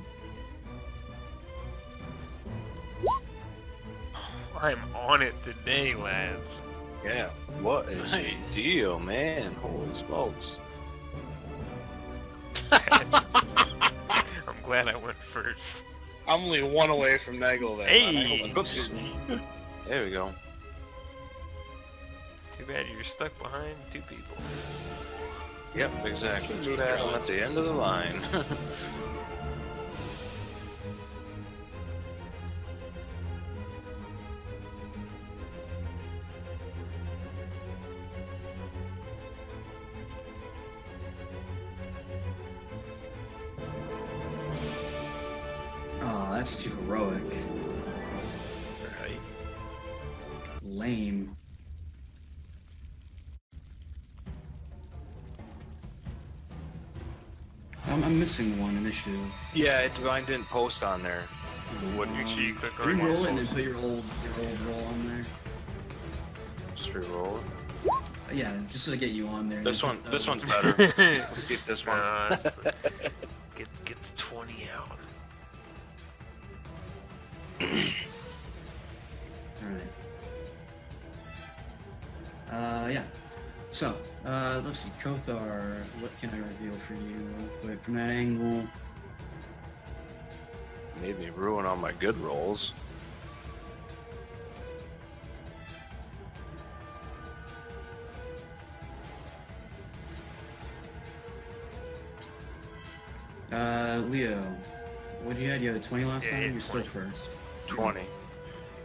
I'm on it today, lads. Yeah, what is Nice. the deal, man? Holy smokes. I'm glad I went first. I'm only one away from Nagel there. Hey! man. I hold on Oops. two. There we go. Too bad you're stuck behind two people. Yep, exactly. Move Too through bad I'm lines. at the end of the line. That's too heroic. Right. Lame. I'm missing one initiative. Yeah, mine didn't post on there. Make sure you click Can on you roll it it. and put your old roll on there? Just re-roll it. Yeah, just to get you on there. This You one, put this the- one's better. Let's get this one. Get the 20 out. Alright. Yeah. So, let's see, Kothar, what can I reveal for you real quick from that angle? Made me ruin all my good rolls. Leo, what'd you had? You had a 20 last Yeah, time? yeah, You're still 20. first. 20.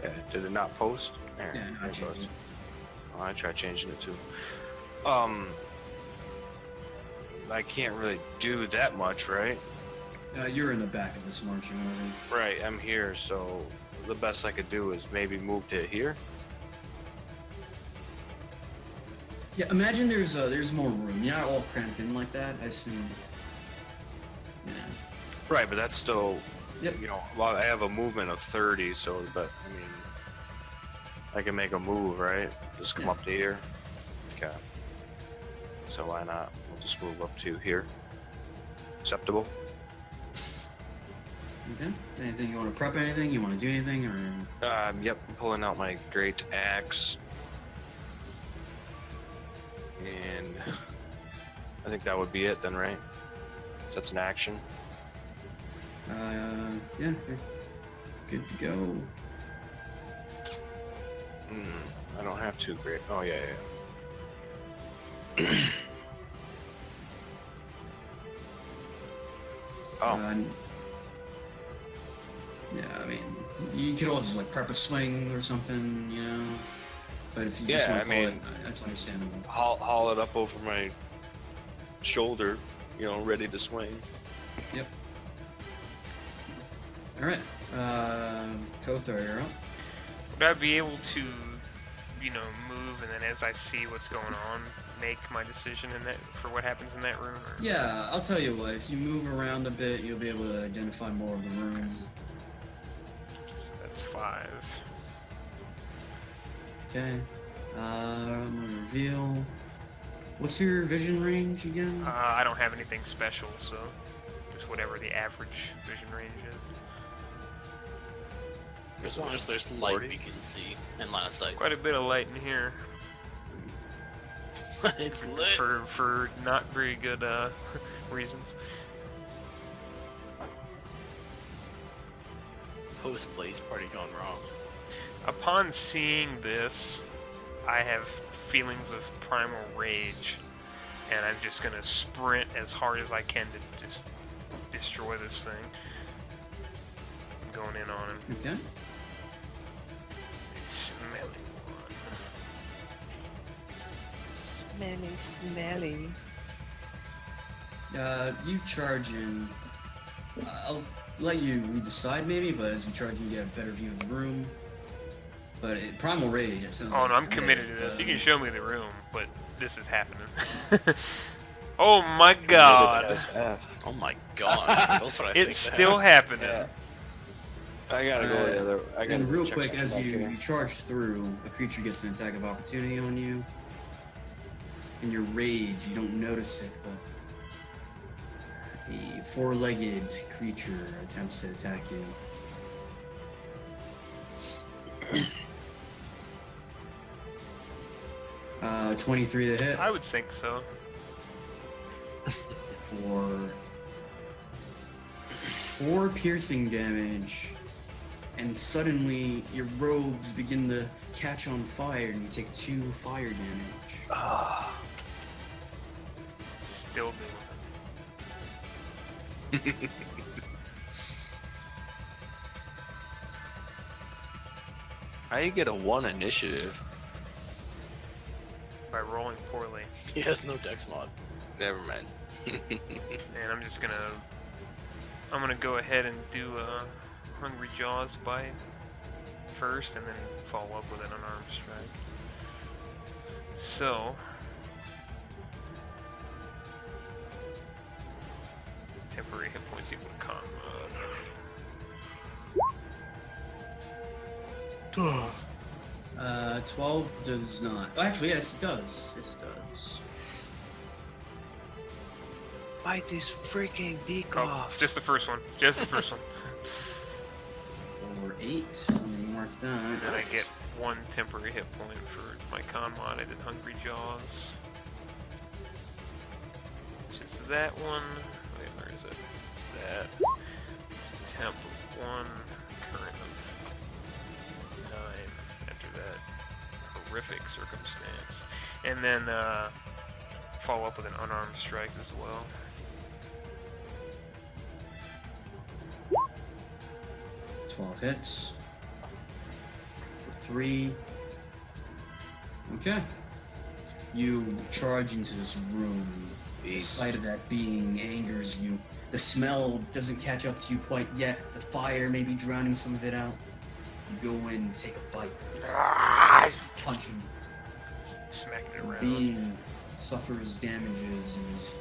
Yeah, did it not post? There, Yeah, no, I there it changed goes. it. Oh, I tried changing it too. I can't really do that much, right? You're in the back of this marching order. Right, I'm here, so the best I could do is maybe move to here. Yeah, imagine there's more room. You're not all cramped in like that, I assume. Yeah. Right, but that's still, Yep. you know, well, I have a movement of 30, so, but, I mean, I can make a move, right? Just come Yeah. up to here. Okay. So why not? We'll just move up to here. Acceptable? Okay. Anything you want to prep? Anything you want to do? Anything or? Yep, I'm pulling out my great axe. And I think that would be it then, right? So that's an action. Yeah. You're good to go. I don't have two great. Oh, yeah, yeah. Oh, Yeah, I mean, you could also like prep a swing or something, you know. But if you just Yeah, want to I call mean- it, that's understandable. haul it up over my shoulder, you know, ready to swing. Yep. All right. Kothar, you're up. Would I be able to, you know, move and then as I see what's going on, make my decision in that for what happens in that room? Or? Yeah, I'll tell you what. If you move around a bit, you'll be able to identify more of the room. That's 5. Okay. I'm gonna reveal. What's your vision range again? I don't have anything special, so just whatever the average vision range is. As long as there's light 40? we can see and line of sight. Quite a bit of light in here It's lit. for not very good reasons. Post blaze party gone wrong. Upon seeing this, I have feelings of primal rage, and I'm just gonna sprint as hard as I can to just destroy this thing. I'm going in on him. Okay. Smelly one. Smelly. You charge in. I'll let you decide maybe, but as you charge, you get a better view of the room. But primal rage. It sounds Oh like no, I'm great, committed to this. You can uh, show me the room, but this is happening. Oh my god. SF. Oh my god. That's what I think. It's still happening. Yeah. I gotta go the other. I gotta And real check quick, something as back you here. charge through, a creature gets an attack of opportunity on you. In your rage, you don't notice it, but a four-legged creature attempts to attack you. 23 to hit I would think so. for 4 piercing damage, and suddenly your robes begin to catch on fire, and you take 2 fire damage. Ah, Still doing it. how you get a 1 initiative? By rolling poorly. He has no dex mod. Never mind. And I'm gonna go ahead and do Hungry Jaws bite first, and then follow up with an unarmed strike. So, temporary hit points equal to con mod. 12 does not. Oh, actually, yes, it does. It does. Bite this freaking beak Oh, off. just the first one. Just the first one. Or 8. Let me mark that. And then I get 1 temporary hit point for my con mod. I did Hungry Jaws. Which is that one. Wait, where is it? It's that. It's temp of 1, current of 9 after that horrific circumstance. And then follow up with an unarmed strike as well. Hits. 3. Okay. You charge into this room. The sight of that being angers you. The smell doesn't catch up to you quite yet. The fire may be drowning some of it out. You go in, take a bite. Punch him. Smacking it The around. being suffers damages and is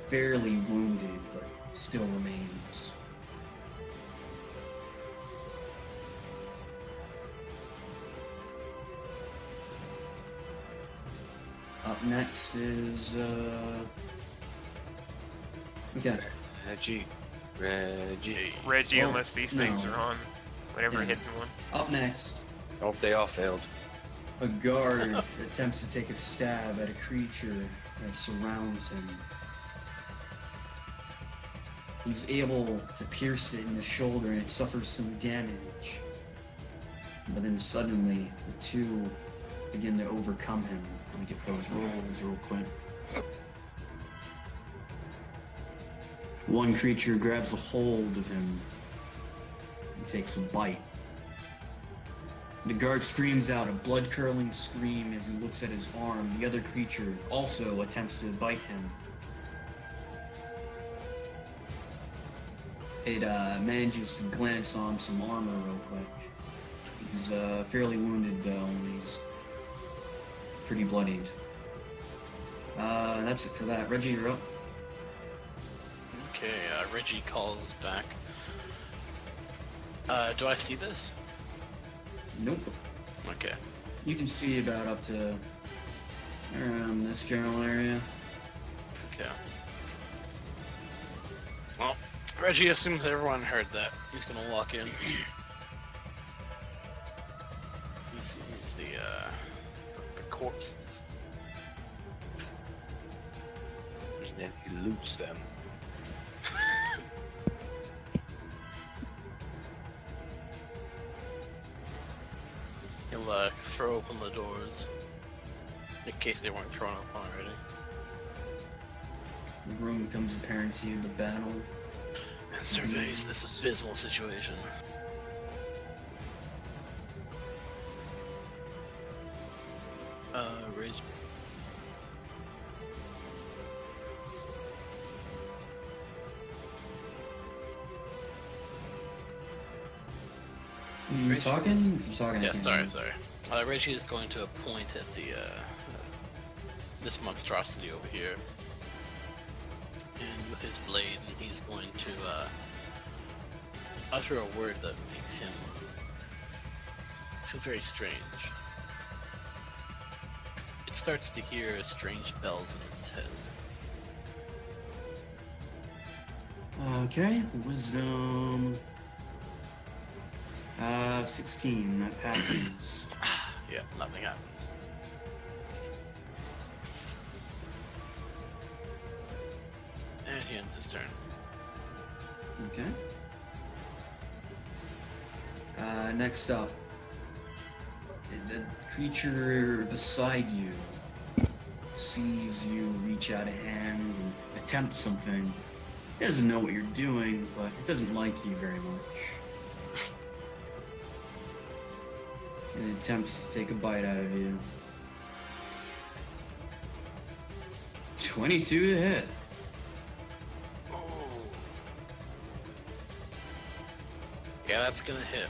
fairly wounded, but still remains. Up next is, okay. Reggie, Oh, unless these no. things are on. Whatever Yeah. hidden one. Up next, Oh, they all failed. a guard attempts to take a stab at a creature that surrounds him. He's able to pierce it in the shoulder and it suffers some damage. But then suddenly, the two begin to overcome him. Let me get those rolls real quick. One creature grabs a hold of him and takes a bite. The guard screams out a blood-curdling scream as he looks at his arm. The other creature also attempts to bite him. It manages to glance on some armor real quick. He's fairly wounded though, and he's pretty bloodied. That's it for that. Reggie, you're up. Okay, Reggie calls back. Do I see this? Nope. Okay. You can see about up to around this general area. Okay. Well, Reggie assumes everyone heard that. He's gonna walk in. He sees the corpses. And then he loots them. He'll throw open the doors in case they weren't thrown up already. The room becomes apparent to you, the battle. And surveys this abysmal situation. Reggie. You Reggie talking? is- You talking? I Yeah, can't sorry, hear. sorry. Reggie is going to point at the this monstrosity over here, and with his blade, and he's going to utter a word that makes him feel very strange. It starts to hear strange bells in its head. Okay, wisdom. 16, that passes. Yeah, nothing happens. And he ends his turn. Okay. Next up, the creature beside you sees you reach out a hand and attempt something. It doesn't know what you're doing, but it doesn't like you very much. And it attempts to take a bite out of you. 22 to hit. Yeah, that's gonna hit.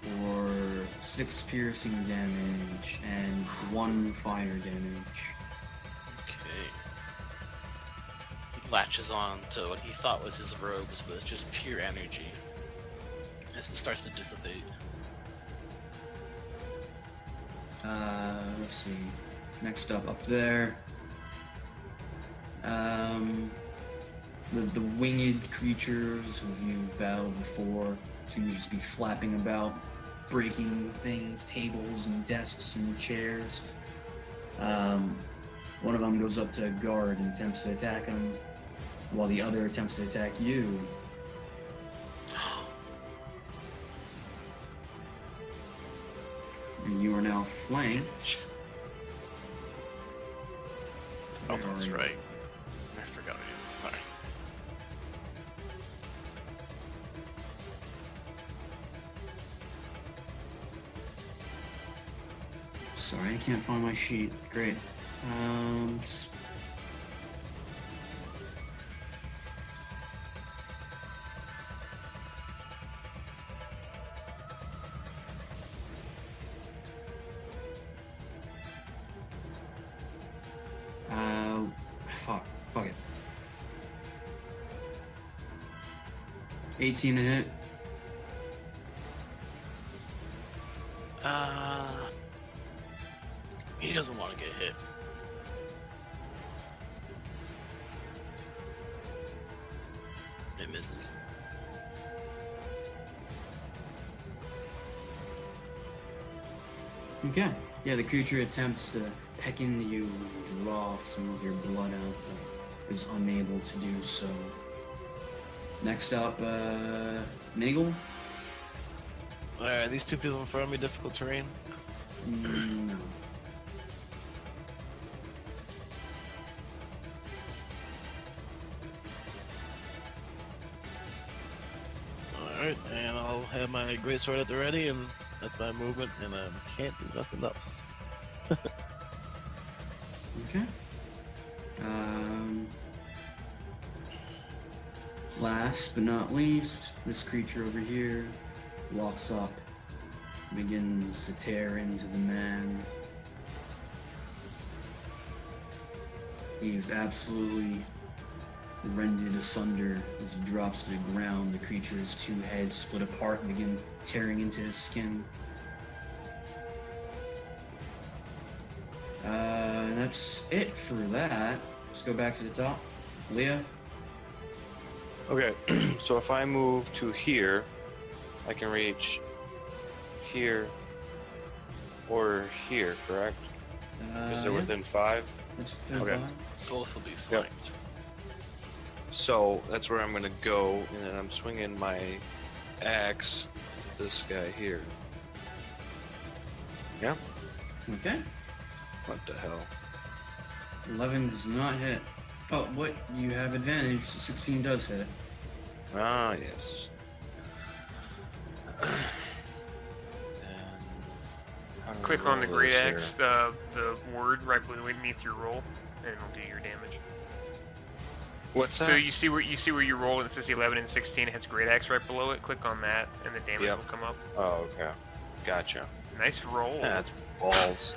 for 6 piercing damage and 1 fire damage. Okay. He latches on to what he thought was his robes, but it's just pure energy. As it starts to dissipate. Let's see. Next up there. The winged creatures who you've battled before seem to just be flapping about, breaking things, tables and desks and chairs. One of them goes up to a guard and attempts to attack him, while the other attempts to attack you. And you are now flanked. Oh, that's right. I forgot it is. Sorry. Sorry, I can't find my sheet. Great. Fuck it. 18 to hit. He doesn't want to get hit. It misses. Okay. Yeah, the creature attempts to peck into you and draw some of your blood out, but is unable to do so. Next up, Nagel? Alright, these two people in front of me difficult terrain? No. Alright, and I'll have my greatsword at the ready, and that's my movement, and I can't do nothing else. Okay. Last but not least, this creature over here walks up, begins to tear into the man. He's absolutely rended asunder as he drops to the ground. The creature's 2 heads split apart and begin tearing into his skin. And that's it for that. Let's go back to the top. Leah? Okay, so if I move to here, I can reach here or here, correct? Because they're Yeah, within 5. that's Okay. fine. Both will be flanked. So that's where I'm gonna go, and then I'm swinging my axe at this guy here. Yeah? Okay. What the hell? 11 does not hit. Oh, what? You have advantage, so 16 does hit. Ah, yes. And how do we Click on the roll great this axe, here? the word right beneath your roll, and it'll do your damage. What's that? So you see where you roll and it says 11 and 16. It has great axe right below it. Click on that, and the damage Yep. will come up. Oh, okay. Gotcha. Nice roll. That's balls.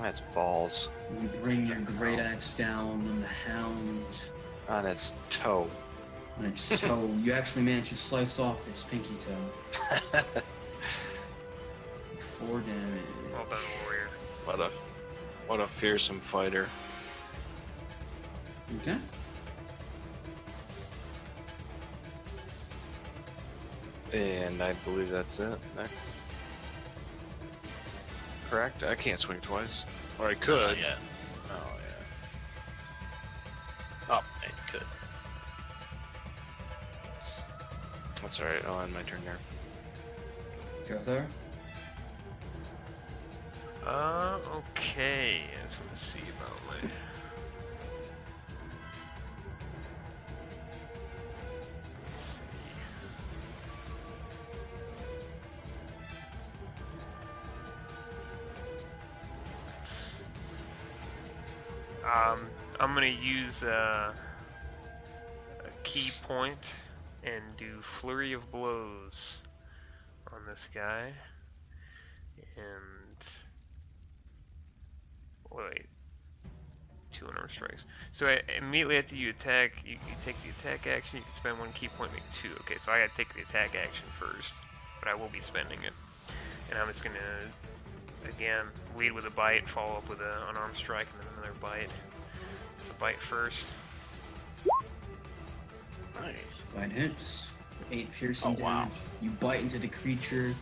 That's balls. You bring your great axe down on the hound, On its toe. on its toe. You actually manage to slice off its pinky toe. 4 damage. Well done, warrior. What a fearsome fighter. Okay. And I believe that's it. Next. Correct? I can't swing twice. Or I could. Not yet. Oh, yeah. Oh, yeah, you could. That's alright. I'll end my turn there. Go there. Okay. I just want to see about my. I'm gonna use a key point and do flurry of blows on this guy. And wait, 2 unarmed strikes. So immediately after you attack, you take the attack action. You can spend 1 key point, make 2. Okay, so I gotta take the attack action first, but I will be spending it. And I'm just gonna again lead with a bite, follow up with an unarmed strike, and then another bite. So bite first. Nice. Bite hits. 8 piercing Oh, wow. damage. You bite into the creature.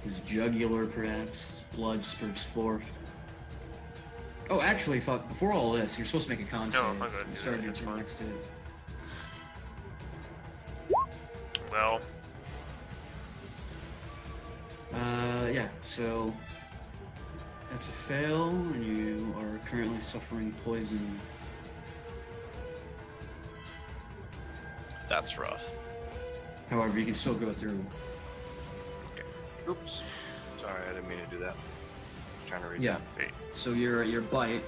His jugular, perhaps. His blood spurts forth. Oh, actually, fuck. Before all this, you're supposed to make a con save. No, I'm not gonna You do started that, your that's turn fine. next to it. Well, Yeah, so that's a fail, and you are currently suffering poison. That's rough. However, you can still go through. Oops. Sorry, I didn't mean to do that. I was trying to read Yeah. that. So your bite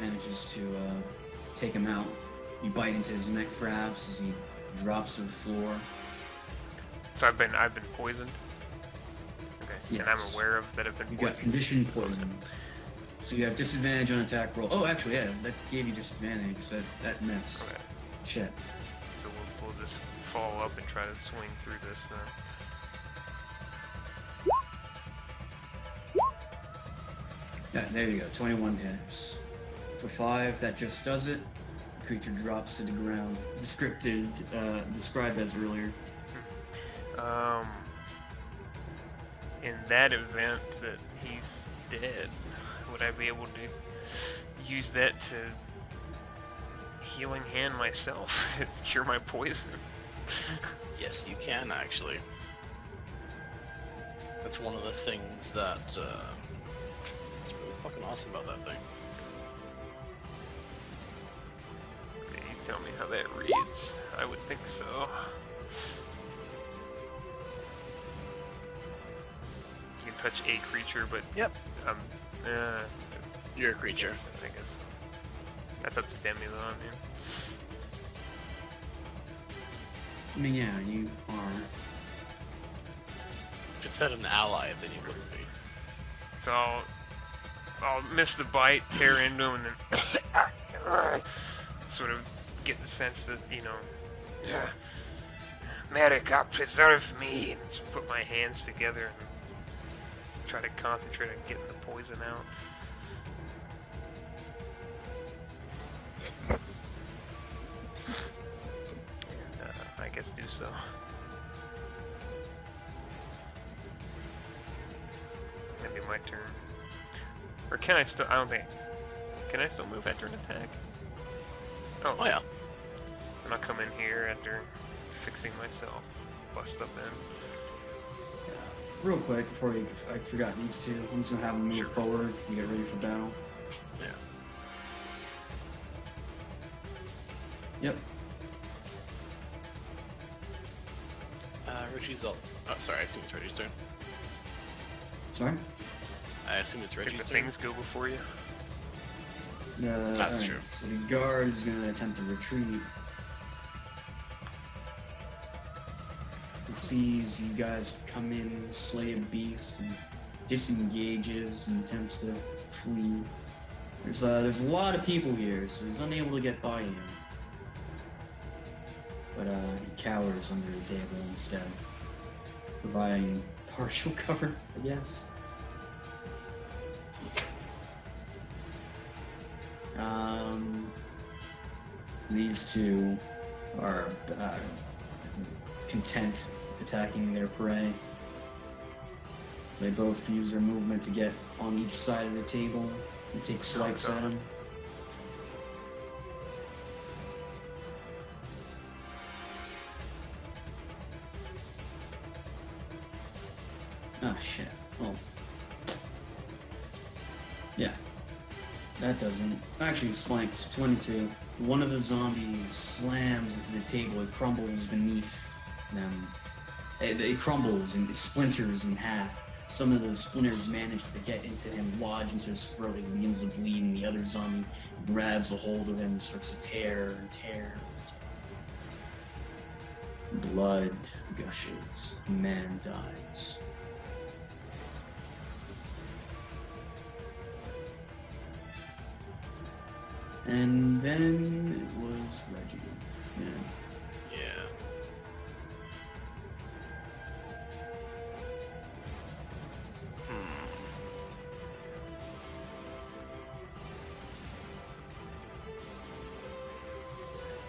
manages to take him out. You bite into his neck, perhaps, as he drops to the floor. so I've been poisoned. Okay, and I'm Yes. aware of that I've been You got poisoned. conditioned poison. So you have disadvantage on attack roll. Oh, actually, yeah, that gave you disadvantage. So that missed. Okay, Shit. so we'll just follow up and try to swing through this then. Yeah, there you go. 21 hits. For 5, that just does it. The creature drops to the ground. Described as earlier. In that event that he's dead, would I be able to use that to healing hand myself to cure my poison? Yes, you can actually. That's one of the things that it's really fucking awesome about that thing. Can you tell me how that reads? I would think so. You can touch a creature, but Yep. uh, You're a creature. I guess that's up to Demi though. I mean, yeah, you are. If it said an ally, then you wouldn't be. So I'll miss the bite, tear into him, and then sort of get the sense that, you know, yeah, Medica, preserve me, and just put my hands together and try to concentrate on getting the poison out. And I guess do so. Maybe my turn. Or can I still? I don't think. Can I still move after an attack? Oh yeah. And I'll come in here after fixing myself. Bust up in. Real quick, before I forgot these two, I'm just gonna have them move forward and get ready for battle. Yeah. Yep. Richie's all. Oh, sorry. I assume it's Richie's turn. Sorry? I assume it's If Richie's the turn. things go before you. That's alright, true. So the guard is gonna attempt to retreat. He sees you guys come in, slay a beast, and disengages and attempts to flee. There's a lot of people here, so he's unable to get by you. But he cowers under the table instead, providing partial cover, I guess. These two are content attacking their prey. So they both use their movement to get on each side of the table and take swipes at him. Ah, shit. Oh. Yeah. That doesn't. Actually, it's flanked. 22. One of the zombies slams into the table. It crumbles beneath them. It crumbles and it splinters in half. Some of the splinters manage to get into him, lodge into his throat as he begins to bleed, and the other zombie grabs a hold of him and starts to tear and tear. blood gushes. A man dies. And then it was Reggie. Yeah. Yeah.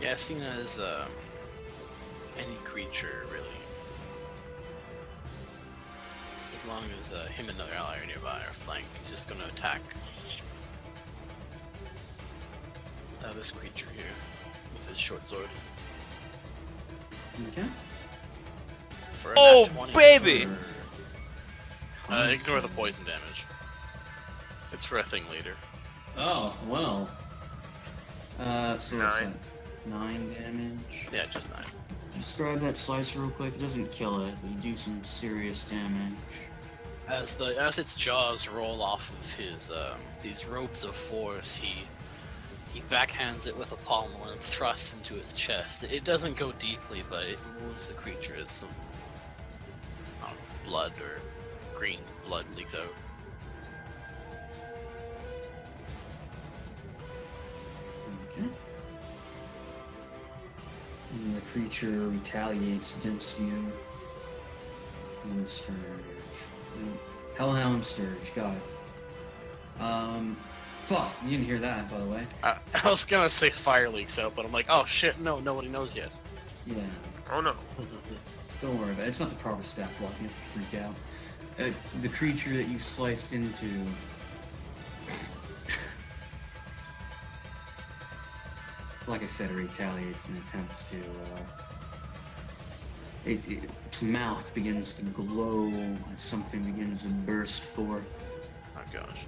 Yeah, seen as any creature really. As long as him and another ally are nearby or flanked, he's just gonna attack this creature here with his short sword. Okay. For a Oh, nat 20. baby! Ignore the poison damage. It's for a thing later. Oh, well. So what's 9. that? 9 damage. Yeah, just 9. Just grab that slicer real quick. It doesn't kill it, but you do some serious damage. As its jaws roll off of his these robes of force, he backhands it with a pommel and thrusts into its chest. It doesn't go deeply, but it wounds the creature as some blood or green blood leaks out. Okay. And the creature retaliates against you. And Sturge. Hellhound Sturge, got it. Fuck, you didn't hear that, by the way. I was gonna say fire leaks out, but I'm like, oh shit, no, nobody knows yet. Yeah. Oh no. Don't worry about it. It's not the proper stat block. You have to freak out. The creature that you sliced into. Like I said, it retaliates and attempts to. Its mouth begins to glow as something begins to burst forth. Oh gosh.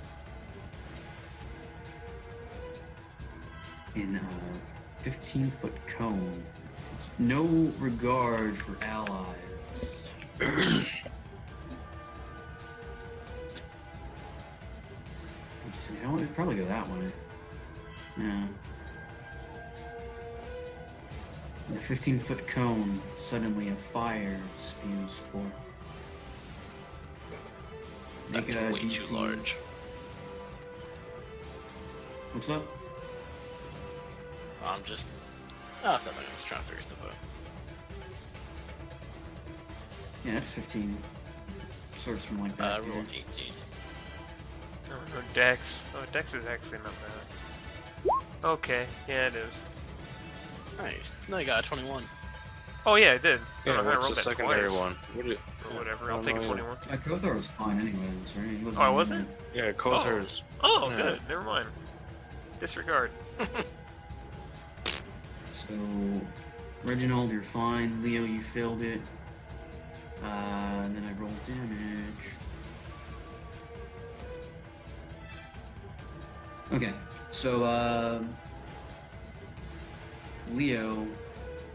In a 15-foot cone. No regard for allies. Let's see, I would probably go that way. Yeah. In a 15-foot cone, suddenly a fire spews forth. Make That's it a way DC. too large. What's up? I'm just... Oh, I thought I was trying to figure stuff out. Yeah, that's 15. Sort of something like that. I rolled 18. No, no, Dex. Oh, Dex is actually not bad. Okay, yeah, it is. Nice. No, you got a 21. Oh yeah, I did. Yeah, I what's rolled the that secondary twice, one? What do you, or whatever. I I'll don't take a know either. 21. Kothar was fine anyways, right? He Oh, I wasn't? Yeah, Kothor's. Oh, Yeah. good. Never mind. Disregard. So, Reginald, you're fine. Leo, you failed it. And then I rolled damage. Okay, so, Leo,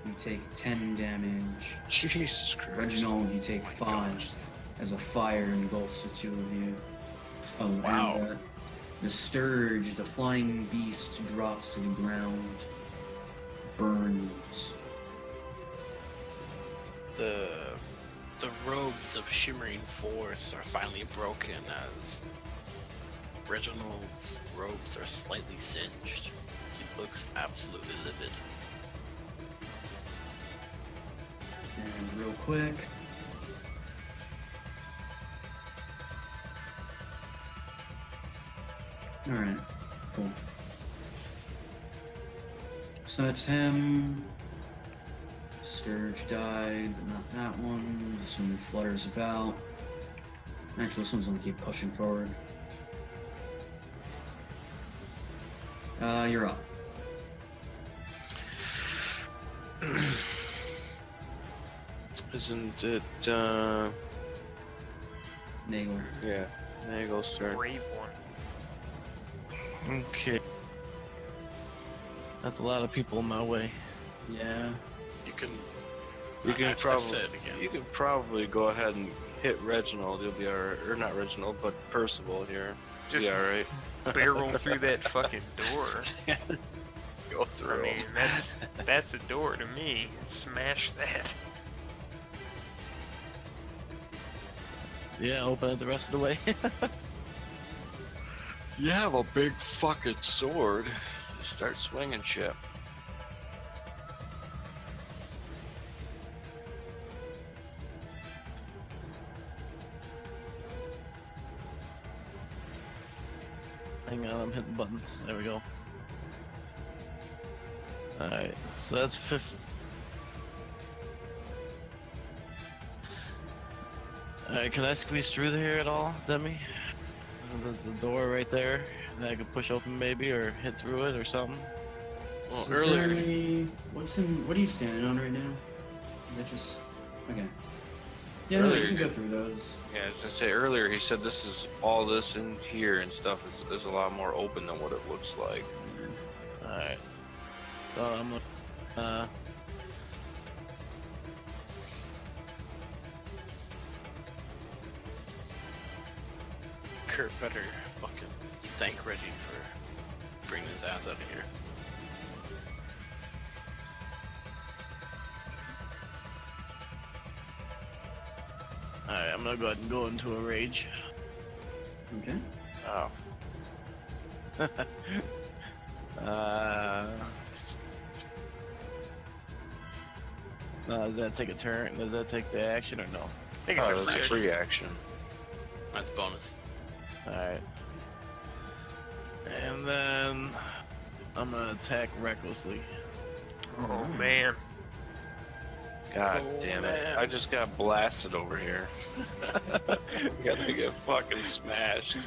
you take 10 damage. Jesus Christ. Reginald, you take 5 as a fire engulfs the two of you. Oh, Wow. And, the Sturge, the flying beast, drops to the ground. Burns. The robes of shimmering force are finally broken as Reginald's robes are slightly singed. He looks absolutely livid. And real quick. Alright, cool. So that's him. Sturge died, but not that one. This one flutters about. Actually, this one's gonna keep pushing forward. You're up. Isn't it, Nagler. yeah, Nagel's turn. Brave one. Okay. That's a lot of people in my way. Yeah. You can... You can I've probably, said it again. you can probably go ahead and hit Reginald. You'll be alright, or not Reginald, but Percival here. Just Be alright. barrel through that fucking door. Go through. I mean, that's a door to me. Smash that. Yeah, open it the rest of the way. You have a big fucking sword. You start swinging shit. Hang on, I'm hitting buttons. There we go. Alright, so that's 50. Alright, can I squeeze through here at all, Demi? There's the door right there that I could push open maybe, or hit through it or something. Well, So earlier, Barry, what are you standing on right now? Is that just okay? Yeah, no, you Earlier can go you- through those. Yeah, as I say earlier, he said this is all this in here and stuff is a lot more open than what it looks like. Alright. So I'm gonna, Kurt better fucking thank Reggie for bringing his ass out of here. alright, I'm gonna go ahead and go into a rage. Okay. Oh. Does that take a turn? Does that take the action or no? I think Oh, it's that's a free action. That's bonus. Alright. And then I'm gonna attack recklessly. Oh man. God Oh, damn it. man. I just got blasted over here. Gotta get fucking smashed.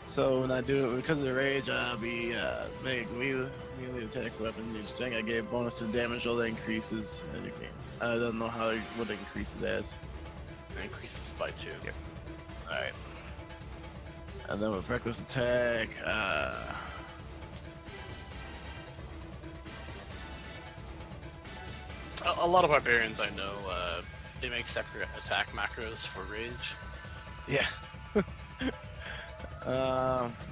So when I do it because of the rage, I'll be make melee attack weapon. Use strength. I gave bonus to damage roll that increases as you can. I don't know what it increases as. It increases by 2. Yep. Alright. And then with reckless attack, A lot of barbarians I know, they make separate attack macros for rage. yeah.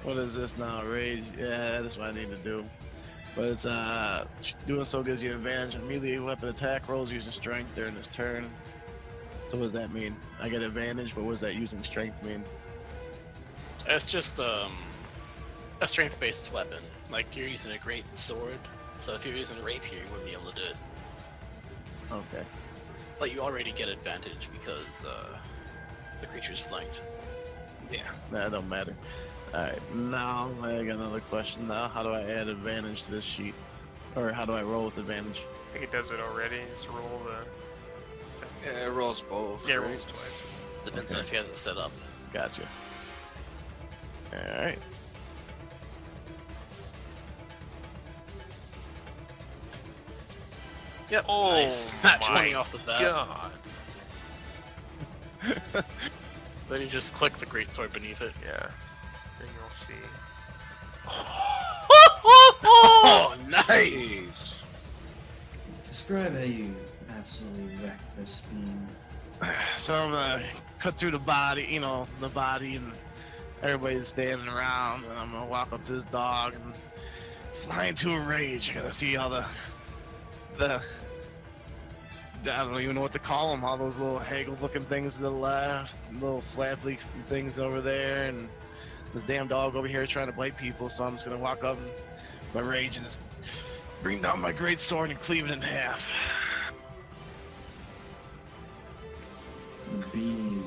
What is this now? Rage. Yeah, that's what I need to do. But it's doing so gives you advantage on melee weapon attack rolls using strength during this turn. So what does that mean? I get advantage, but what does that using strength mean? It's just a strength-based weapon. Like you're using a great sword, so if you're using a rapier, you wouldn't be able to do it. Okay. But you already get advantage because the creature's flanked. Yeah, that don't matter. Alright, now I got another question now. How do I add advantage to this sheet? Or how do I roll with advantage? I think it does it already. Just roll the. Yeah, it rolls both. Yeah, it right? rolls twice. Depends on if he has it set up. Gotcha. Alright. Yep. Oh Nice. Nat my 20 off the bat. God. Then you just click the greatsword beneath it. Yeah. Then you'll see. Oh, nice! Jeez. Describe how you absolutely wreck this beam. So I'm gonna cut through the body, the body, and everybody's standing around, and I'm gonna walk up to this dog and fly into a rage. I gotta see all the I don't even know what to call them, all those little haggle-looking things to the left, little flappy things over there, and this damn dog over here trying to bite people, so I'm just gonna walk up and my rage and just bring down my great sword and cleave it in half. The beam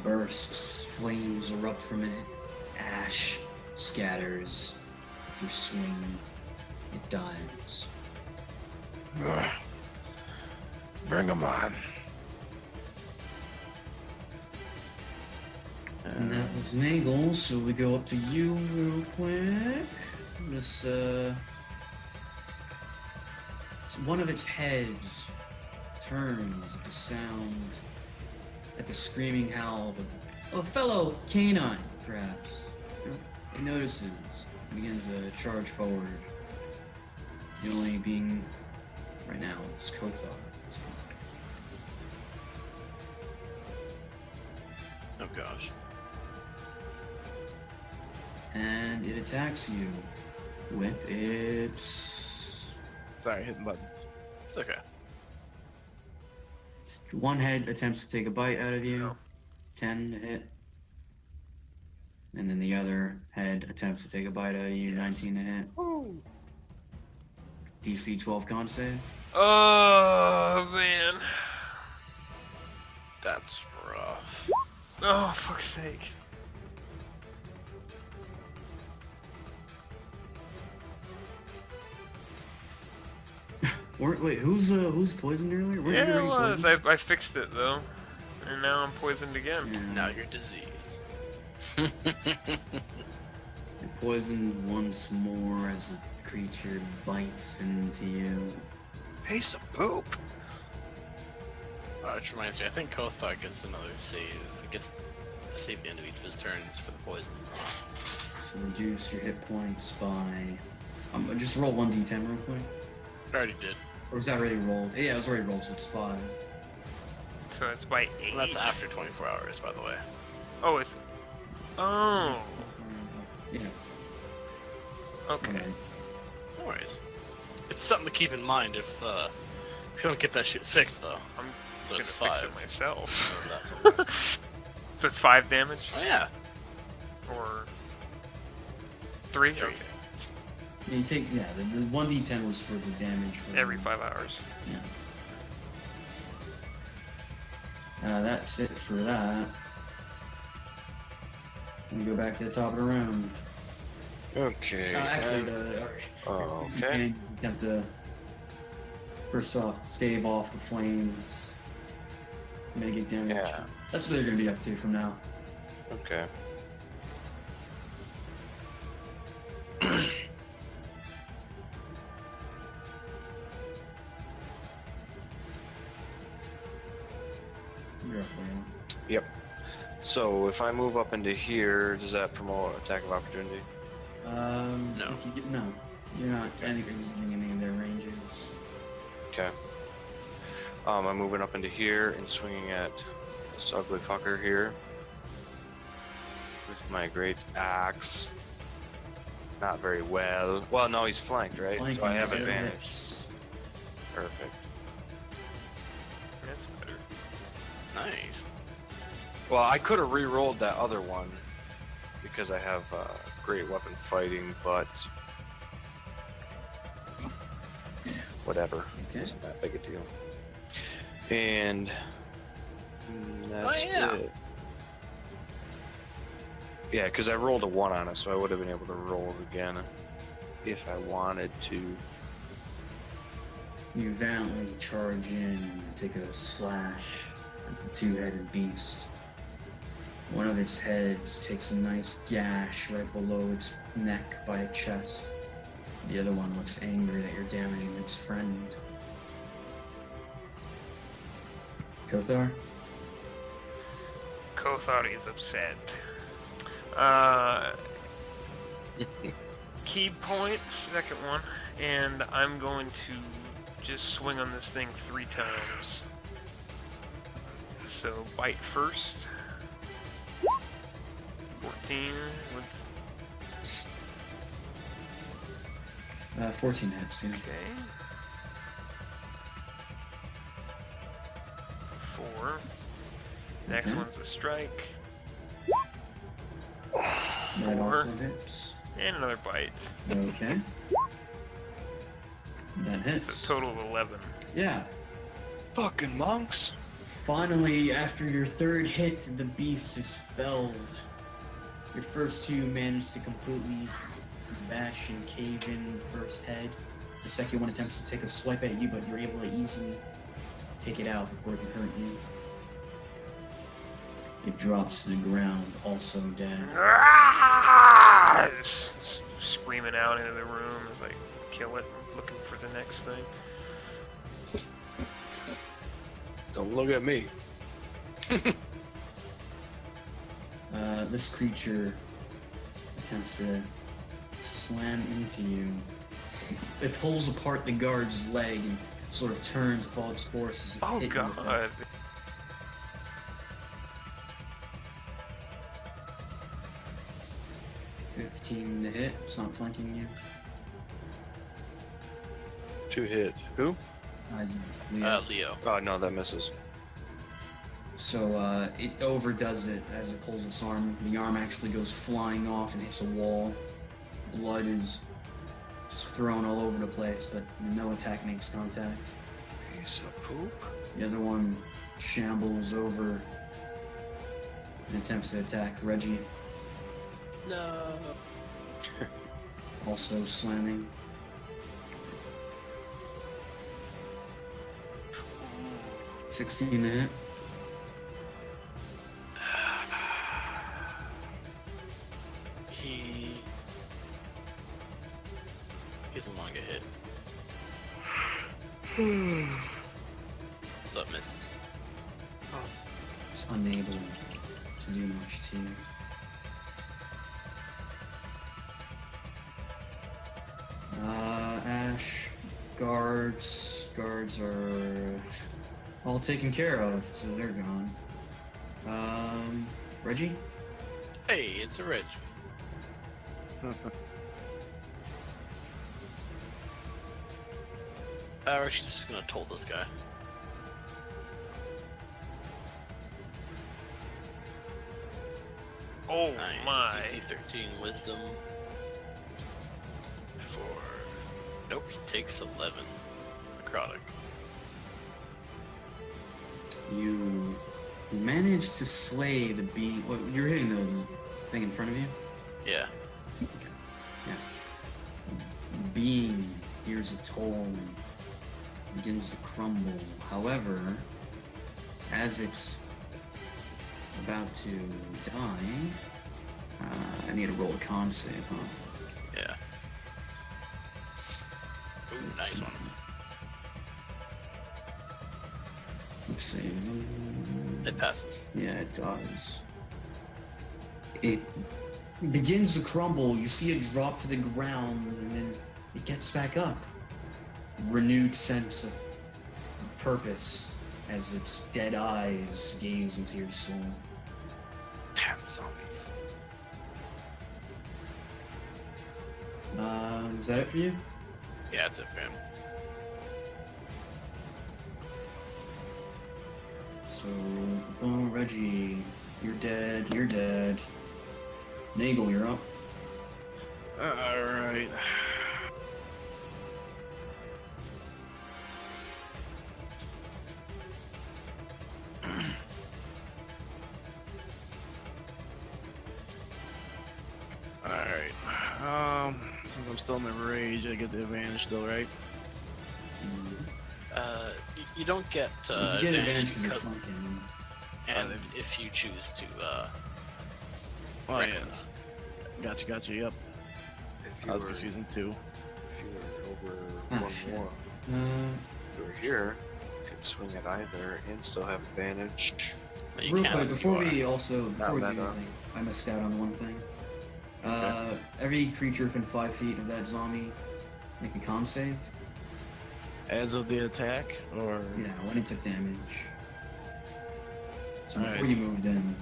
bursts, flames erupt from it, ash scatters. You swing, it dies. Ugh. Bring them on. And that was Nagel, so we go up to you real quick. This, one of its heads turns at the sound, at the screaming howl of a fellow canine, perhaps. It notices, begins to charge forward. The only being right now is Kothar. Oh gosh. And it attacks you with its Sorry, hitting buttons. It's okay. One head attempts to take a bite out of you. No. 10 to hit. And then the other head attempts to take a bite out of you. Yes. 19 to hit. DC 12 con save. Oh man. That's rough. Oh fuck's sake. Wait, who's poisoned earlier? Weren't you Yeah, it already was. poisoned? I fixed it though, and now I'm poisoned again. Yeah. Now you're diseased. You're poisoned once more as a creature bites into you. Piece of poop. Which reminds me, I think Kothar gets another save. It gets a save at the end of each of his turns for the poison. So reduce your hit points by... just roll 1d10 real quick. I already did. Or was that already rolled? Yeah, it was already rolled, so it's 5. So it's by 8. Well, that's after 24 hours, by the way. Oh, it's. Oh. Yeah. Okay. Okay. No worries. It's something to keep in mind if you don't get that shit fixed, though. I'm So gonna it's fix 5. it myself. Oh, that's a lot. So it's 5 damage Oh yeah. or 3? 3. Okay. Yeah, you take, the 1d10 was for the damage. For Every 5 hours. Yeah. That's it for that. We go back to the top of the round. Okay. Actually, okay. you have to first off stave off the flames, mitigate damage. Yeah. That's what they're gonna be up to from now. Okay. You're up there. Yep. So if I move up into here, does that promote attack of opportunity? No. If you get, no, you're not. Anything's getting any of their ranges. Okay. I'm moving up into here and swinging at this ugly fucker here with my great axe. Not very well. Well, no, he's flanked, right? So I have Flanking advantage. hits. Perfect. That's better. Nice. Well, I could have re-rolled that other one because I have great weapon fighting, but whatever. Okay. Isn't that big a deal. And that's yeah. it. Yeah, because I rolled a 1 on it, so I would have been able to roll it again if I wanted to. You valiantly charge in and take a slash at the two-headed beast. One of its heads takes a nice gash right below its neck by its chest. The other one looks angry that you're damaging its friend. Kothar? Kothar is upset. Key point, second one, and I'm going to just swing on this thing 3 times. So bite first. 14 with 14 hits, yeah. okay. 4. Next Okay. one's a strike. That 4. also hits. And another bite. Okay. That hits. So total of 11. Yeah. Fucking monks! Finally, after your third hit, the beast is felled. Your first 2 managed to completely bash and cave in the first head. The second one attempts to take a swipe at you, but you're able to easily take it out before it can hurt you. It drops to the ground, also dead. Screaming out into the room as I kill it, looking for the next thing. Don't look at me. This creature attempts to slam into you. It pulls apart the guard's leg and sort of turns with all its force as it Oh hit you with god. 15 to hit. It's not flanking you. 2 hit. Who? Leo. Leo. Oh, no, that misses. So it overdoes it as it pulls its arm. The arm actually goes flying off and hits a wall. Blood is thrown all over the place, but no attack makes contact. Piece of poop. The other one shambles over and attempts to attack Reggie, No. also slamming. $16 to hit. He doesn't want to get hit. What's up, misses? It's unable to do much to you. Ash, guards are all taken care of, so they're gone. Reggie? Hey, it's a Reg. She's just gonna toll this guy. Oh Nice. my. DC 13 wisdom. For nope, he takes 11 necrotic. You managed to slay the bee. What, you're hitting the thing in front of you? Yeah. The beam hears a toll and begins to crumble. However, as it's about to die, I need to roll a con save, huh? Yeah. Ooh, nice one. Let's see. It passes. Yeah, it does. It begins to crumble. You see it drop to the ground, and then it gets back up. Renewed sense of purpose as its dead eyes gaze into your soul. Damn zombies. Is that it for you? Yeah, that's it for him. So, Reggie, you're dead. You're dead. Nagel, you're up. Alright. Alright. Since I'm still in the rage, I get the advantage still, right? You don't get You get advantage because you're because- flanking. and if you choose to Oh, reckons. yeah. Gotcha, yep. If I you was were, confusing too. if you were over Ah, one shit. more, over here, you could swing at either and still have advantage. But you Real can't quick, as before you are. we also before we do meta. anything, I missed out on one thing. Every creature within 5 feet of that zombie make a con save. As of the attack, or Yeah, when it took damage. So before Alright. you moved in,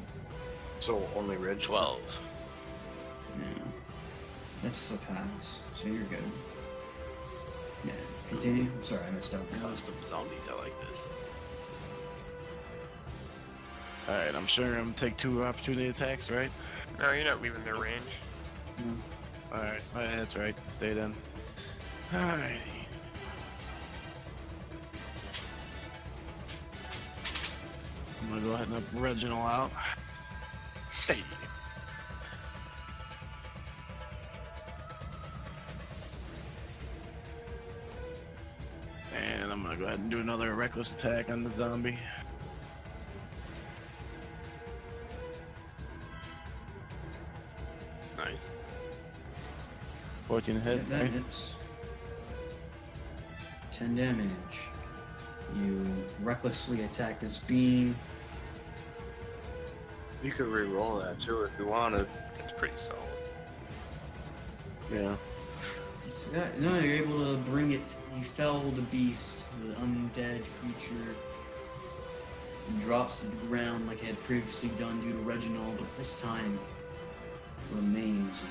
So only Ridge. 12. yeah, that's a pass. So you're good. Yeah, continue. I'm sorry, I messed up. Custom zombies, I like this. alright, I'm sure I'm gonna take 2 opportunity attacks, right? No, you're not leaving their range. Alright, that's right. Stay then. Alrighty. I'm gonna go ahead and up Reginald out. Hey. And I'm gonna go ahead and do another reckless attack on the zombie. Nice. 14 Yeah, hit, that right? hits. 10 damage. You recklessly attack this beam. You could re-roll that too if you wanted. It's pretty solid. Yeah. No, you're able to bring it. You fell the beast, the undead creature. It drops to the ground like it had previously done due to Reginald, but this time remains in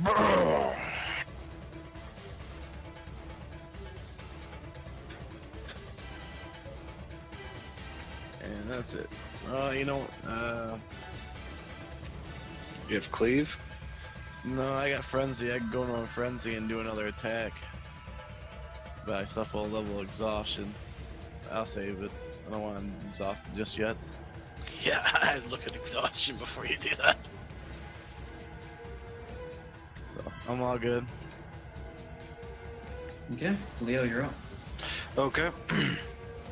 the ground. that's it. You have cleave? No, I got frenzy. I can go into a frenzy and do another attack. But I still have a level exhaustion. I'll save it. I don't want to exhaust it just yet. Yeah, I'd look at exhaustion before you do that. So I'm all good. Okay, Leo, you're up. Okay.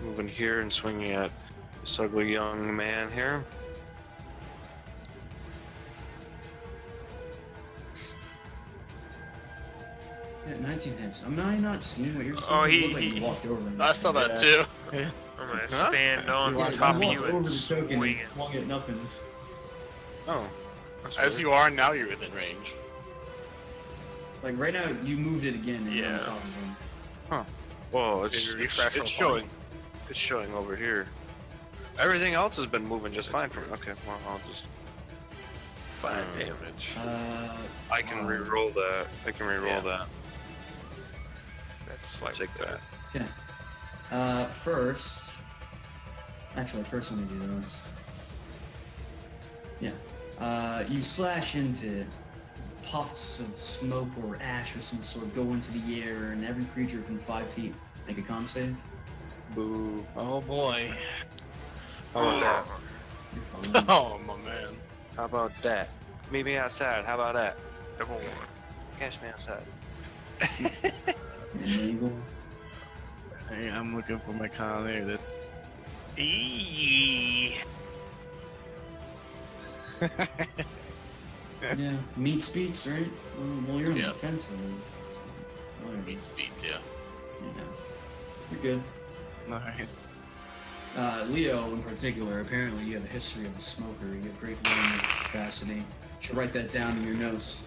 Moving here and swinging at this ugly young man here. Yeah, 19 hits. I'm not seeing what you're seeing. Oh, You look like you walked over him. I saw that too. Yeah. I'm gonna Huh? stand on Yeah, top of you you walked over and the token swing and it. swung at nothing. Oh. That's As weird. you are now, you're within range. Like right now, you moved it again and you're Yeah. on top of him. Well, Did you refresh it's the showing. It's showing over here. Everything else has been moving just fine for me. Okay, well, I'll just... 5 damage. I can wow. re-roll that. I can re-roll Yeah. that. That's I'll like take that. Okay. First, actually, first let me do those. Yeah. You slash into puffs of smoke or ash or some sort go into the air, and every creature within 5 feet make a con save. Boo. Oh boy. How about that? You're fine. Oh my man. How about that? Meet me outside. How about that? Double 1. Catch me outside. And Eagle. Hey, I'm looking for my con there. That Eee. Yeah. Meat beats, right? Well, you're on the Yeah. defensive. Beats, yeah. Yeah. You're good. Alright. Leo, in particular, apparently you have a history of a smoker. You have great lung capacity. You should write that down in your notes.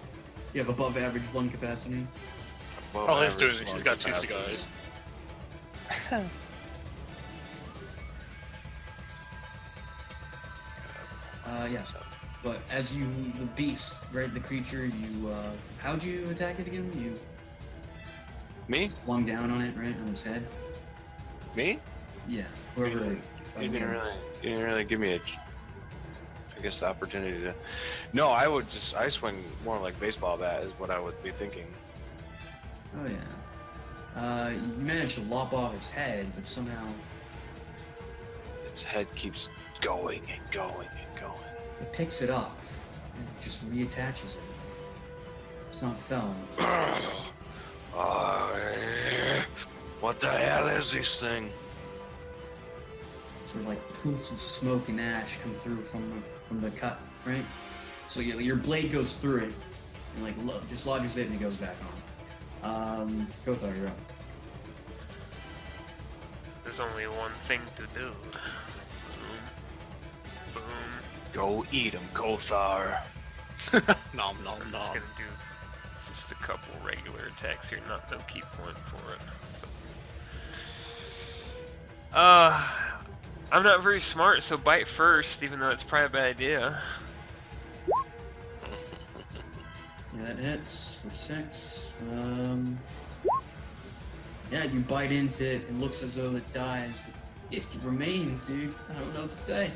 You have above average lung capacity. Above All he's doing average is he's lung got 2 capacity. cigars. Yeah. But as you, the beast, right, the creature, you, how'd you attack it again? You Me? flung down on it, right, on its head? Me? Yeah. Whoever. You didn't really give me I guess the opportunity to. No, I swing more like baseball bat is what I would be thinking. Oh yeah. You managed to lop off its head, but somehow Its head keeps going and going and going. it picks it up and just reattaches it. It's not fell. What the hell is this thing? Sort of like poofs of smoke and ash come through from the cut, right? So your blade goes through it and like dislodges it and it goes back on. Gothar, you're up. There's only one thing to do. Boom. Boom. Go eat him, Gothar. Nom nom I'm just nom. gonna do just a couple regular attacks here, not no key point for it. I'm not very smart, so bite first, even though it's probably a bad idea. Yeah, that hits for 6. Yeah, you bite into it. It looks as though it dies. It remains, dude. I don't know what to say.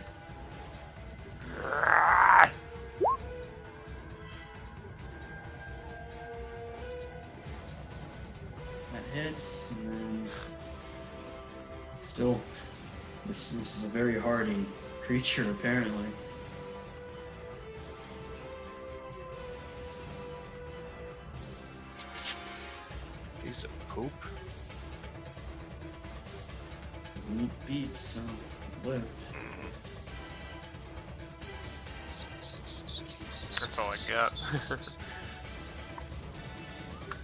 That hits, and then still, this is a very hardy creature, apparently. Piece of poop. His meat beats, so it lived. That's all I got.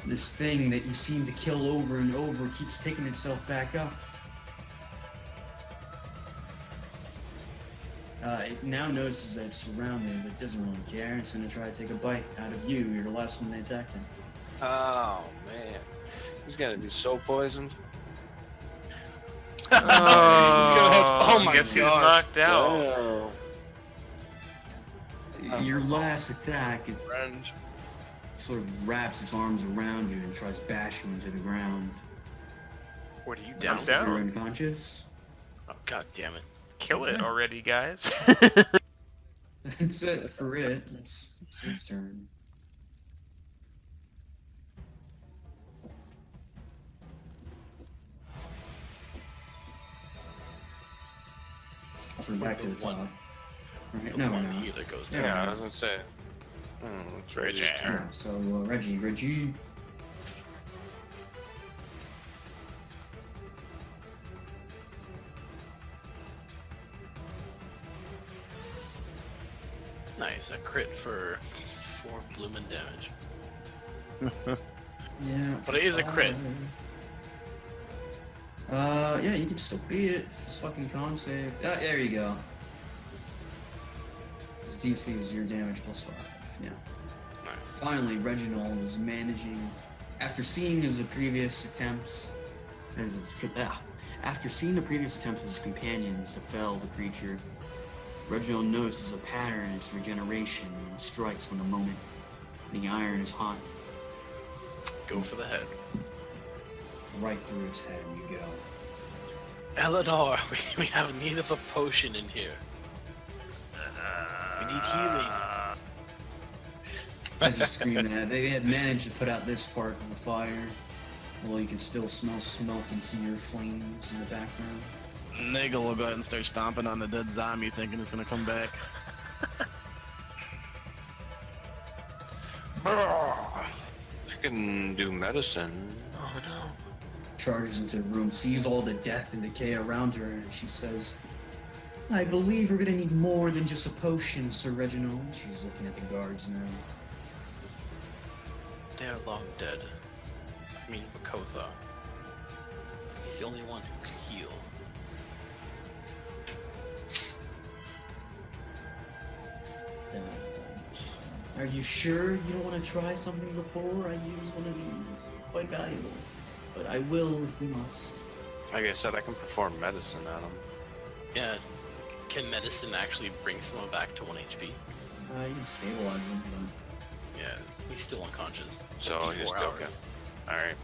This thing that you seem to kill over and over keeps picking itself back up. It now notices that it's surrounded, but doesn't really care. It's gonna try to take a bite out of you. You're the last one they attacked him. Oh man, he's gonna be so poisoned. Oh, gonna have- oh my guess he was gosh. knocked out. Wow. Your last attack, it Friend. sort of wraps its arms around you and tries bashing into the ground. What are you Down, down? down. You're unconscious. Oh god damn it. Kill it Okay. already, guys. That's it for it. It's its turn. So we're back to the top. Right? The No, we're one not. healer goes Yeah. down. Yeah, I was gonna say. It's Reggie's Yeah. turn. Yeah, so Reggie. Nice, a crit for 4 bloomin' damage. Yeah. But it is a crit. Yeah, you can still beat it. It's fucking con save. There you go. His DC is your damage plus 5. Yeah. Nice. Finally, Reginald is managing, after seeing his previous attempts, after seeing the previous attempts of his companions to fell the creature, Reginald notices a pattern in its regeneration and strikes when the moment the iron is hot. Go for the head. Right through its head you go. Eleanor, we have need of a potion in here. We need healing. As you scream that, they had managed to put out this part of the fire, although you can still smell smoke and hear flames in the background. Nigel will go ahead and start stomping on the dead zombie, thinking it's gonna come back. I can do medicine. Oh no. Charges into the room, sees all the death and decay around her, and she says, I believe we're gonna need more than just a potion, Sir Reginald. She's looking at the guards now. They're long dead. I mean, Vakotha. He's the only one who can heal. Are you sure you don't want to try something before I use one of these? Quite valuable. But I will if we must. Like I said, I can perform medicine on him. Yeah. Can medicine actually bring someone back to 1 HP? You can stabilize him, Yeah, he's still unconscious. So 54 he's still okay. hours. Alright.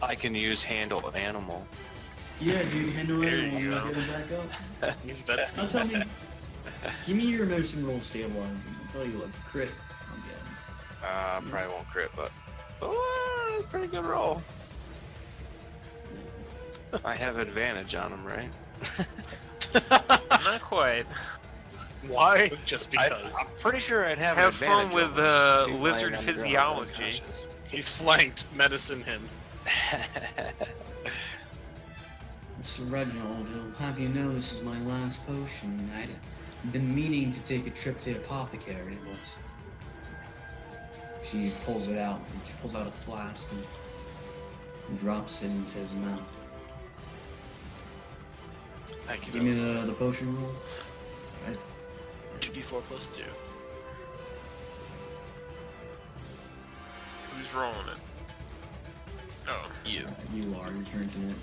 I can use handle animal. but... Yeah, dude, handle There it you and go. I'll get him back up. He's that's Now tell me, give me your medicine roll stabilizing. I'll tell you, like, crit, I'll get him. Probably won't crit, but... Oh, pretty good roll. I have advantage on him, right? Not quite. Why? Just because. I'm pretty sure I'd have, Have an advantage fun with over him. She's lizard laying on the ground physiology. unconscious. He's flanked. Medicine him. Mr. Reginald, I'll have you know this is my last potion. I'd been meaning to take a trip to the apothecary, but... She pulls it out, and she pulls out a flask and drops it into his mouth. Thank you. Give me the potion roll. Right. 2d4 plus 2. Who's rolling it? Oh. You. You are, you're drinking it.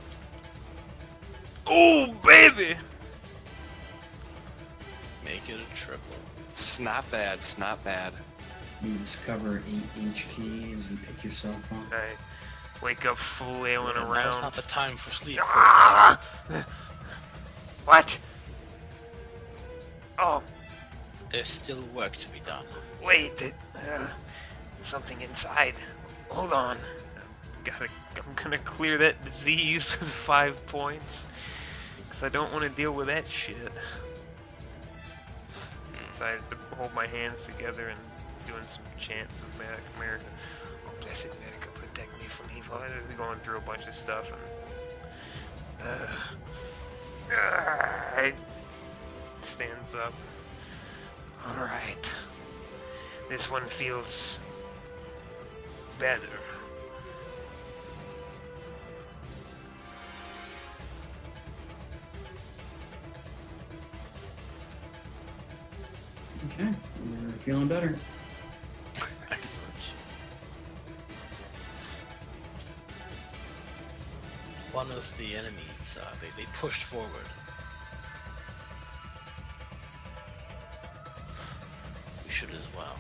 Oh, baby! Make it a triple. It's not bad, it's not bad. You discover 8 HP as you pick yourself up. I wake up flailing Now's around. not the time for sleep. Ah! What? Oh, There's still work to be done. wait. Something inside. Hold on. I'm gonna clear that disease with 5 points. Because I don't want to deal with that shit. So I have to hold my hands together and doing some chants of Medic America. Oh, blessed Medica, protect me from evil. I'm going through a bunch of stuff and it stands up. Alright. This one feels better. Okay, you're feeling better. Excellent. One of the enemies, they pushed forward. We should as well.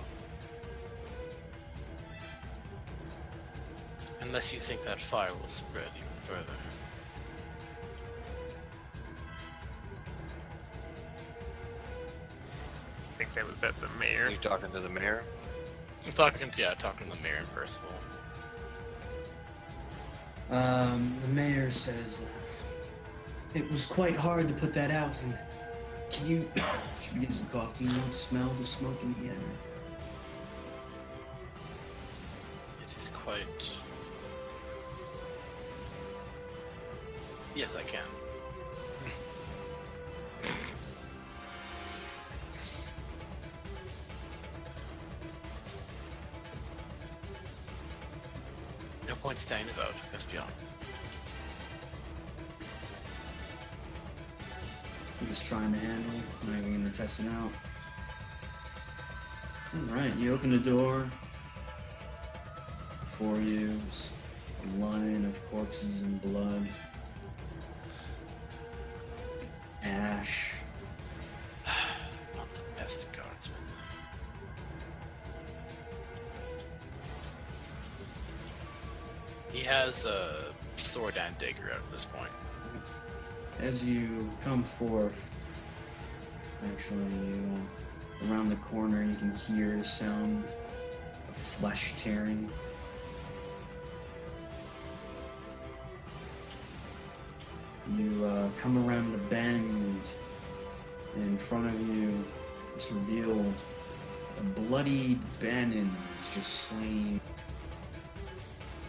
Unless you think that fire will spread even further. that was at the mayor. You talking to the mayor? I'm talking to the mayor and Percival. The mayor says it was quite hard to put that out, and can you? She begins to cough. Can you not smell the smoke in the air? It is quite. Yes, I can. No point staying about, let's be honest. I'm just trying to handle, not even gonna test it out. Alright, you open the door. Before you is a line of corpses and blood. Ash. Not the best guardsman. He has a sword and dagger out at this point. As you come forth, actually, around the corner, you can hear the sound of flesh tearing. You come around the bend, and in front of you, it's revealed a bloodied Bannon is just slain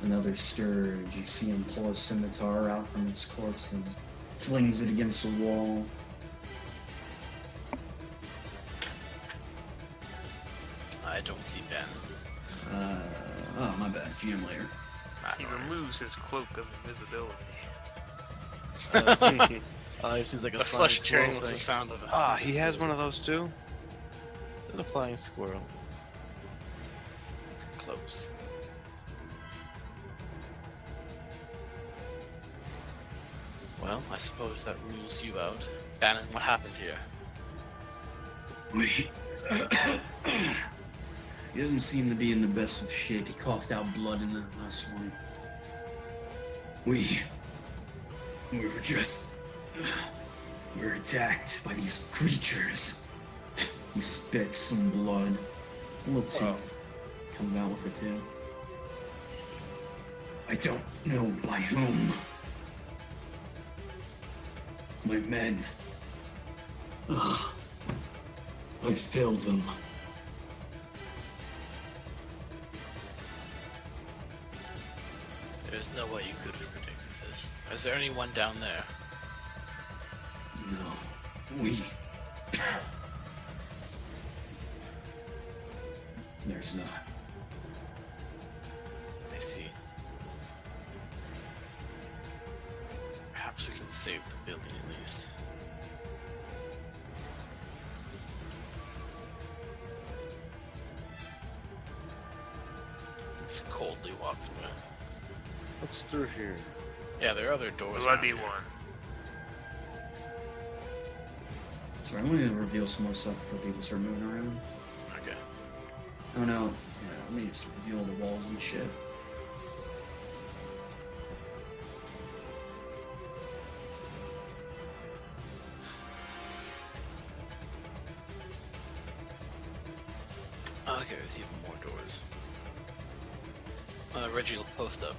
another scourge. You see him pull a scimitar out from its corpse and flings it against the wall. I don't see Ben. Oh, my bad. GM later. He removes his cloak of invisibility. It seems like a The flying flesh tearing squirrel was the thing. sound of it. Ah, he has one of those too? It's a flying squirrel. Close. Well, I suppose that rules you out. Bannon, what happened here? He doesn't seem to be in the best of shape. He coughed out blood in the last one. We were attacked by these creatures. He spits some blood. A little tooth comes out with it too. I don't know by whom. My men. I failed them. There's no way you could have predicted this. Is there anyone down there? No, there's not. I see. Perhaps we can save the building at least. It's coldly walks away. What's through here? Yeah, there are other doors. Bloody around here. one. Sorry, I'm gonna reveal some more stuff before people start moving around. Okay. Oh no, yeah, let me just reveal the walls and shit. Okay, there's even more doors. Reggie will post up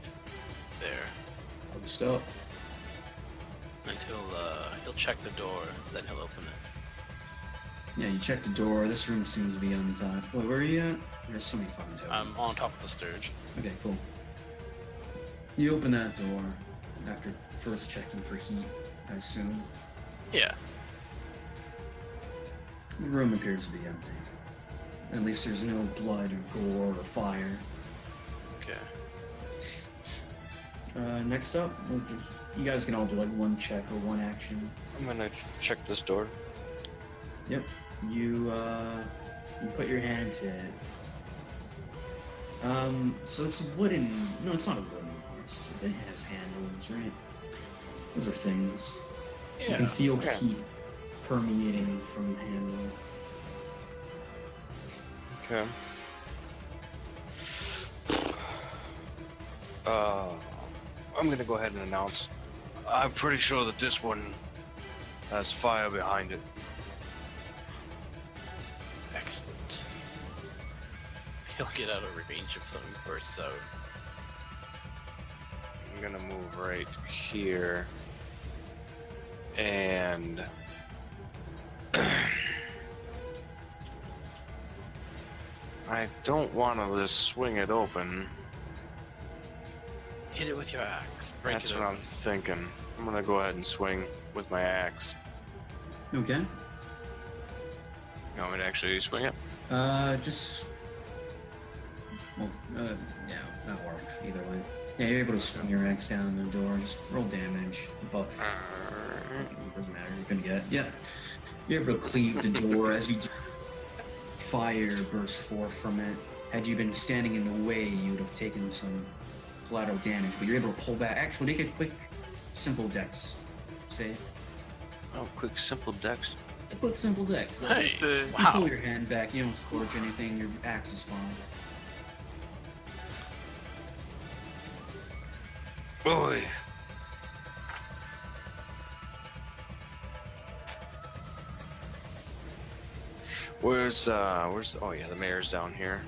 there, Post up. and he'll check the door, then he'll open it. Yeah, you check the door. This room seems to be untied. Wait, where are you at? There's so many fucking doors. I'm on top of the sturge. Okay, cool. You open that door after first checking for heat, I assume. Yeah. The room appears to be empty. At least there's no blood or gore or fire. Okay. Next up, you guys can all do like one check or one action. I'm gonna check this door. Yep. You put your hand to it. So it's a wooden. No, it's not a wooden horse. It has handles, right? Those are things. You Yeah. can feel okay. heat permeating from the handle. Okay. I'm gonna go ahead and announce. I'm pretty sure that this one has fire behind it. Excellent. He'll get out of range if something bursts out. I'm gonna move right here. And I don't want to just swing it open. Hit it with your axe. Break That's it what open. I'm thinking. I'm gonna go ahead and swing with my axe. Okay. You want me to actually swing it? Just. Well, yeah, that'll work either way. Yeah, you're able to swing your axe down the door. Just roll damage. Buff. Doesn't matter. You're gonna get. Yeah. You're able to cleave the door as you do. Fire bursts forth from it. Had you been standing in the way, you would have taken some collateral damage. But you're able to pull back. Actually, make a quick, simple dex save. Oh, quick, simple dex. A quick, simple dex. Nice. You Wow. pull your hand back. You don't scorch anything. Your axe is fine. Boy. Where's oh yeah, the mayor's down here.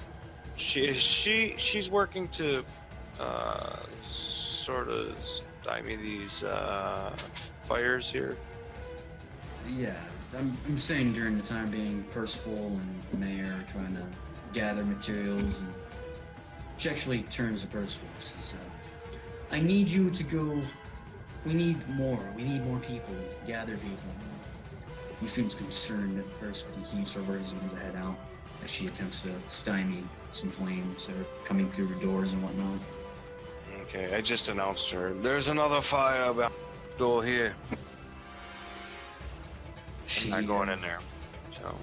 She's working to sort of stymie these fires here. Yeah, I'm saying during the time being, Percival and the mayor are trying to gather materials, and she actually turns to Percival and says, I need you to go. We need more people. Gather people. He seems concerned at first, but he heaves her resume to head out as she attempts to stymie some flames that are coming through her doors and whatnot. Okay, I just announced her. There's another fire about the door here. I'm not going in there. So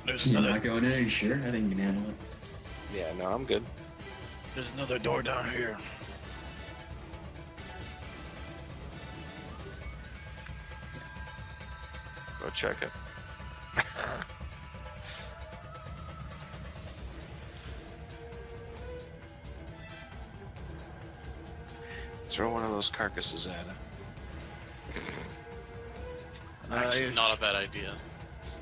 There's You're another. not going in? Are you sure? I think you can handle it. yeah, no, I'm good. There's another door down here. Go check it. Throw one of those carcasses at it. Actually, not a bad idea.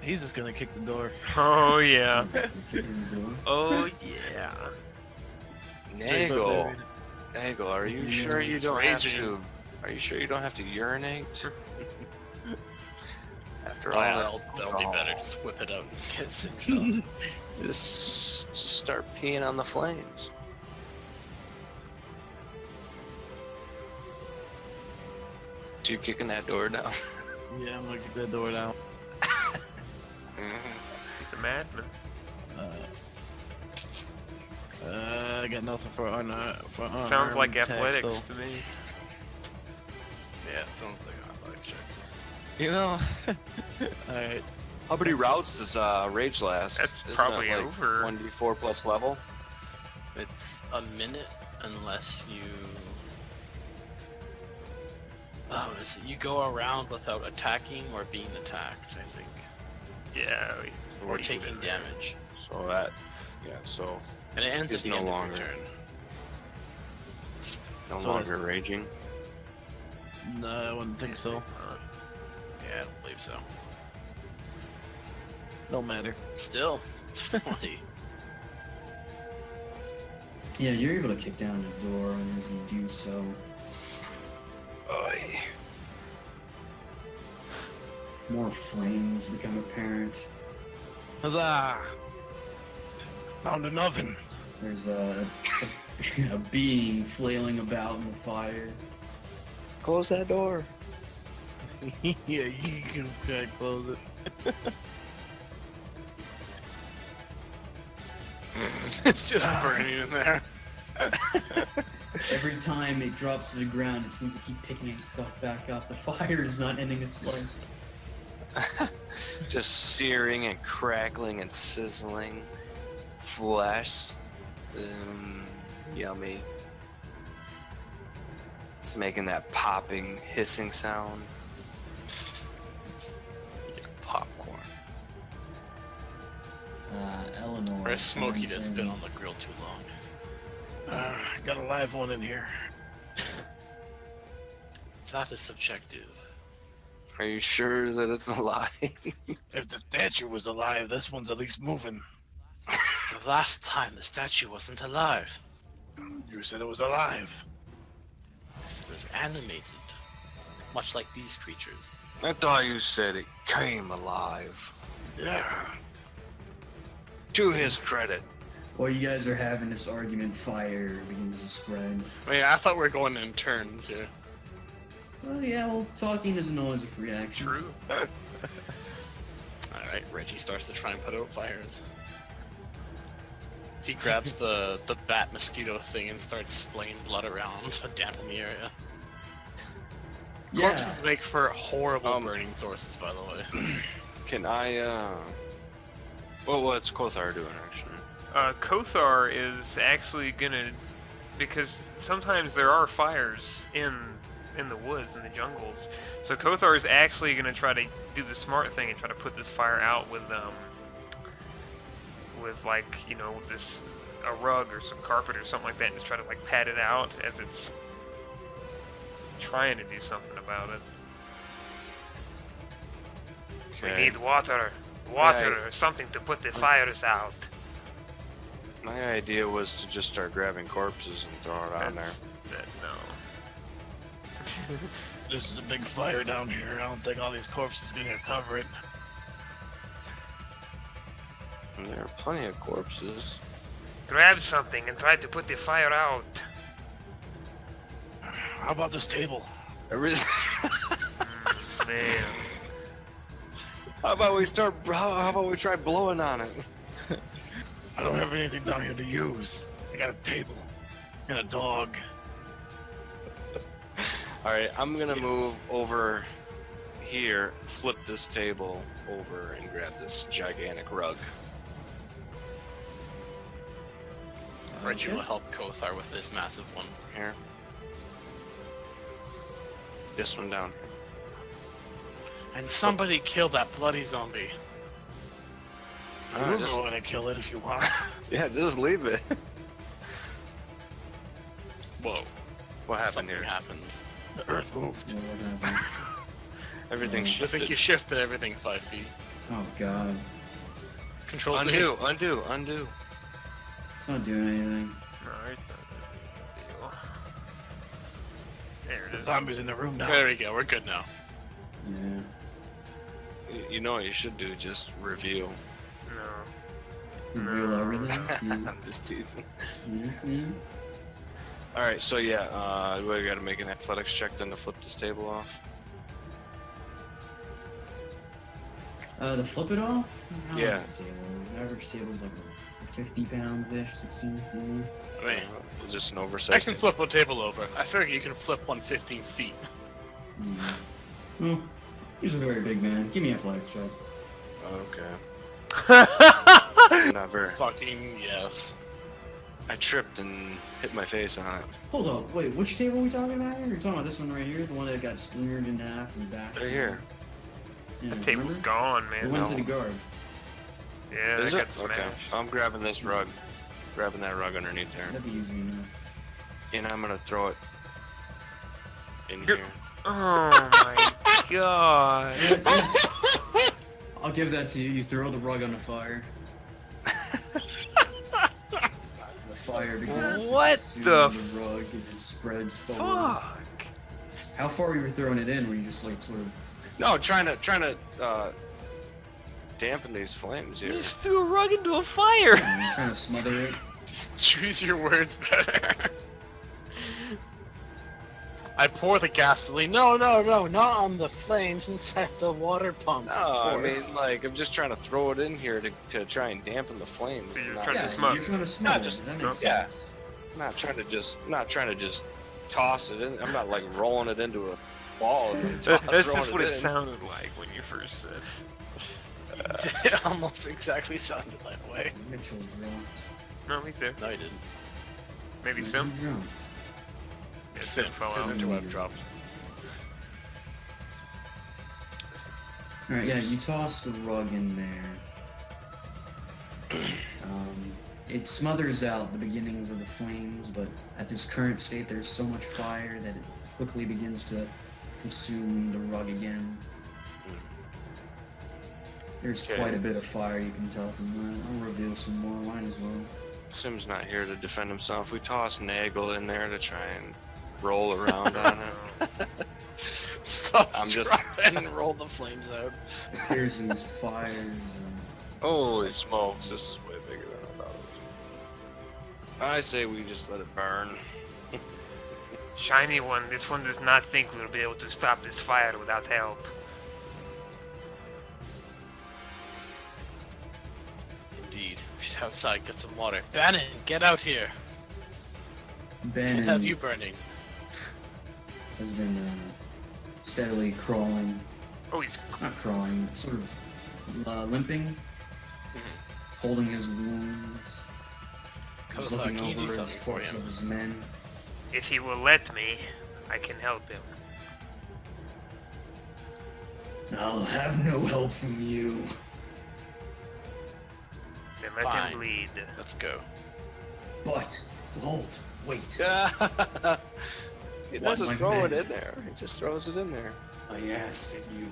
He's just gonna kick the door. Oh yeah. Kicking the door. Oh yeah. Nagel, Nagel, are you sure you It's don't have raging. to? Are you sure you don't have to urinate? After Oh, all, yeah, that that'll be better. alcohol. Just whip it out and get singed off. Just start peeing on the flames. You kicking that door down? Yeah, I'm gonna kick that door down. He's a madman. I got nothing for Sounds like attacks, athletics so- to me. Yeah, it sounds like an athletics check. You know. Alright. How many rounds does rage last? That's Isn't probably it like over. 1d4 plus level. It's a minute unless you. Oh, is it you go around without attacking or being attacked? I think, Yeah. or taking damage, So that, yeah, so and it ends It's at the no end longer. of your turn. no So longer raging. No, I wouldn't think so. Yeah, I don't believe so. Don't matter. Still, 20. Yeah, you're able to kick down the door, and as you do so, Oy. more flames become apparent. Huzzah! Found an oven. There's a being flailing about in the fire. Close that door. Yeah, you can try to close it. It's just burning in there. Every time it drops to the ground, it seems to keep picking itself back up. The fire is not ending its life. Just searing and crackling and sizzling. Flesh. Yummy. It's making that popping, hissing sound. Popcorn. Eleanor. Or a smoky turns that's in. been on the grill too long. Got a live one in here. That is subjective. Are you sure that it's alive? If the statue was alive, this one's at least moving. The last time the statue wasn't alive. You said it was alive. I said it was animated. Much like these creatures. I thought you said it came alive. Yeah. To his credit. While you guys are having this argument, fire begins to spread. Wait, I thought we were going in turns here. Well, yeah, well, talking isn't always a free action. True. Alright, Reggie starts to try and put out fires. He grabs the bat mosquito thing and starts splaying blood around to dampen the area. Yeah. Corpses make for horrible burning sources, by the way. Can I, well, what's Kothar doing, actually? Kothar is actually gonna, because sometimes there are fires in the woods, in the jungles. So Kothar is actually gonna try to do the smart thing and try to put this fire out with like, you know, a rug or some carpet or something like that, and just try to like pat it out as it's trying to do something about it. Okay. We need water Right. or something to put the fires out. My idea was to just start grabbing corpses and throw it on there. No. This is a big fire down here. I don't think all these corpses are gonna cover it. And there are plenty of corpses. Grab something and try to put the fire out. How about this table? Everything. Man. How about we start? How about we try blowing on it? I don't have anything down here to use. I got a table and a dog. All right, I'm gonna move over here, flip this table over, and grab this gigantic rug. Reggie Okay. will help Kothar with this massive one. Here. This one down. And somebody kill that bloody zombie. We're just- going to kill it if you want. Yeah, just leave it. Whoa. What happened Something here? happened. The earth moved. Yeah, what happened? Everything I I shifted. think you shifted everything 5 feet. Oh god. Control Z. Undo. It's not doing anything. No, it's not a big deal. There it The is. zombie's in the room now. There we go, we're good now. Yeah. You know what you should do? Just review. No. Reveal everything. I'm just teasing. Mm-hmm. All right, so yeah, we got to make an athletics check then to flip this table off. To flip it off? How Yeah. much is the table? Average table's like 50 pounds-ish, 16. maybe. I mean, Just an I oversized. can flip a table over. I figure you can flip one 15 feet. Well, he's a very big man. Give me athletics check. Okay. Not very. Fucking yes. I tripped and hit my face on it. Hold up, wait, which table are we talking about here? You're talking about this one right here? The one that got splintered in half and back? Right here. Yeah, The table's remember? gone, We man. went to the guard. Yeah, Is that it? got Okay. smashed. I'm grabbing this rug. Grabbing that rug underneath there. That'd be easy enough. And I'm gonna throw it in You're- here. Oh my god. I'll give that to you. You throw the rug on the fire. The fire begins to What consume the the rug and it spreads forward. Fuck. How far you were throwing it in? Were you just like sort of? No, trying to dampen these flames You here. just threw a rug into a fire. Trying to smother it? Just choose your words better. I pour the gasoline. No, not on the flames inside the water pump. No, of I mean course. like I'm just trying to throw it in here to try and dampen the flames. So you're not, trying to Yeah, just, smother. you're trying to smother just- it. That makes yeah. sense. not trying to just toss it in. I'm not like rolling it into a ball and That's throwing just what it in. sounded like when you first said. It almost exactly sounded that way. Mitchell dropped. No, he's there. No, I didn't. Maybe He Sim. dropped. Yeah, Sim, Sim fell his out. interweb dropped. Alright, yeah, you toss the rug in there. It smothers out the beginnings of the flames, but at this current state, there's so much fire that it quickly begins to consume the rug again. There's Okay. quite a bit of fire you can tell from that. I'll reveal some more. Might as well. Sim's not here to defend himself. We toss Nagel in there to try and roll around on it. Stop I'm just- trying and roll the flames out. Here's these fires. Holy smokes, this is way bigger than I thought it was. I say we just let it burn. Shiny one, this one does not think we'll be able to stop this fire without help. Indeed. We should outside get some water. Bannon, get out here. Bannon Can't have you burning. has been steadily crawling. Oh, he's Not crawling, sort of limping, holding his wounds. He's Kothar, looking can you over do his something for corpse him? of his men. if he will let me, I can help him. I'll have no help from you. Then let Fine. him bleed. Let's go. But, hold, wait. He What, doesn't my throw it man? in there. He just throws it in there. I ask that you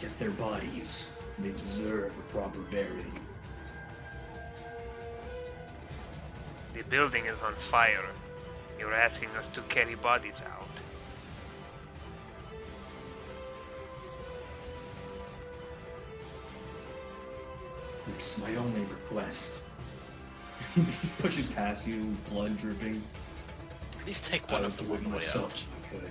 get their bodies. They deserve a proper burying. The building is on fire. You're asking us to carry bodies out. It's my only request. He pushes past you, blood dripping. At least take I one would of them do on it the way myself out. if I could.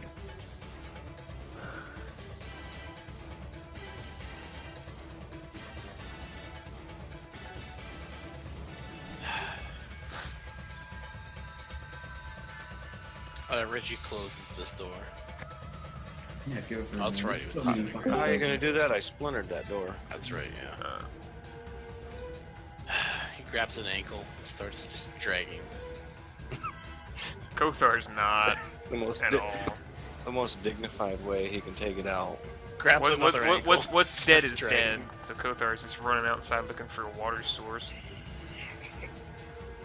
Reggie closes this door. Yeah, go for it. Oh, that's man. right, It's it was still the being same. fucking How are you open. gonna do that? I splintered that door. That's right, yeah. Uh, He grabs an ankle, starts just dragging. Kothar's not The most, at all. the most dignified way he can take it out. Grabs another ankle. What's dead is starts dead. dragging. So Kothar's just running outside looking for a water source.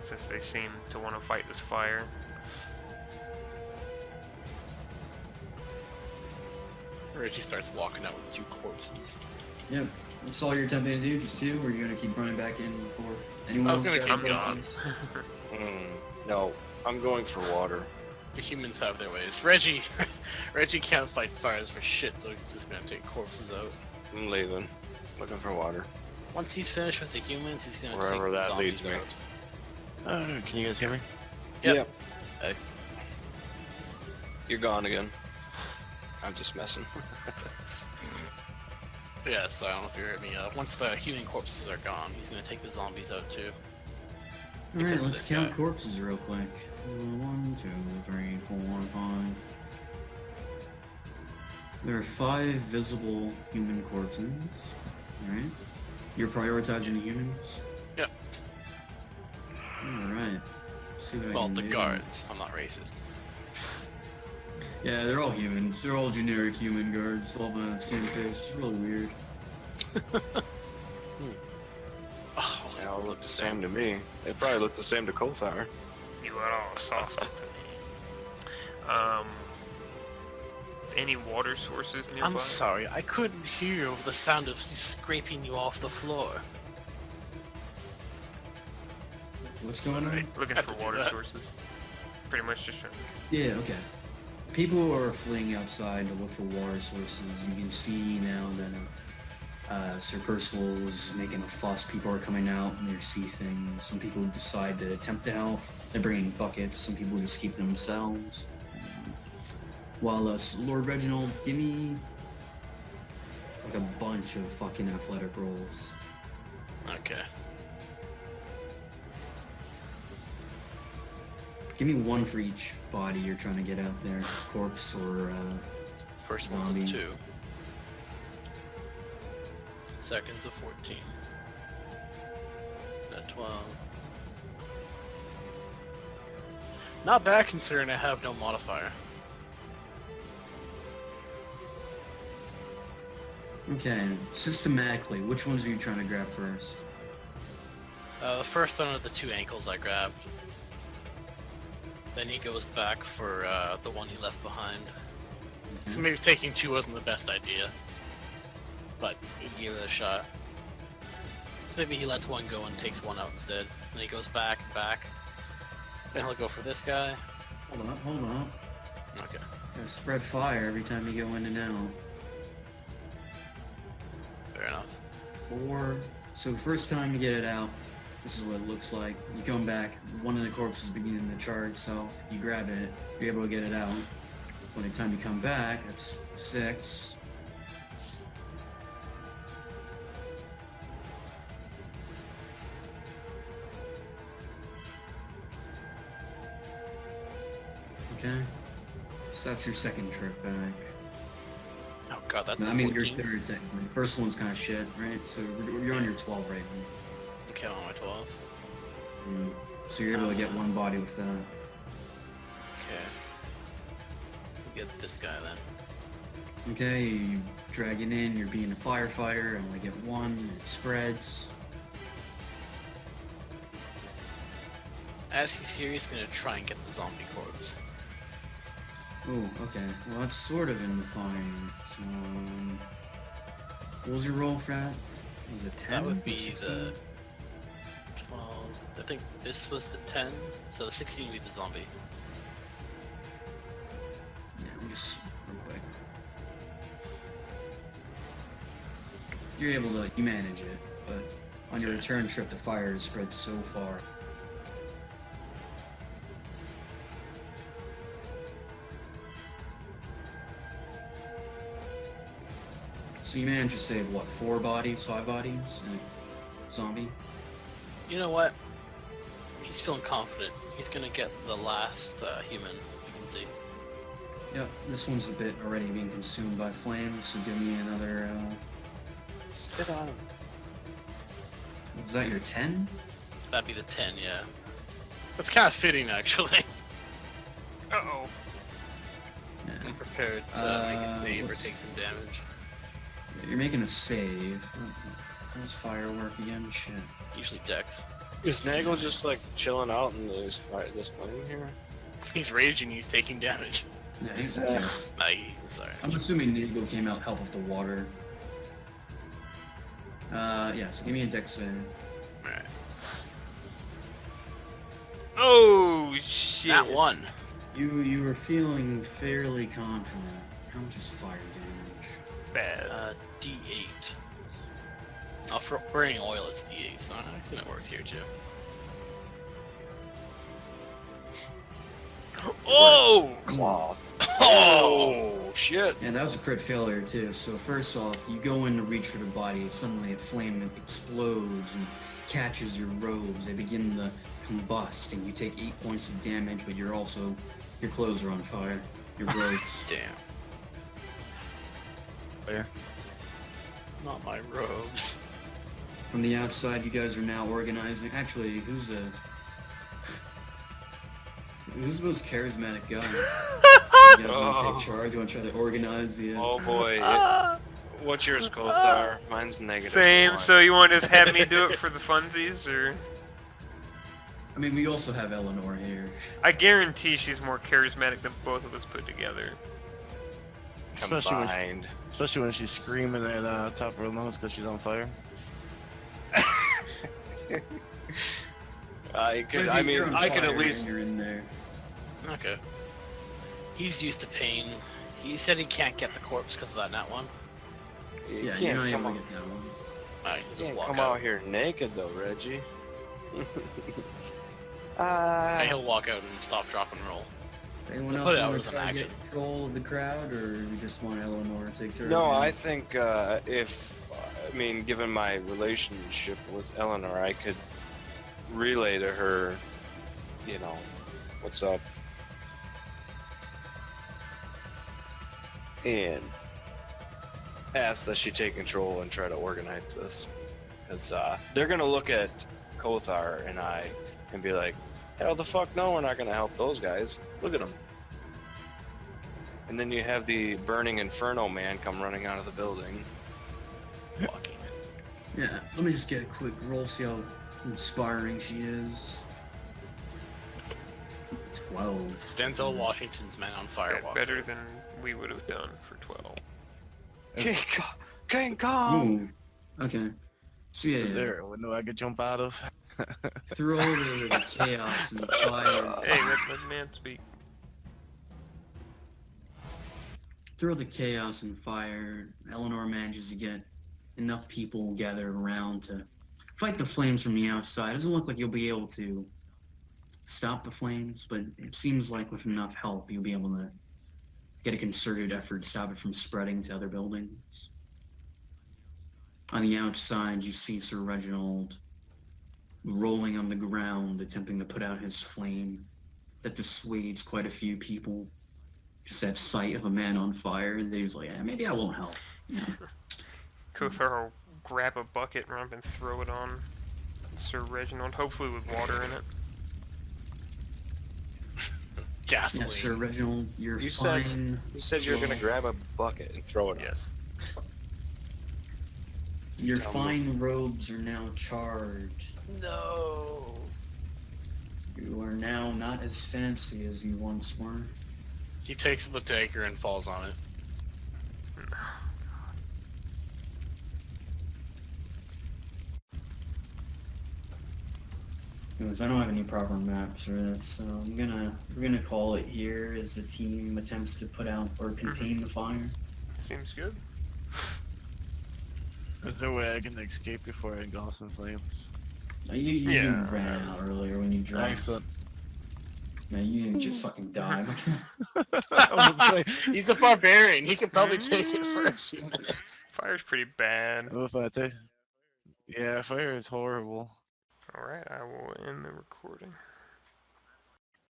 Since they seem to want to fight this fire. Reggie starts walking out with two corpses. Yep. That's all you're attempting to do, just two, or you're gonna keep running back in and forth? Anyone I was else gonna got keep any going. questions? No, I'm going for water. The humans have their ways. Reggie can't fight fires for shit, so he's just gonna take corpses out. I'm leaving. Looking for water. Once he's finished with the humans, he's gonna Wherever take the that zombies leads me. out. Can you guys hear me? Yep. You're gone again. I'm just messing. Yeah, so I don't know if you heard me. Once the human corpses are gone, he's gonna take the zombies out too. Alright, Except for let's this count guy. corpses real quick. 1, 2, 3, 4, 5. There are 5 visible human corpses. Alright. You're prioritizing humans? Yep. Alright. See what I Well, can the do. guards. I'm not racist. Yeah, they're all humans. They're all generic human guards, all on the same face. It's really weird. Oh, They all look the same to me. They probably look the same to Kothar. You are all soft to me. Any water sources nearby? I'm sorry, I couldn't hear over the sound of you scraping you off the floor. What's going on? Looking Have for to do water that. sources. Pretty much just trying to... Yeah, okay. People are fleeing outside to look for water sources. You can see now that Sir Percival is making a fuss. People are coming out and they see things. Some people decide to attempt to help. They're bringing buckets. Some people just keep them themselves. While Lord Reginald, give me like a bunch of fucking athletic rolls. Okay. Give me one for each body you're trying to get out there. Corpse or First one's a Zombie. 2. Second's a 14. At 12. Not bad considering I have no modifier. Okay, systematically, which ones are you trying to grab first? The first one are the 2 ankles I grabbed. Then he goes back for the one he left behind. So maybe taking 2 wasn't the best idea. but he gave it a shot. So maybe he lets one go and takes one out instead. Then he goes back and back. Then he'll go for this guy. Hold on, hold on. Okay. Gotta spread fire every time you go in and out. Fair enough. 4. So first time you get it out, this is what it looks like. You come back, one of the corpses is beginning to char itself. You grab it, you're able to get it out. By the time you come back, that's 6. Okay. So that's your second trip back. Oh god, that's I the mean, 14. your third technically. First one's kind of shit, right? So you're on your 12 right now. Okay, I'm on my 12. So you're able to get one body with that. Okay. We'll get this guy then. Okay, you drag it in, you're being a firefighter, and only get one, it spreads. As he's here, he's gonna try and get the zombie corpse. Oh, okay. Well, that's sort of in the fine. So, what was your roll for that? Was it 10? That would or be 16? the 12. I think this was the 10, so the 16 would be the zombie. Yeah, let me just real quick. You're able to, you manage it, but on your return trip, the fire has spread so far. So you managed to save, what, 4 bodies, 5 bodies, and a zombie? You know what? He's feeling confident. He's gonna get the last human you can see. Yep, this one's a bit already being consumed by flames, so give me another, Spit on him. was that your 10? That'd be the 10, yeah. That's kind of fitting, actually. Uh-oh. Yeah. I'm prepared to make a save or let's- take some damage. You're making a save. How's firework again? Shit. Usually Dex. Is Nagel just like chilling out in this flame here? He's raging, he's taking damage. Yeah, he's Sorry. I'm assuming Nagel came out to help with the water. Yeah, so give me a dex save. Alright. Oh, shit. That one. You were feeling fairly confident. How much is fire damage? It's bad. D8. Oh, for burning oil, it's D8, so I assume it works here too. Oh! Cloth. Oh! Shit. Yeah, that was a crit failure too. So first off, you go in to reach for the body, suddenly a flame explodes and catches your robes. They begin to combust, and you take 8 points of damage, but your clothes are on fire. Your robes. Damn. Where? Not my robes. From the outside, you guys are now organizing. Actually, who's the most charismatic guy? You guys want to take charge? You want to try to organize the? Oh boy. What's yours, Kothar? Mine's negative. Same, 1. so you want to just have me do it for the funsies, or? I mean, we also have Eleanor here. I guarantee she's more charismatic than both of us put together. Combined. Especially when she's screaming at top of her lungs because she's on fire. I could Reggie, you're on I could fire at least. and you're in there. Okay. He's used to pain. He said he can't get the corpse because of that nat one. You Yeah, you're can't not come able out, to get that one. Alright, you just can't walk come out. out here naked though, Reggie. Okay, he'll walk out and stop, drop, and roll. Does anyone Put else it out want as to an try to get action. control of the crowd, or you just want Eleanor to take charge? No, of it? I think given my relationship with Eleanor, I could relay to her, you know, what's up. And ask that she take control and try to organize this. Because they're going to look at Kothar and I and be like, hell the fuck no, we're not going to help those guys. Look at them. And then you have the burning inferno man come running out of the building. Walking. Yeah, let me just get a quick roll, see how inspiring she is. 12. Denzel Washington's Man on Fire walks Better out. than we would have done for 12. Okay, King Kong! Ooh. Okay. So Is yeah, there a window I could jump out of? through all the chaos and the fire, Hey, let the man speak. through all the chaos and fire, Eleanor manages to get enough people gathered around to fight the flames from the outside. It doesn't look like you'll be able to stop the flames, but it seems like with enough help, you'll be able to get a concerted effort to stop it from spreading to other buildings. On the outside, you see Sir Reginald rolling on the ground, attempting to put out his flame. That dissuades quite a few people. Just that sight of a man on fire, they was like, maybe I won't help. Yeah. Kothar will grab a bucket and run up and throw it on Sir Reginald, hopefully with water in it. Gasoline. Yes, Sir Reginald, you're You said- fine. You said you were gonna grab a bucket and throw it on. Yes. Your fine robes are now charged. No. You are now not as fancy as you once were. He takes the dagger and falls on it. Because I don't have any proper maps for this, so we're gonna call it here as the team attempts to put out or contain the fire. Seems good. Is there a way I can escape before I engulf in flames? You Yeah. ran out earlier when you dropped. Excellent. Man, you didn't just fucking die. I would say, He's a barbarian. He could probably take it for a few minutes. Fire's pretty bad. what if I take? Yeah, fire is horrible. Alright, I will end the recording.